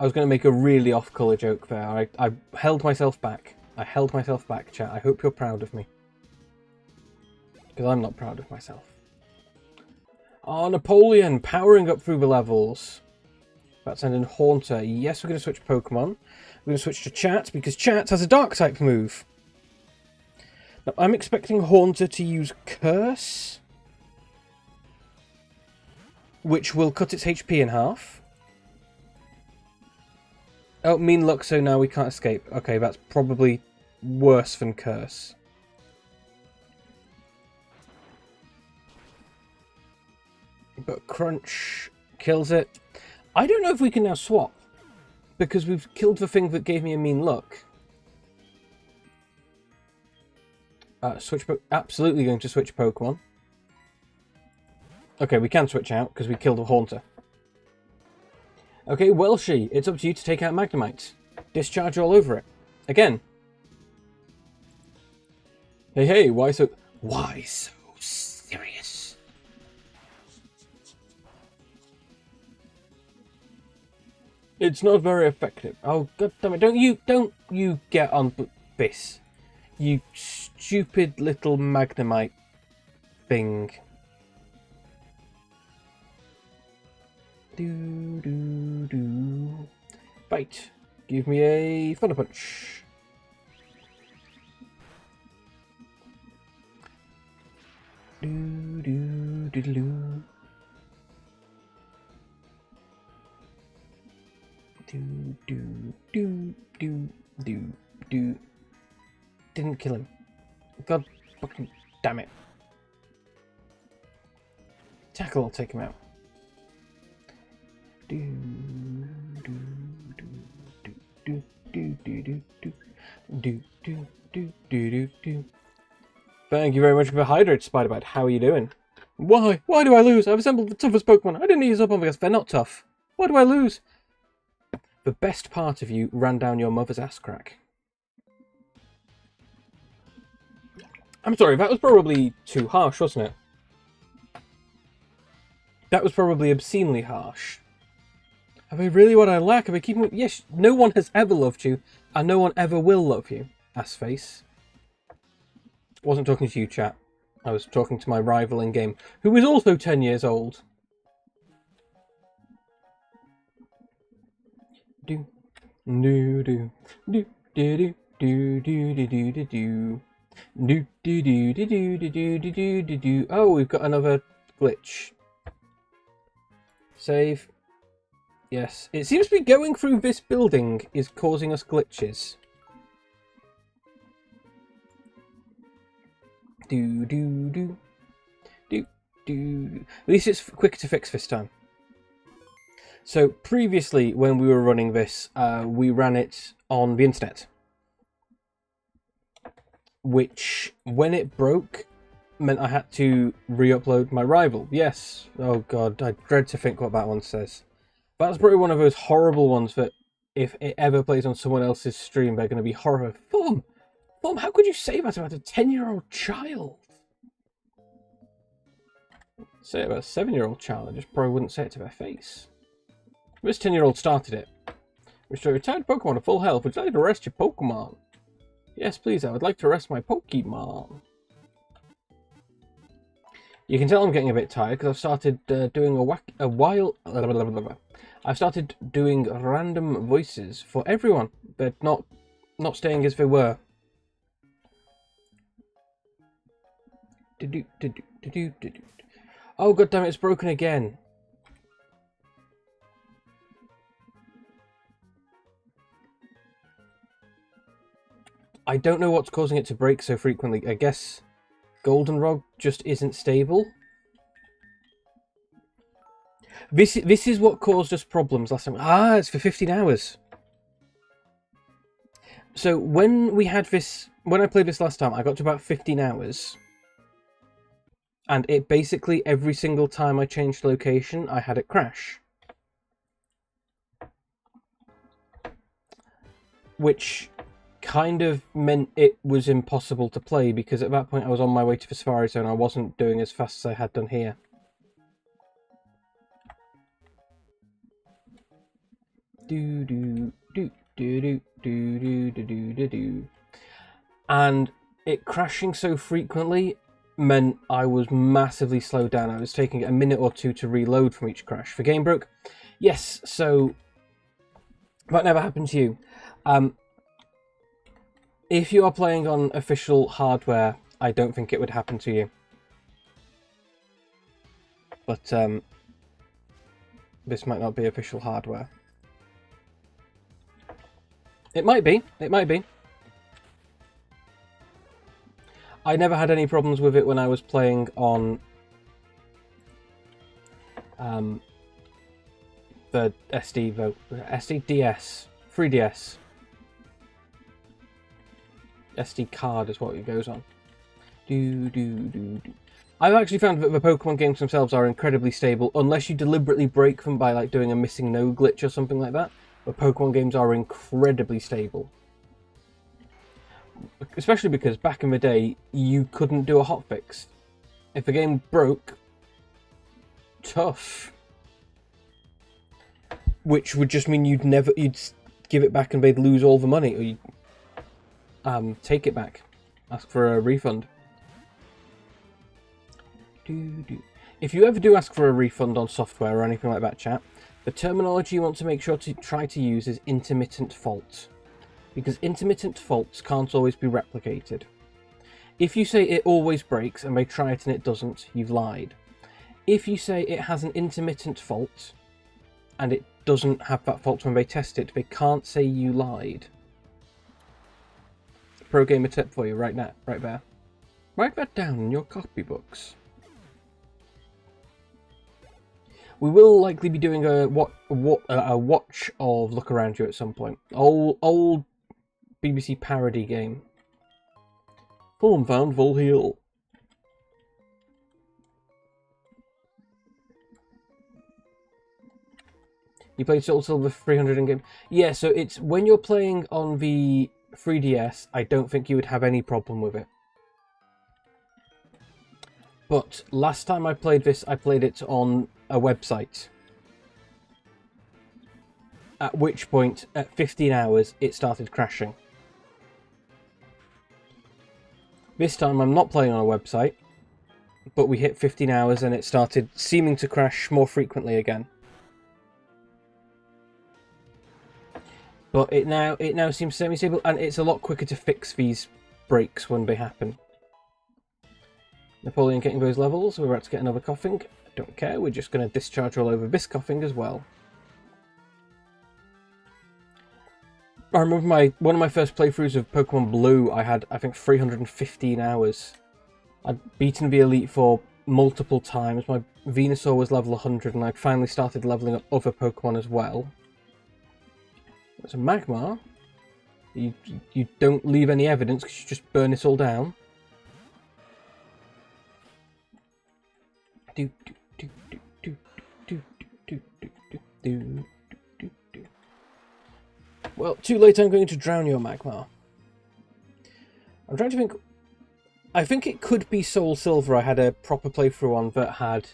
I was going to make a really off-colour joke there. I held myself back. I held myself back, chat. I hope you're proud of me. Because I'm not proud of myself. Oh, Napoleon, powering up through the levels. That's sending Haunter. Yes, we're going to switch Pokemon. We're going to switch to Chat, because Chat has a Dark-type move. Now, I'm expecting Haunter to use Curse, which will cut its HP in half. Oh, Mean Luck, so now we can't escape. Okay, that's probably worse than Curse. But Crunch kills it. I don't know if we can now swap, because we've killed the thing that gave me a mean look. Absolutely going to switch Pokemon. Okay, we can switch out because we killed a Haunter. Okay, Welshie, it's up to you to take out Magnemite. Discharge all over it. Again. Hey, why so serious? It's not very effective. Oh, god damn it, don't you get on this. You stupid little Magnemite thing. Bite. Give me a Thunder Punch. Didn't kill him. God fucking damn it. Tackle will take him out. Thank you very much for Hydrate, Spider-Bite. How are you doing? Why? Why do I lose? I've assembled the toughest Pokemon. I didn't use up on because they're not tough. Why do I lose? The best part of you ran down your mother's ass crack. I'm sorry, that was probably too harsh, wasn't it? That was probably obscenely harsh. Are they really what I lack? Are they keeping... Yes, no one has ever loved you, and no one ever will love you, ass-face. Wasn't talking to you, chat. I was talking to my rival in-game, who is also 10 years old. Do, do, do, do, do, do, do, do, do, do, do. Do, do, do, do, do, do, do, do, do, do. Oh, we've got another glitch. Save. Yes. It seems to be going through this building is causing us glitches. Do, do, do. Do, do. At least it's quicker to fix this time. So, previously, when we were running this, we ran it on the internet. Which, when it broke, meant I had to re-upload my rival. Yes. Oh god, I dread to think what that one says. That's probably one of those horrible ones that if it ever plays on someone else's stream, they're going to be horrified. Mom, how could you say that about a 10-year-old child? Say it about a 7-year-old child, I just probably wouldn't say it to their face. This 10-year-old started it. Restore your retired Pokemon to full health. Would you like to rest your Pokemon? Yes, please, I would like to rest my Pokemon. You can tell I'm getting a bit tired because I've started doing I've started doing random voices for everyone, but not staying as they were. Oh god damn it, it's broken again. I don't know what's causing it to break so frequently. I guess Goldenrod just isn't stable. This is what caused us problems last time. Ah, it's for 15 hours. So when I played this last time, I got to about 15 hours. And it basically, every single time I changed location, I had it crash. Which kind of meant it was impossible to play, because at that point I was on my way to the Safari Zone. I wasn't doing as fast as I had done here. And it crashing so frequently meant I was massively slowed down. I was taking a minute or two to reload from each crash. The game broke. Yes, so that never happened to you. If you are playing on official hardware, I don't think it would happen to you. But this might not be official hardware. It might be. It might be. I never had any problems with it when I was playing on the SDDS, 3DS. SD card is what it goes on. I've actually found that the Pokemon games themselves are incredibly stable, unless you deliberately break them by like doing a missing no glitch or something like that. The Pokemon games are incredibly stable. Especially because back in the day, you couldn't do a hotfix. If the game broke, tough. Which would just mean you'd give it back and they'd lose all the money, or you'd take it back, ask for a refund. If you ever do ask for a refund on software or anything like that, chat, the terminology you want to make sure to try to use is intermittent fault, because intermittent faults can't always be replicated. If you say it always breaks and they try it and it doesn't, you've lied. If you say it has an intermittent fault and it doesn't have that fault when they test it, they can't say you lied. Pro gamer tip for you right now, right there. Write that down in your copybooks. We will likely be doing a watch of Look Around You at some point. Old BBC parody game. Fulham found Full Heel. You played Soul Silver 300 in game? Yeah, so it's when you're playing on the 3DS, I don't think you would have any problem with it. But last time I played this, I played it on a website. At which point, at 15 hours, it started crashing. This time I'm not playing on a website, but we hit 15 hours and it started seeming to crash more frequently again. But it now seems semi-stable, and it's a lot quicker to fix these breaks when they happen. Napoleon getting those levels. We're about to get another coughing. Don't care, we're just going to discharge all over this coughing as well. I remember one of my first playthroughs of Pokemon Blue, I had, I think, 315 hours. I'd beaten the Elite Four multiple times. My Venusaur was level 100, and I'd finally started leveling up other Pokemon as well. It's a Magmar. You don't leave any evidence because you just burn it all down. Well, too late, I'm going to drown your Magmar. I'm trying to think. I think it could be Soul Silver I had a proper playthrough on that had...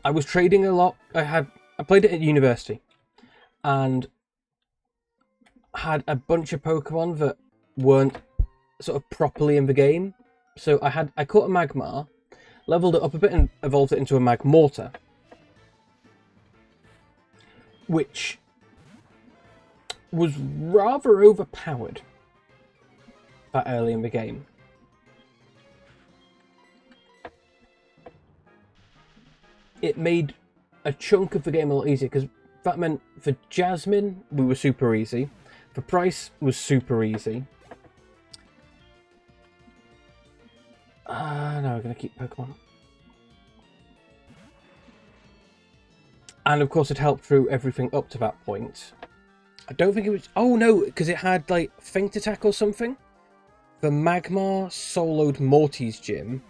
I was trading a lot. I played it at university. And had a bunch of Pokemon that weren't sort of properly in the game. So I caught a Magmar, leveled it up a bit and evolved it into a Magmortar. Which was rather overpowered that early in the game. It made a chunk of the game a lot easier, because that meant for Jasmine, we were super easy. For Price, was super easy. No, we're going to keep Pokemon. And of course it helped through everything up to that point. I don't think it was... Oh no, because it had like Feint Attack or something. The Magmar soloed Morty's gym,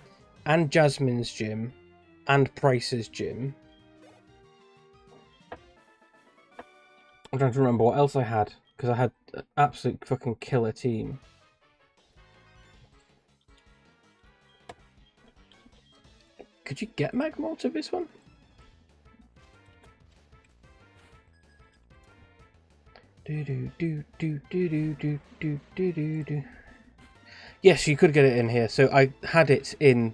and Jasmine's gym, and Price's gym. I'm trying to remember what else I had, because I had an absolute fucking killer team. Could you get Magmar to this one? Yes, you could get it in here. So I had it in...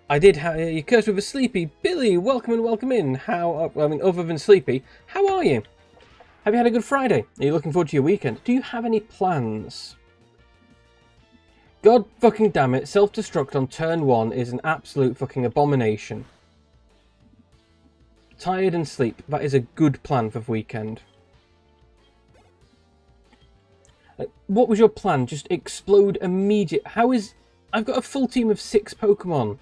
I did have... You cursed with a sleepy. Billy, welcome and welcome in. How... I mean, other than sleepy, how are you? Have you had a good Friday? Are you looking forward to your weekend? Do you have any plans? God fucking damn it. Self-destruct on turn 1 is an absolute fucking abomination. Tired and sleep. That is a good plan for the weekend. What was your plan? Just explode immediate. How is... I've got a full team of 6 Pokemon.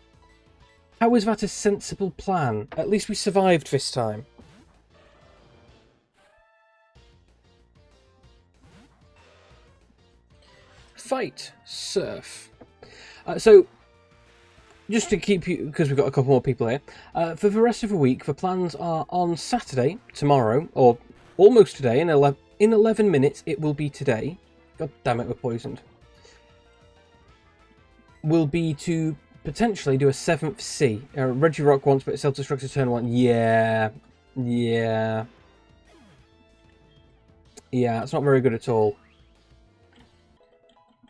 How is that a sensible plan? At least we survived this time. Fight. Surf. So, just to keep you... Because we've got a couple more people here. For the rest of the week, the plans are on Saturday, tomorrow, or almost today. In 11 minutes, it will be today. God damn it, we're poisoned. Will be to potentially do a 7th C. Regirock once, but self-destructs turn 1. Yeah, it's not very good at all.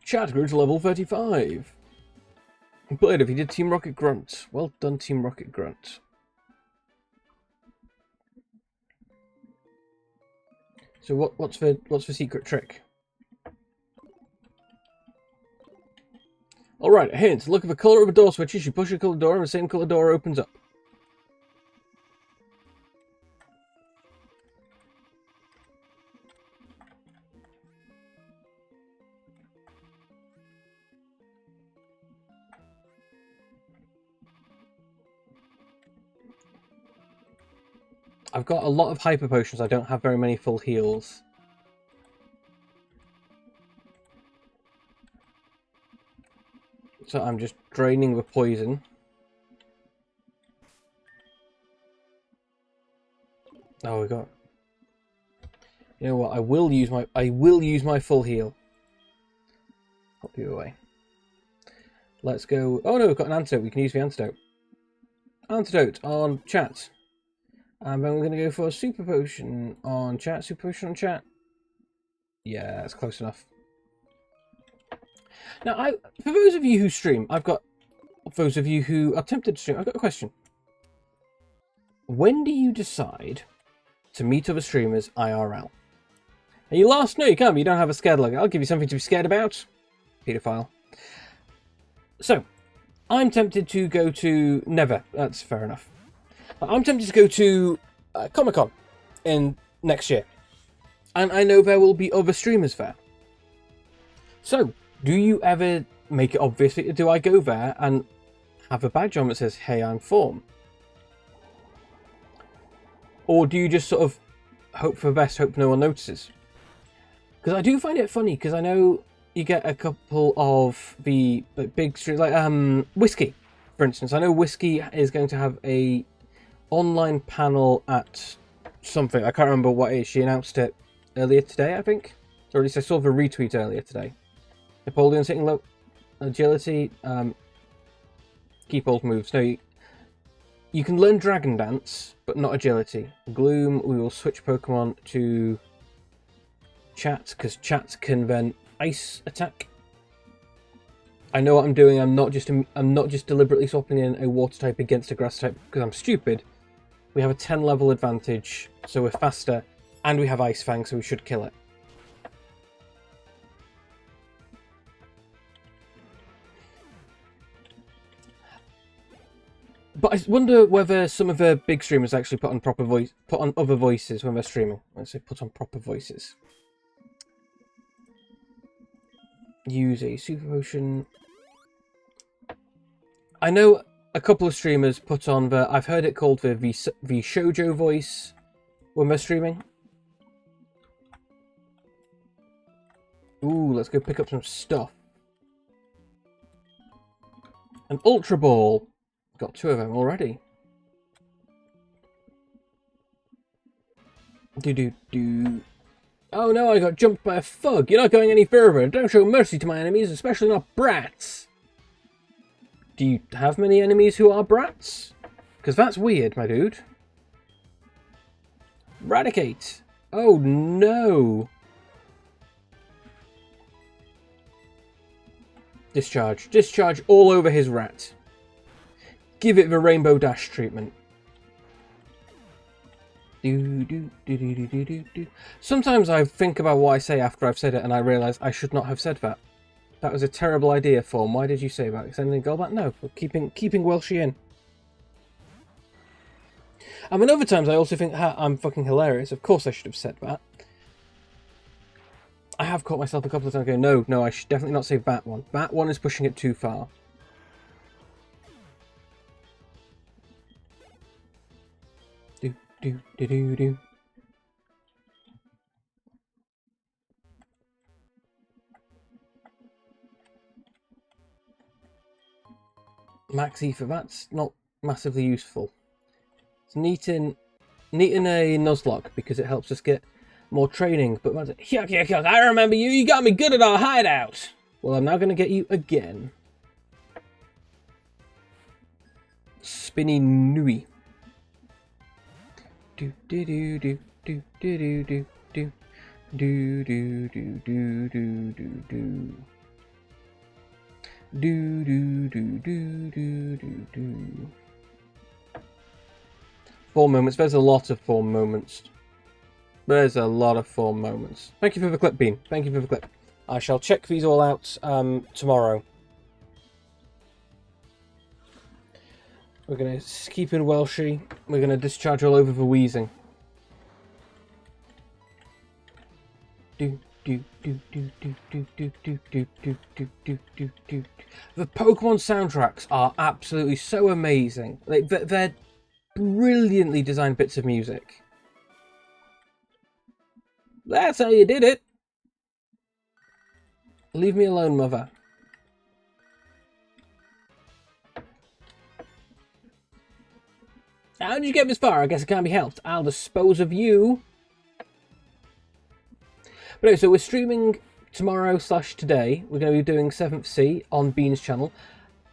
Chat grew to level 35. Blade, if you did Team Rocket Grunt. Well done, Team Rocket Grunt. So what's the secret trick? Alright, a hint. Look at the colour of the door switches. You push a colour door and the same colour door opens up. I've got a lot of hyper potions. I don't have very many full heals. So I'm just draining the poison. Oh, we got... You know what? I will use my full heal. Hop you away. Let's go. Oh no, we've got an antidote. We can use the antidote. Antidote on chat. And then we're going to go for a super potion on chat. Super potion on chat. Yeah, that's close enough. Now, for those of you who stream, for those of you who are tempted to stream, I've got a question. When do you decide to meet other streamers IRL? Are you lost? No, you can't, but you don't have a scared look. I'll give you something to be scared about. Pedophile. So, I'm tempted to go to... Never. That's fair enough. I'm tempted to go to Comic-Con in next year. And I know there will be other streamers there. So, do you ever make it obvious? Do I go there and have a badge on that says, hey, I'm Form? Or do you just sort of hope for the best, hope no one notices? Because I do find it funny, because I know you get a couple of the big streamers, like Whiskey, for instance. I know Whiskey is going to have a online panel at something. I can't remember what it is. She announced it earlier today, I think. Or at least I saw the retweet earlier today. Napoleon sitting low. Agility. Keep old moves. No, you can learn Dragon Dance, but not Agility. Gloom, we will switch Pokemon to Chat, because Chat can then Ice attack. I know what I'm doing. I'm not just deliberately swapping in a Water type against a Grass type because I'm stupid. We have a 10 level advantage, so we're faster, and we have Ice Fang, so we should kill it. But I wonder whether some of the big streamers actually put on other voices when they're streaming. Let's say put on proper voices. Use a super potion. I know a couple of streamers put on the... I've heard it called the shoujo voice when they're streaming. Ooh, let's go pick up some stuff. An Ultra Ball. Got 2 of them already. Do. Oh no, I got jumped by a thug. You're not going any further. Don't show mercy to my enemies, especially not brats. Do you have many enemies who are brats? Because that's weird, my dude. Eradicate. Oh no. Discharge. Discharge all over his rat. Give it the Rainbow Dash treatment. Sometimes I think about what I say after I've said it and I realise I should not have said that. That was a terrible idea, Form. Why did you say that? Extending goal back? No, keeping Welshie in. And then other times I also think I'm fucking hilarious. Of course I should have said that. I have caught myself a couple of times going, no, I should definitely not save that one. That one is pushing it too far. Do. Max ether, that's not massively useful. It's neat in a Nuzlocke because it helps us get more training. But yuck, I remember you. You got me good at our hideout. Well, I'm now going to get you again. Spinny Nui. Do. Form moments. There's a lot of form moments. There's a lot of form moments. Thank you for the clip, Bean. Thank you for the clip. I shall check these all out tomorrow. We're going to keep in Welshie. We're going to discharge all over the wheezing. The Pokemon soundtracks are absolutely so amazing. They're brilliantly designed bits of music. That's how you did it. Leave me alone, mother. How did you get this far? I guess it can't be helped. I'll dispose of you. But anyway, so we're streaming tomorrow/today. We're going to be doing 7th Sea on Bean's channel.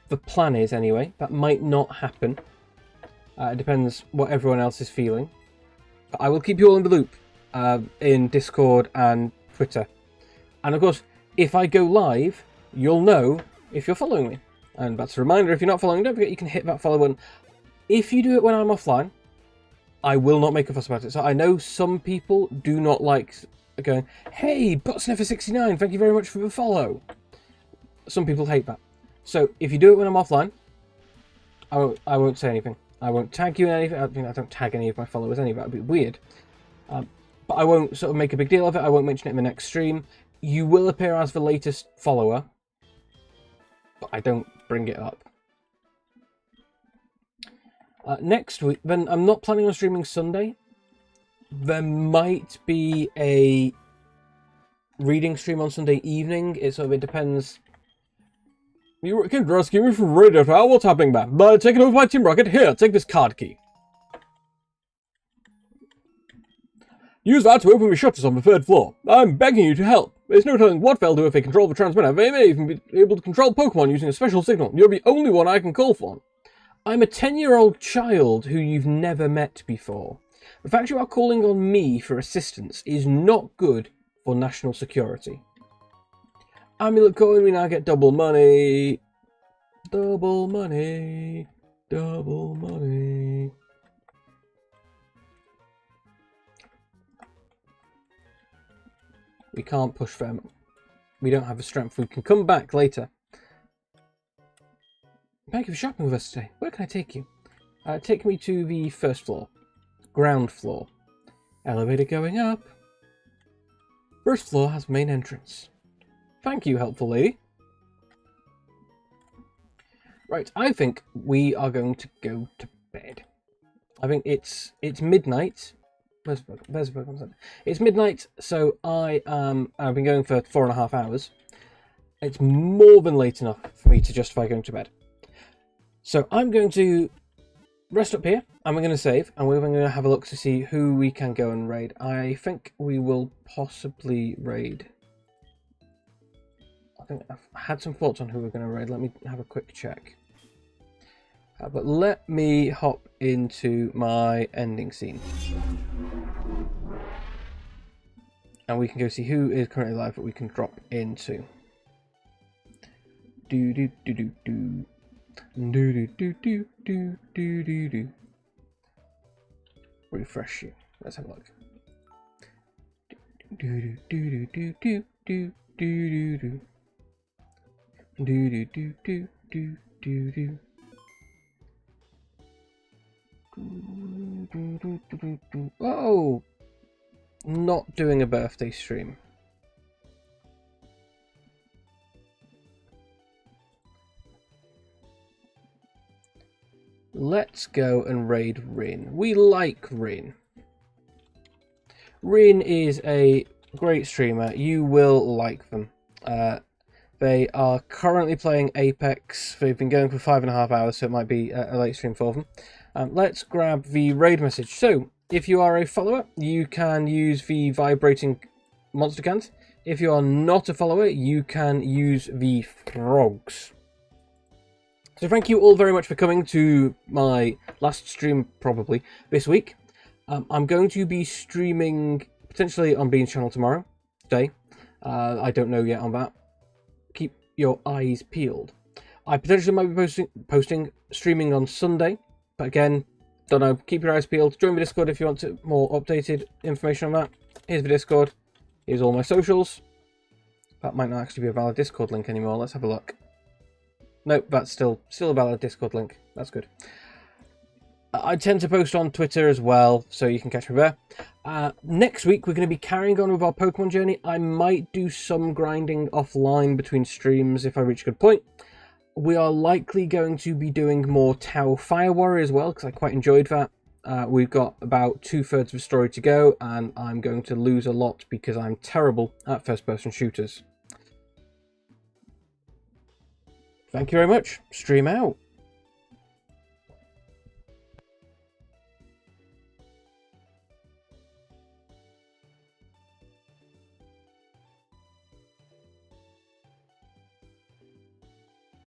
The plan is, anyway. That might not happen. It depends what everyone else is feeling. But I will keep you all in the loop in Discord and Twitter. And of course, if I go live, you'll know if you're following me. And that's a reminder, if you're not following, don't forget you can hit that follow button. If you do it when I'm offline, I will not make a fuss about it. So I know some people do not like going, hey, Buttsniffer69, thank you very much for the follow. Some people hate that. So if you do it when I'm offline, I won't say anything. I won't tag you in anything. I mean, I don't tag any of my followers anyway. That'd be weird. But I won't sort of make a big deal of it. I won't mention it in the next stream. You will appear as the latest follower, but I don't bring it up. Next week, then I'm not planning on streaming Sunday. There might be a reading stream on Sunday evening. It depends. You can just give me for radio. What's happening, man? But taking over my Team Rocket. Here, take this card key. Use that to open the shutters on the 3rd floor. I'm begging you to help. There's no telling what they'll do if they control the transmitter. They may even be able to control Pokemon using a special signal. You're the only one I can call for. I'm a 10-year-old child who you've never met before. The fact you are calling on me for assistance is not good for national security. Amulet coin, we now get double money. Double money. Double money. We can't push them. We don't have the strength. We can come back later. Thank you for shopping with us today. Where can I take you? Take me to the 1st floor. Ground floor. Elevator going up. 1st floor has main entrance. Thank you, helpful lady. Right, I think we are going to go to bed. I think it's midnight. Where's the Pokemon? It's midnight, so I've been going for 4.5 hours. It's more than late enough for me to justify going to bed. So I'm going to rest up here, and we're going to save, and we're going to have a look to see who we can go and raid. I think we will possibly raid. I think I've had some thoughts on who we're going to raid. Let me have a quick check. But let me hop into my ending scene. And we can go see who is currently live that we can drop into. Do. Refresh you. Let's have a look. Oh, not doing a birthday stream. let's go and raid Rin. We like Rin. Rin is a great streamer. You will like them. They are currently playing Apex. They've been going for 5.5 hours, so it might be a late stream for them. Let's grab the raid message. So, if you are a follower, you can use the vibrating monster cans. If you are not a follower, you can use the frogs. So thank you all very much for coming to my last stream, probably, this week. I'm going to be streaming, potentially on Bean's channel today. I don't know yet on that. Keep your eyes peeled. I potentially might be posting streaming on Sunday, but again, don't know. Keep your eyes peeled. Join the Discord if you want more updated information on that. Here's the Discord. Here's all my socials. That might not actually be a valid Discord link anymore. Let's have a look. Nope, that's still a valid Discord link. That's good. I tend to post on Twitter as well, so you can catch me there. Next week, we're going to be carrying on with our Pokemon journey. I might do some grinding offline between streams if I reach a good point. We are likely going to be doing more Tau Fire Warrior as well, because I quite enjoyed that. We've got about 2/3 of the story to go, and I'm going to lose a lot because I'm terrible at first-person shooters. Thank you very much. Stream out.